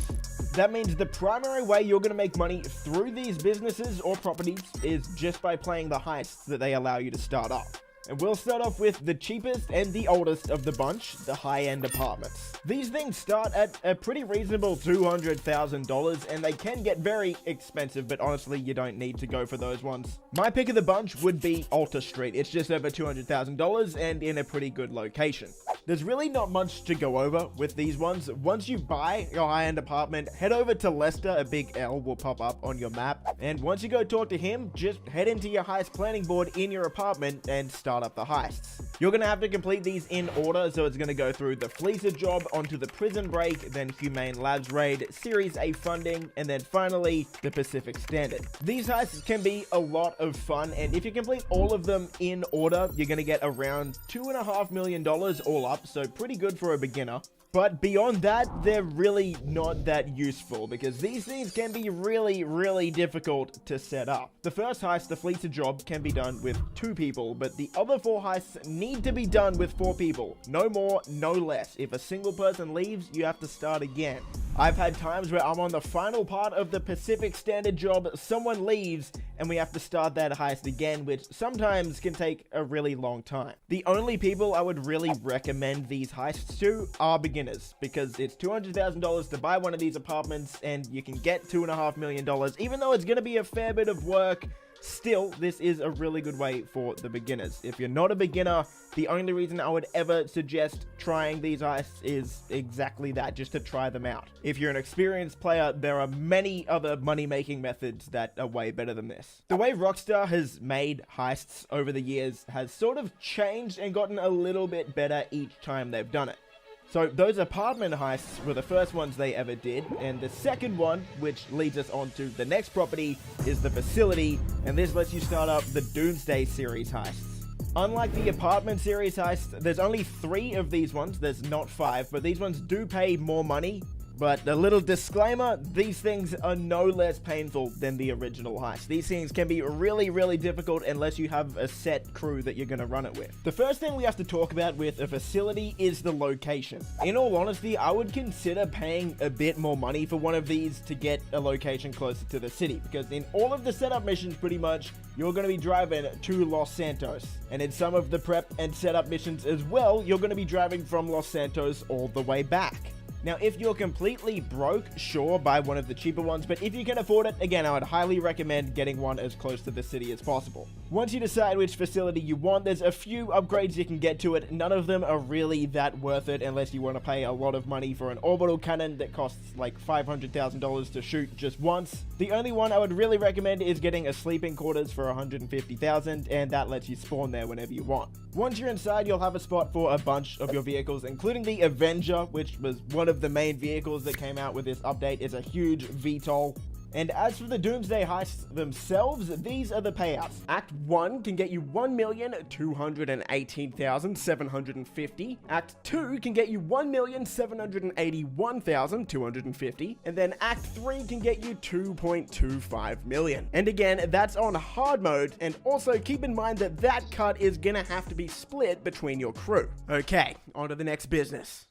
A: That means the primary way you're going to make money through these businesses or properties is just by playing the heists that they allow you to start up. And we'll start off with the cheapest and the oldest of the bunch, the high-end apartments. These things start at a pretty reasonable $200,000, and they can get very expensive, but honestly, you don't need to go for those ones. My pick of the bunch would be Alta Street. It's just over $200,000 and in a pretty good location. There's really not much to go over with these ones. Once you buy your high-end apartment, head over to Lester, a big L will pop up on your map, and once you go talk to him, just head into your heist planning board in your apartment and start up the heists. You're going to have to complete these in order, so it's going to go through the Fleecer job, onto the Prison Break, then Humane Labs Raid, Series A funding, and then finally the Pacific Standard. These heists can be a lot of fun, and if you complete all of them in order, you're going to get around $2.5 million all up, so pretty good for a beginner. But beyond that, they're really not that useful because these things can be really difficult to set up. The first heist, the Fleecer job, can be done with 2 people, but the other 4 heists need to be done with 4 people. No more, no less. If a single person leaves, you have to start again. I've had times where I'm on the final part of the Pacific Standard job, someone leaves, and we have to start that heist again, which sometimes can take a really long time. The only people I would really recommend these heists to are beginners, because it's $200,000 to buy one of these apartments, and you can get $2.5 million, even though it's going to be a fair bit of work. Still, this is a really good way for the beginners. If you're not a beginner, the only reason I would ever suggest trying these heists is exactly that, just to try them out. If you're an experienced player, there are many other money-making methods that are way better than this. The way Rockstar has made heists over the years has sort of changed and gotten a little bit better each time they've done it. So those apartment heists were the first ones they ever did, and the second one, which leads us on to the next property, is the facility, and this lets you start up the Doomsday series heists. Unlike the apartment series heists, there's only 3 of these ones, there's not 5, but these ones do pay more money. But a little disclaimer, these things are no less painful than the original heist. These things can be really, really difficult unless you have a set crew that you're going to run it with. The first thing we have to talk about with a facility is the location. In all honesty, I would consider paying a bit more money for one of these to get a location closer to the city, because in all of the setup missions, pretty much, you're going to be driving to Los Santos. And in some of the prep and setup missions as well, you're going to be driving from Los Santos all the way back. Now, if you're completely broke, sure, buy one of the cheaper ones, but if you can afford it, again, I would highly recommend getting one as close to the city as possible. Once you decide which facility you want, there's a few upgrades you can get to it. None of them are really that worth it unless you want to pay a lot of money for an orbital cannon that costs like $500,000 to shoot just once. The only one I would really recommend is getting a sleeping quarters for $150,000, and that lets you spawn there whenever you want. Once you're inside, you'll have a spot for a bunch of your vehicles, including the Avenger, which was one of the main vehicles that came out with this update. Is a huge VTOL. And as for the Doomsday heists themselves, these are the payouts. Act 1 can get you 1,218,750. Act 2 can get you 1,781,250. And then Act 3 can get you 2.25 million. And again, that's on hard mode. And also keep in mind that that cut is gonna have to be split between your crew. Okay, on to the next business.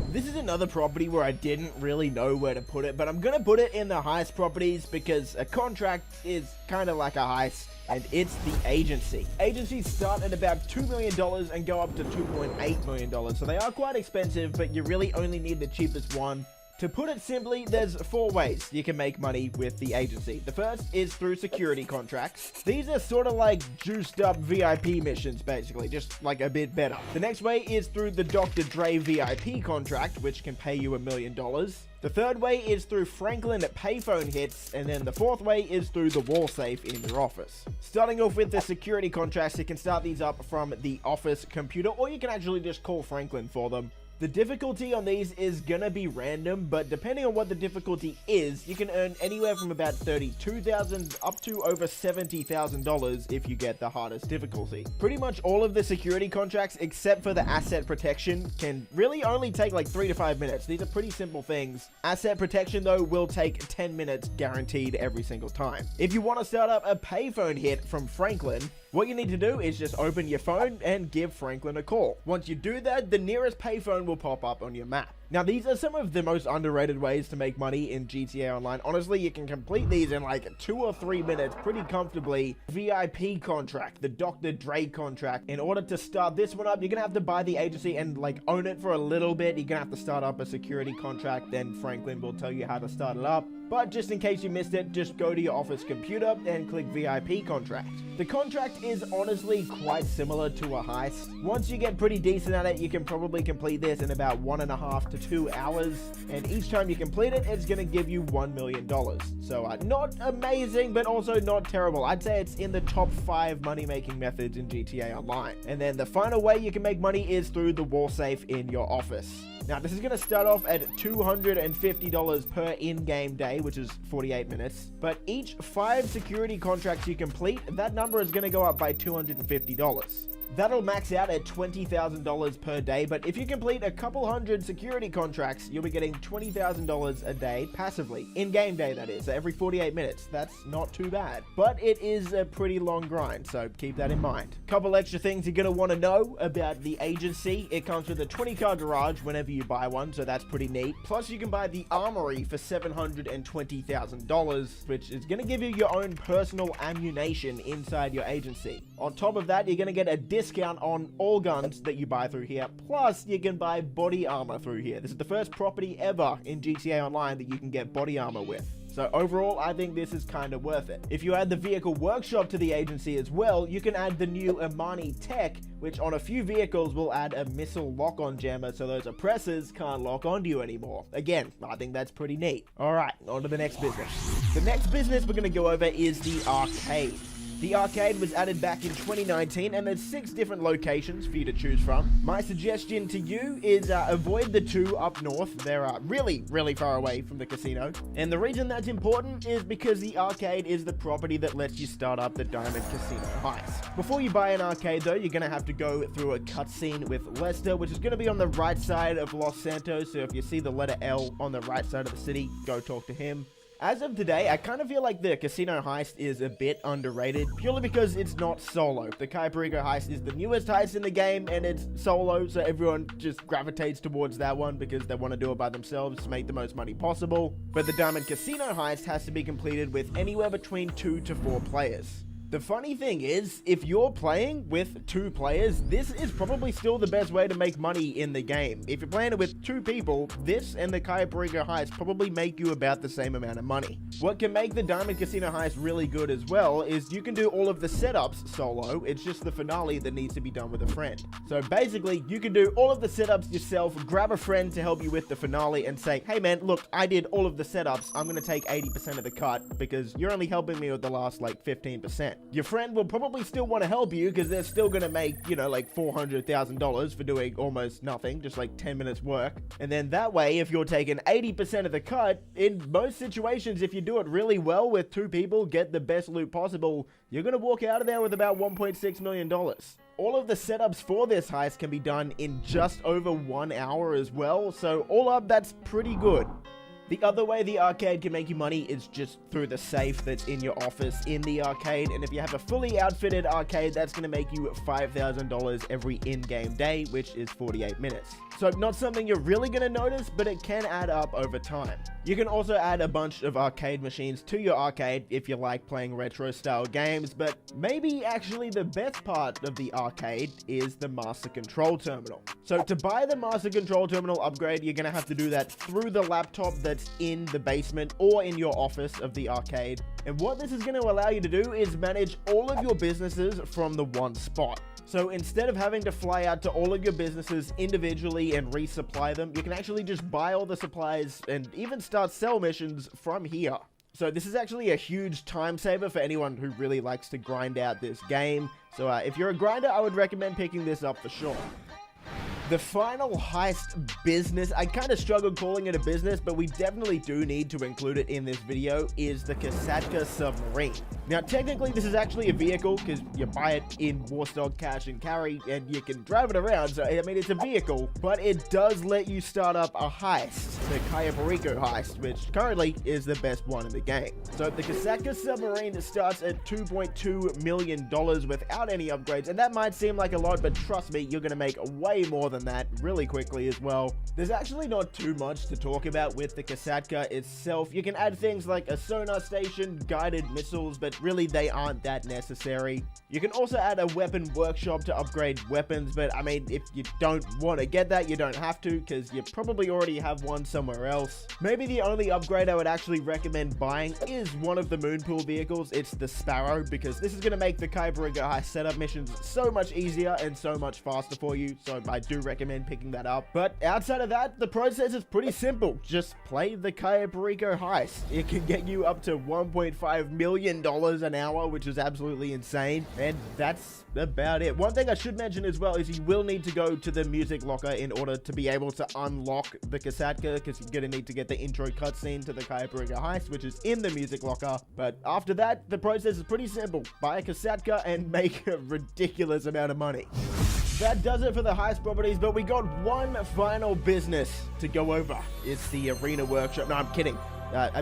A: This is another property where I didn't really know where to put it, but I'm gonna put it in the heist properties because a contract is kind of like a heist, and it's the agency. Agencies start at about $2 million and go up to $2.8 million, so they are quite expensive, but you really only need the cheapest one. To put it simply, there's 4 ways you can make money with the agency. The first is through security contracts. These are sort of like juiced up VIP missions, basically, just like a bit better. The next way is through the Dr. Dre VIP contract, which can pay you $1 million. The third way is through Franklin payphone hits, and then the fourth way is through the wall safe in your office. Starting off with the security contracts, you can start these up from the office computer, or you can actually just call Franklin for them. The difficulty on these is gonna be random, but depending on what the difficulty is, you can earn anywhere from about $32,000 up to over $70,000 if you get the hardest difficulty. Pretty much all of the security contracts, except for the asset protection, can really only take like 3 to 5 minutes. These are pretty simple things. Asset protection, though, will take 10 minutes guaranteed every single time. If you want to start up a payphone hit from Franklin, what you need to do is just open your phone and give Franklin a call. Once you do that, the nearest payphone will pop up on your map. Now, these are some of the most underrated ways to make money in GTA Online. Honestly, you can complete these in like 2 or 3 minutes pretty comfortably. VIP contract, the Dr. Dre contract. In order to start this one up, you're gonna have to buy the agency and like own it for a little bit. You're gonna have to start up a security contract, then Franklin will tell you how to start it up. But just in case you missed it, just go to your office computer and click VIP contract. The contract is honestly quite similar to a heist. Once you get pretty decent at it, you can probably complete this in about 1.5 to 2 hours. And each time you complete it, it's gonna give you $1 million. So not amazing, but also not terrible. I'd say it's in the top 5 money-making methods in GTA Online. And then the final way you can make money is through the wall safe in your office. Now, this is going to start off at $250 per in-game day, which is 48 minutes. But each 5 security contracts you complete, that number is going to go up by $250. That'll max out at $20,000 per day, but if you complete a couple hundred security contracts, you'll be getting $20,000 a day passively. In-game day, that is, every 48 minutes. That's not too bad. But it is a pretty long grind, so keep that in mind. Couple extra things you're going to want to know about the agency. It comes with a 20-car garage whenever you buy one, so that's pretty neat. Plus, you can buy the armory for $720,000, which is going to give you your own personal ammunition inside your agency. On top of that, you're going to get a discount on all guns that you buy through here, plus you can buy body armor through here. This is the first property ever in GTA Online that you can get body armor with. So overall, I think this is kind of worth it. If you add the vehicle workshop to the agency as well, you can add the new Imani tech, which on a few vehicles will add a missile lock-on jammer so those oppressors can't lock onto you anymore. Again, I think that's pretty neat. Alright, on to the next business. The next business we're going to go over is the arcade. The arcade was added back in 2019 and there's 6 different locations for you to choose from. My suggestion to you is avoid the 2 up north. They're really far away from the casino. And the reason that's important is because the arcade is the property that lets you start up the Diamond Casino heist. Before you buy an arcade though, you're going to have to go through a cutscene with Lester, which is going to be on the right side of Los Santos. So if you see the letter L on the right side of the city, go talk to him. As of today, I kind of feel like the casino heist is a bit underrated, purely because it's not solo. The Cayo Perico heist is the newest heist in the game, and it's solo, so everyone just gravitates towards that one because they want to do it by themselves to make the most money possible. But the Diamond Casino heist has to be completed with anywhere between 2 to 4 players. The funny thing is, if you're playing with 2 players, this is probably still the best way to make money in the game. If you're playing it with 2 people, this and the Cayo Perico heist probably make you about the same amount of money. What can make the Diamond Casino heist really good as well is you can do all of the setups solo, it's just the finale that needs to be done with a friend. So basically, you can do all of the setups yourself, grab a friend to help you with the finale and say, hey man, look, I did all of the setups, I'm gonna take 80% of the cut because you're only helping me with the last like 15%. Your friend will probably still want to help you because they're still going to make, you know, like $400,000 for doing almost nothing, just like 10 minutes work. And then that way, if you're taking 80% of the cut, in most situations, if you do it really well with 2 people, get the best loot possible, you're going to walk out of there with about $1.6 million. All of the setups for this heist can be done in just over 1 hour as well, so all up, that's pretty good. The other way the arcade can make you money is just through the safe that's in your office in the arcade, and if you have a fully outfitted arcade, that's going to make you $5,000 every in-game day, which is 48 minutes. So not something you're really going to notice, but it can add up over time. You can also add a bunch of arcade machines to your arcade if you like playing retro style games, but maybe actually the best part of the arcade is the Master Control Terminal. So to buy the Master Control Terminal upgrade, you're going to have to do that through the laptop that's in the basement or in your office of the arcade. And what this is going to allow you to do is manage all of your businesses from the one spot. So instead of having to fly out to all of your businesses individually and resupply them, you can actually just buy all the supplies and even start sell missions from here. So this is actually a huge time saver for anyone who really likes to grind out this game. So if you're a grinder, I would recommend picking this up for sure. The final heist business, I kind of struggled calling it a business, but we definitely do need to include it in this video, is the Kosatka submarine. Now, technically, this is actually a vehicle because you buy it in Warstock Cash and Carry and you can drive it around. So, I mean, it's a vehicle, but it does let you start up a heist, the Cayo Perico heist, which currently is the best one in the game. So, the Kosatka submarine starts at $2.2 million without any upgrades, and that might seem like a lot, but trust me, you're going to make way more than that really quickly as well. There's actually not too much to talk about with the Kosatka itself. You can add things like a sonar station, guided missiles, but really they aren't that necessary. You can also add a weapon workshop to upgrade weapons, but I mean, if you don't want to get that, you don't have to because you probably already have one somewhere else. Maybe the only upgrade I would actually recommend buying is one of the Moonpool vehicles. It's the Sparrow, because this is going to make the Cayo Perico heist setup missions so much easier and so much faster for you, so I do recommend picking that up. But outside of that, the process is pretty simple. Just play the Cayo Perico heist. It can get you up to $1.5 million an hour, which is absolutely insane, and that's about it. One thing I should mention as well is you will need to go to the music locker in order to be able to unlock the Kosatka, because you're going to need to get the intro cutscene to the Cayo Perico heist, which is in the music locker. But after that, the process is pretty simple. Buy a Kosatka and make a ridiculous amount of money. That does it for the heist properties, but we got one final business to go over. It's the Arena Workshop. No, I'm kidding.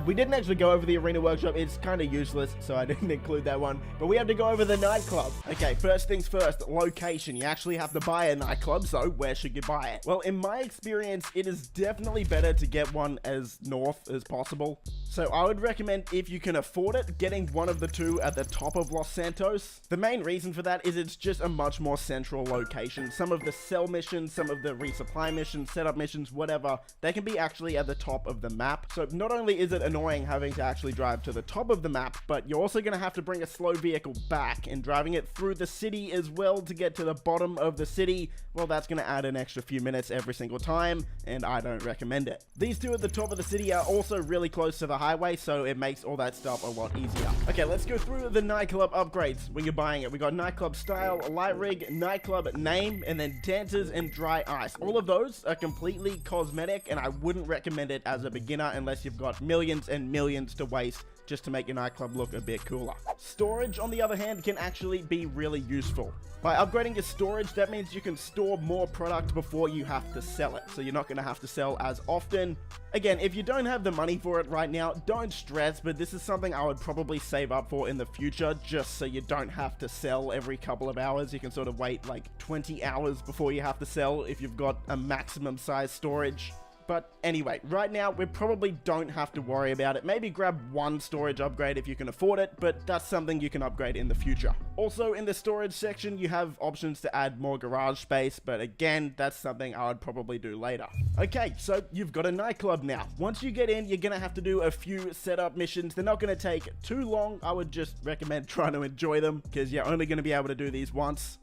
A: We didn't actually go over the Arena Workshop. It's kind of useless, so I didn't include that one. But we have to go over the Nightclub. Okay, first things first, location. You actually have to buy a nightclub, so where should you buy it? Well, in my experience, it is definitely better to get one as north as possible. So I would recommend, if you can afford it, getting one of the 2 at the top of Los Santos. The main reason for that is it's just a much more central location. Some of the sell missions, some of the resupply missions, setup missions, whatever, they can be actually at the top of the map. So not only is it annoying having to actually drive to the top of the map, but you're also going to have to bring a slow vehicle back, and driving it through the city as well to get to the bottom of the city, well, that's going to add an extra few minutes every single time, and I don't recommend it. These two at the top of the city are also really close to the highway, so it makes all that stuff a lot easier. Okay, let's go through the Nightclub upgrades when you're buying it. We got Nightclub Style, Light Rig, Nightclub Name, and then Dancers and Dry Ice. All of those are completely cosmetic, and I wouldn't recommend it as a beginner unless you've got millions and millions to waste just to make your nightclub look a bit cooler. Storage, on the other hand, can actually be really useful. By upgrading your storage, that means you can store more product before you have to sell it, so you're not going to have to sell as often. Again, if you don't have the money for it right now, don't stress, but this is something I would probably save up for in the future, just so you don't have to sell every couple of hours. You can sort of wait like 20 hours before you have to sell if you've got a maximum size storage. But anyway, right now, we probably don't have to worry about it. Maybe grab one storage upgrade if you can afford it, but that's something you can upgrade in the future. Also, in the storage section, you have options to add more garage space, but again, that's something I would probably do later. Okay, so you've got a nightclub now. Once you get in, you're gonna have to do a few setup missions. They're not gonna take too long. I would just recommend trying to enjoy them, because you're only gonna be able to do these once.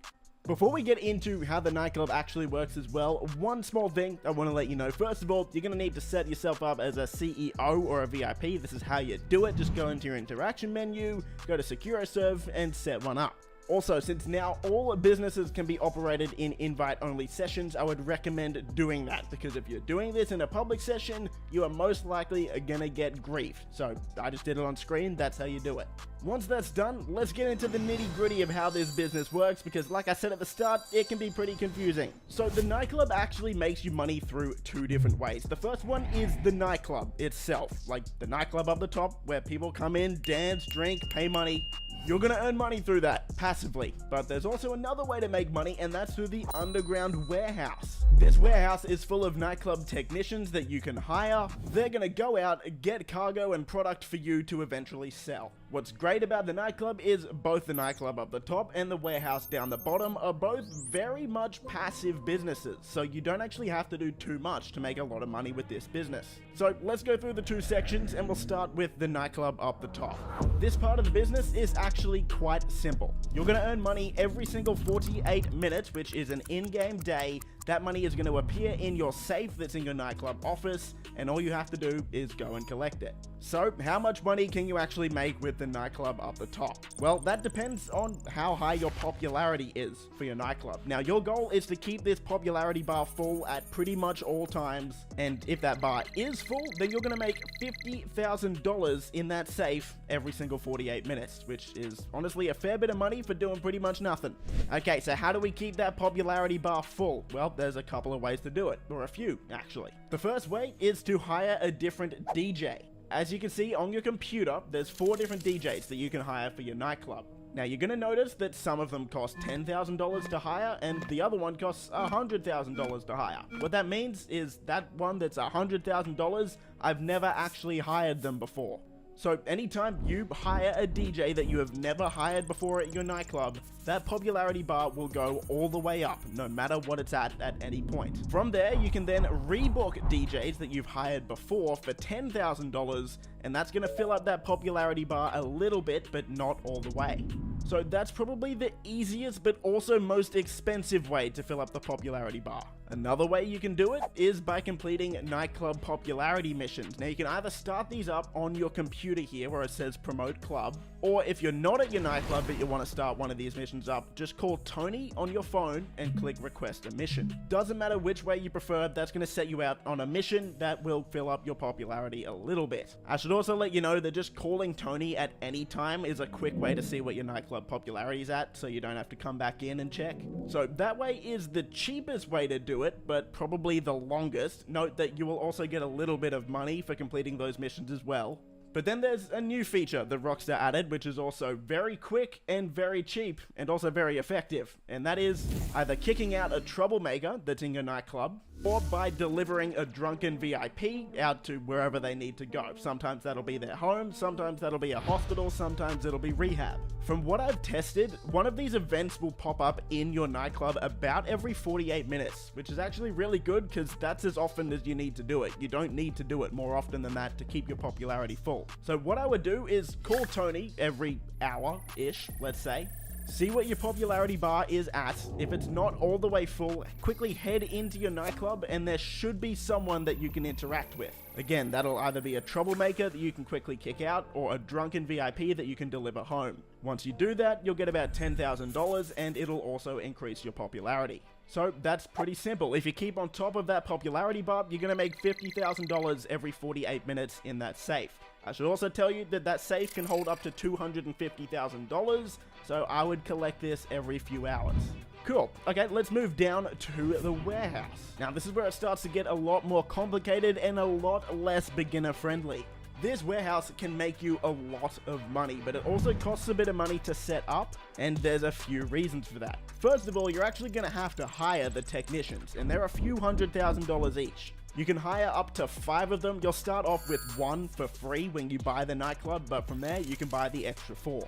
A: Before we get into how the nightclub actually works as well, one small thing I want to let you know. First of all, you're going to need to set yourself up as a CEO or a VIP. This is how you do it. Just go into your interaction menu, go to SecuroServe, and set one up. Also, since now all businesses can be operated in invite-only sessions, I would recommend doing that, because if you're doing this in a public session, you are most likely gonna get griefed. So I just did it on screen, that's how you do it. Once that's done, let's get into the nitty-gritty of how this business works, because like I said at the start, it can be pretty confusing. So the nightclub actually makes you money through two different ways. The first one is the nightclub itself, like the nightclub up the top, where people come in, dance, drink, pay money. You're gonna earn money through that, passively. But there's also another way to make money, and that's through the underground warehouse. This warehouse is full of nightclub technicians that you can hire. They're gonna go out, get cargo and product for you to eventually sell. What's great about the nightclub is both the nightclub up the top and the warehouse down the bottom are both very much passive businesses, so you don't actually have to do too much to make a lot of money with this business. So let's go through the two sections, and we'll start with the nightclub up the top. This part of the business is actually quite simple. You're going to earn money every single 48 minutes, which is an in-game day. That money is going to appear in your safe that's in your nightclub office, and all you have to do is go and collect it. So, how much money can you actually make with the nightclub up the top? Well, that depends on how high your popularity is for your nightclub. Now, your goal is to keep this popularity bar full at pretty much all times, and if that bar is full, then you're going to make $50,000 in that safe every single 48 minutes, which is honestly a fair bit of money for doing pretty much nothing. Okay, so how do we keep that popularity bar full? Well, there's a couple of ways to do it, or a few, actually. The first way is to hire a different DJ. As you can see on your computer, there's 4 different DJs that you can hire for your nightclub. Now, you're going to notice that some of them cost $10,000 to hire, and the other one costs $100,000 to hire. What that means is that one that's $100,000, I've never actually hired them before. So anytime you hire a DJ that you have never hired before at your nightclub, that popularity bar will go all the way up, no matter what it's at any point. From there, you can then rebook DJs that you've hired before for $10,000, and that's going to fill up that popularity bar a little bit, but not all the way. So that's probably the easiest but also most expensive way to fill up the popularity bar. Another way you can do it is by completing nightclub popularity missions. Now, you can either start these up on your computer here where it says promote club, or if you're not at your nightclub but you want to start one of these missions up, just call Tony on your phone and click request a mission. Doesn't matter which way you prefer, that's going to set you out on a mission that will fill up your popularity a little bit. I should also let you know that just calling Tony at any time is a quick way to see what your nightclub popularity is at, so you don't have to come back in and check. So that way is the cheapest way to do it, but probably the longest. Note that you will also get a little bit of money for completing those missions as well. But then there's a new feature that Rockstar added, which is also very quick and very cheap and also very effective. And that is either kicking out a troublemaker that's in your nightclub, or by delivering a drunken VIP out to wherever they need to go. Sometimes that'll be their home, sometimes that'll be a hospital, sometimes it'll be rehab. From what I've tested, one of these events will pop up in your nightclub about every 48 minutes, which is actually really good because that's as often as you need to do it. You don't need to do it more often than that to keep your popularity full. So what I would do is call Tony every hour-ish, let's say, see what your popularity bar is at. If it's not all the way full, quickly head into your nightclub and there should be someone that you can interact with. Again, that'll either be a troublemaker that you can quickly kick out or a drunken VIP that you can deliver home. Once you do that, you'll get about $10,000 and it'll also increase your popularity. So that's pretty simple. If you keep on top of that popularity bar, you're going to make $50,000 every 48 minutes in that safe. I should also tell you that that safe can hold up to $250,000, so I would collect this every few hours. Cool. Okay, let's move down to the warehouse. Now, this is where it starts to get a lot more complicated and a lot less beginner friendly. This warehouse can make you a lot of money, but it also costs a bit of money to set up, and there's a few reasons for that. First of all, you're actually going to have to hire the technicians, and they're a few $100,000 each. You can hire up to 5 of them. You'll start off with 1 for free when you buy the nightclub, but from there you can buy the extra 4.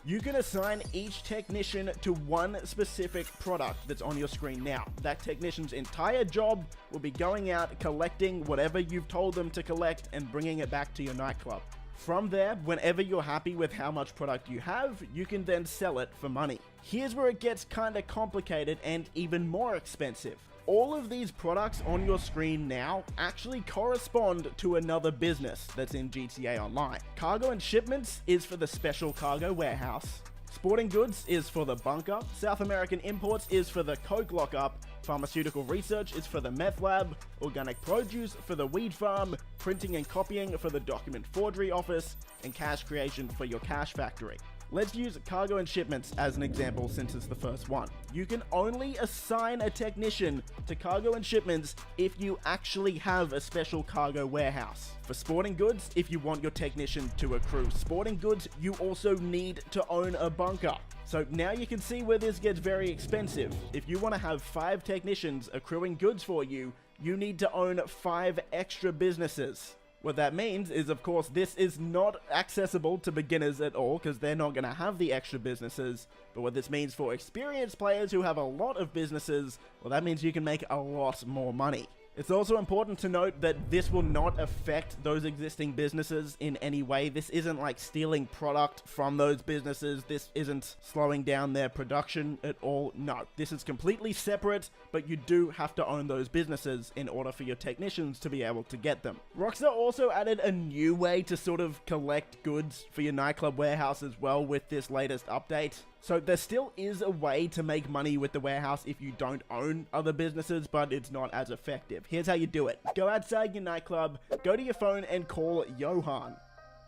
A: You can assign each technician to one specific product that's on your screen now. That technician's entire job will be going out, collecting whatever you've told them to collect, and bringing it back to your nightclub. From there, whenever you're happy with how much product you have, you can then sell it for money. Here's where it gets kinda complicated and even more expensive. All of these products on your screen now actually correspond to another business that's in GTA Online. Cargo and Shipments is for the Special Cargo Warehouse. Sporting Goods is for the Bunker. South American Imports is for the Coke Lockup. Pharmaceutical Research is for the Meth Lab. Organic Produce for the Weed Farm. Printing and Copying for the Document Forgery Office. And Cash Creation for your Cash Factory. Let's use Cargo and Shipments as an example since it's the first one. You can only assign a technician to Cargo and Shipments if you actually have a special cargo warehouse. For Sporting Goods, if you want your technician to accrue sporting goods, you also need to own a bunker. So now you can see where this gets very expensive. If you want to have 5 technicians accruing goods for you, you need to own 5 extra businesses. What that means is, of course, this is not accessible to beginners at all because they're not going to have the extra businesses. But what this means for experienced players who have a lot of businesses, well, that means you can make a lot more money. It's also important to note that this will not affect those existing businesses in any way. This isn't like stealing product from those businesses. This isn't slowing down their production at all. No, this is completely separate, but you do have to own those businesses in order for your technicians to be able to get them. Rockstar also added a new way to sort of collect goods for your nightclub warehouse as well with this latest update. So there still is a way to make money with the warehouse if you don't own other businesses, but it's not as effective. Here's how you do it. Go outside your nightclub, go to your phone and call Johan.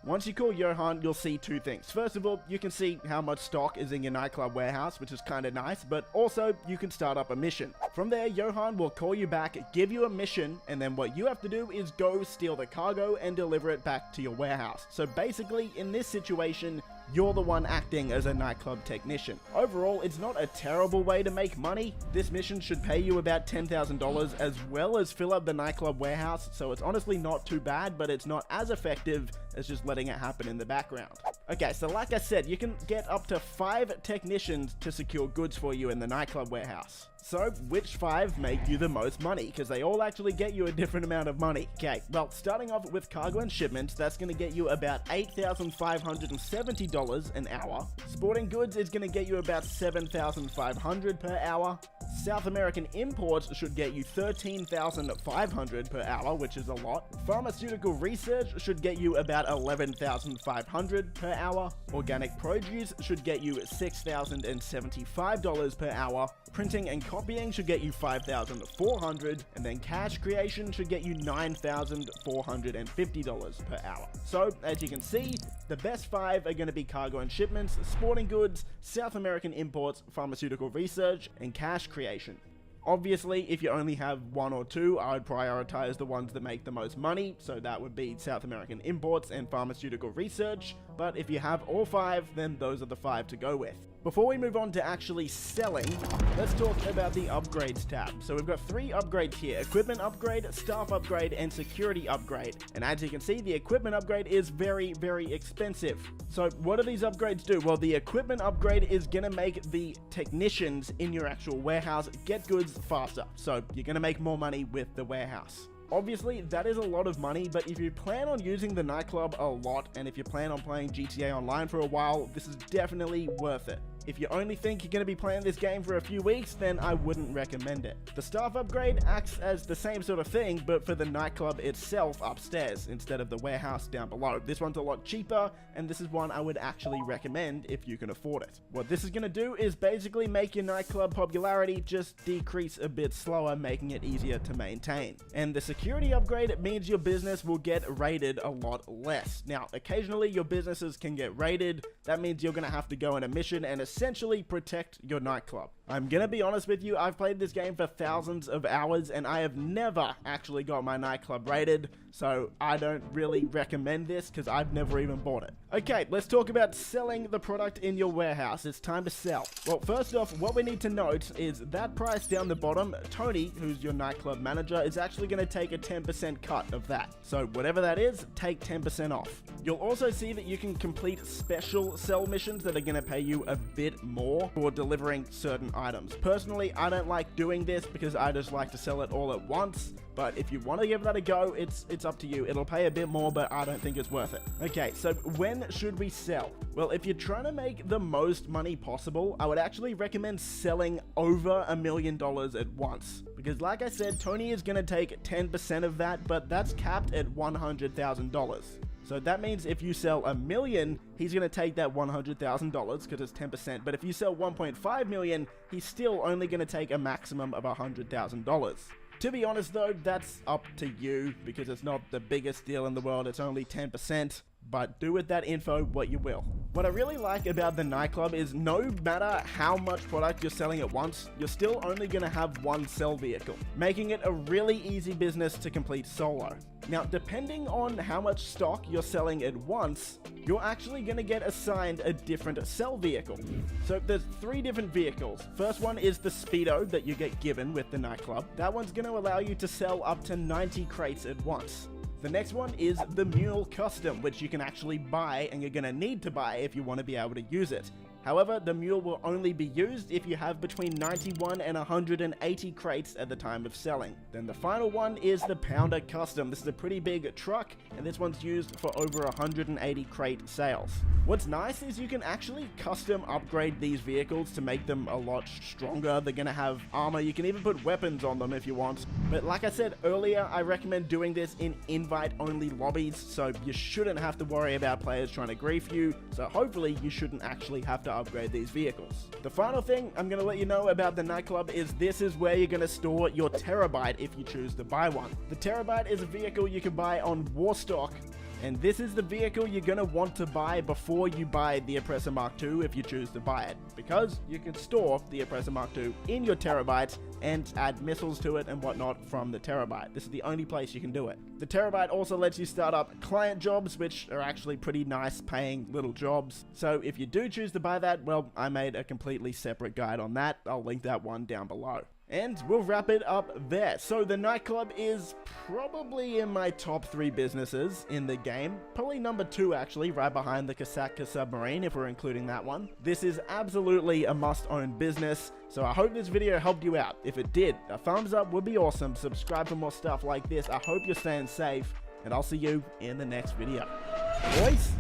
A: Once you call Johan, you'll see 2 things. First of all, you can see how much stock is in your nightclub warehouse, which is kind of nice, but also you can start up a mission. From there, Johan will call you back, give you a mission, and then what you have to do is go steal the cargo and deliver it back to your warehouse. So basically, in this situation, you're the one acting as a nightclub technician. Overall, it's not a terrible way to make money. This mission should pay you about $10,000 as well as fill up the nightclub warehouse, so it's honestly not too bad, but it's not as effective as just letting it happen in the background. Okay, so like I said, you can get up to 5 technicians to secure goods for you in the nightclub warehouse. So, which 5 make you the most money? Because they all actually get you a different amount of money. Okay, well, starting off with Cargo and Shipments, that's going to get you about $8,570 an hour. Sporting Goods is going to get you about $7,500 per hour. South American Imports should get you $13,500 per hour, which is a lot. Pharmaceutical Research should get you about $11,500 per hour. Organic Produce should get you $6,075 per hour. Printing and Copying should get you $5,400, and then Cash Creation should get you $9,450 per hour. So, as you can see, the best 5 are going to be Cargo and Shipments, Sporting Goods, South American Imports, Pharmaceutical Research, and Cash Creation. Obviously, if you only have one or two, I would prioritize the ones that make the most money, so that would be South American imports and pharmaceutical research, but if you have all 5, then those are the 5 to go with. Before we move on to actually selling, let's talk about the upgrades tab. So we've got 3 upgrades here: equipment upgrade, staff upgrade, and security upgrade. And as you can see, the equipment upgrade is very, very expensive. So what do these upgrades do? Well, the equipment upgrade is gonna make the technicians in your actual warehouse get goods faster. So you're gonna make more money with the warehouse. Obviously, that is a lot of money, but if you plan on using the nightclub a lot, and if you plan on playing GTA Online for a while, this is definitely worth it. If you only think you're going to be playing this game for a few weeks, then I wouldn't recommend it. The staff upgrade acts as the same sort of thing, but for the nightclub itself upstairs, instead of the warehouse down below. This one's a lot cheaper, and this is one I would actually recommend if you can afford it. What this is going to do is basically make your nightclub popularity just decrease a bit slower, making it easier to maintain. And the security upgrade means your business will get raided a lot less. Now, occasionally your businesses can get raided. That means you're going to have to go on a mission and essentially protect your nightclub. I'm gonna be honest with you, I've played this game for thousands of hours and I have never actually got my nightclub raided, so I don't really recommend this because I've never even bought it. Okay, let's talk about selling the product in your warehouse. It's time to sell. Well, first off, what we need to note is that price down the bottom, Tony, who's your nightclub manager, is actually gonna take a 10% cut of that. So whatever that is, take 10% off. You'll also see that you can complete special sell missions that are gonna pay you a bit more for delivering certain items. Personally, I don't like doing this because I just like to sell it all at once, but if you want to give that a go, it's up to you. It'll pay a bit more, but I don't think it's worth it. Okay, so when should we sell? Well, if you're trying to make the most money possible, I would actually recommend selling over $1 million at once. Because like I said, Tony is going to take 10% of that, but that's capped at $100,000. So that means if you sell $1 million, he's going to take that $100,000 because it's 10%. But if you sell $1.5 million, he's still only going to take a maximum of $100,000. To be honest though, that's up to you because it's not the biggest deal in the world. It's only 10%. But do with that info what you will. What I really like about the nightclub is no matter how much product you're selling at once, you're still only going to have one sell vehicle, making it a really easy business to complete solo. Now, depending on how much stock you're selling at once, you're actually going to get assigned a different sell vehicle. So there's 3 different vehicles. First one is the Speedo that you get given with the nightclub. That one's going to allow you to sell up to 90 crates at once. The next one is the Mule Custom, which you can actually buy and you're going to need to buy if you want to be able to use it. However, the mule will only be used if you have between 91 and 180 crates at the time of selling. Then the final one is the Pounder Custom. This is a pretty big truck, and this one's used for over 180 crate sales. What's nice is you can actually custom upgrade these vehicles to make them a lot stronger. They're gonna have armor. You can even put weapons on them if you want. But like I said earlier, I recommend doing this in invite-only lobbies, so you shouldn't have to worry about players trying to grief you. So hopefully you shouldn't actually have to upgrade these vehicles. The final thing I'm going to let you know about the nightclub is this is where you're going to store your Terabyte if you choose to buy one. The Terabyte is a vehicle you can buy on Warstock, and this is the vehicle you're going to want to buy before you buy the Oppressor Mark II if you choose to buy it, because you can store the Oppressor Mark II in your Terabyte and add missiles to it and whatnot from the Terabyte. This is the only place you can do it. The Terabyte also lets you start up client jobs, which are actually pretty nice paying little jobs. So if you do choose to buy that, well, I made a completely separate guide on that. I'll link that one down below. And we'll wrap it up there. So the nightclub is probably in my top 3 businesses in the game. Probably number 2 actually, right behind the Kosatka submarine if we're including that one. This is absolutely a must-own business. So I hope this video helped you out. If it did, a thumbs up would be awesome. Subscribe for more stuff like this. I hope you're staying safe, and I'll see you in the next video. Boys!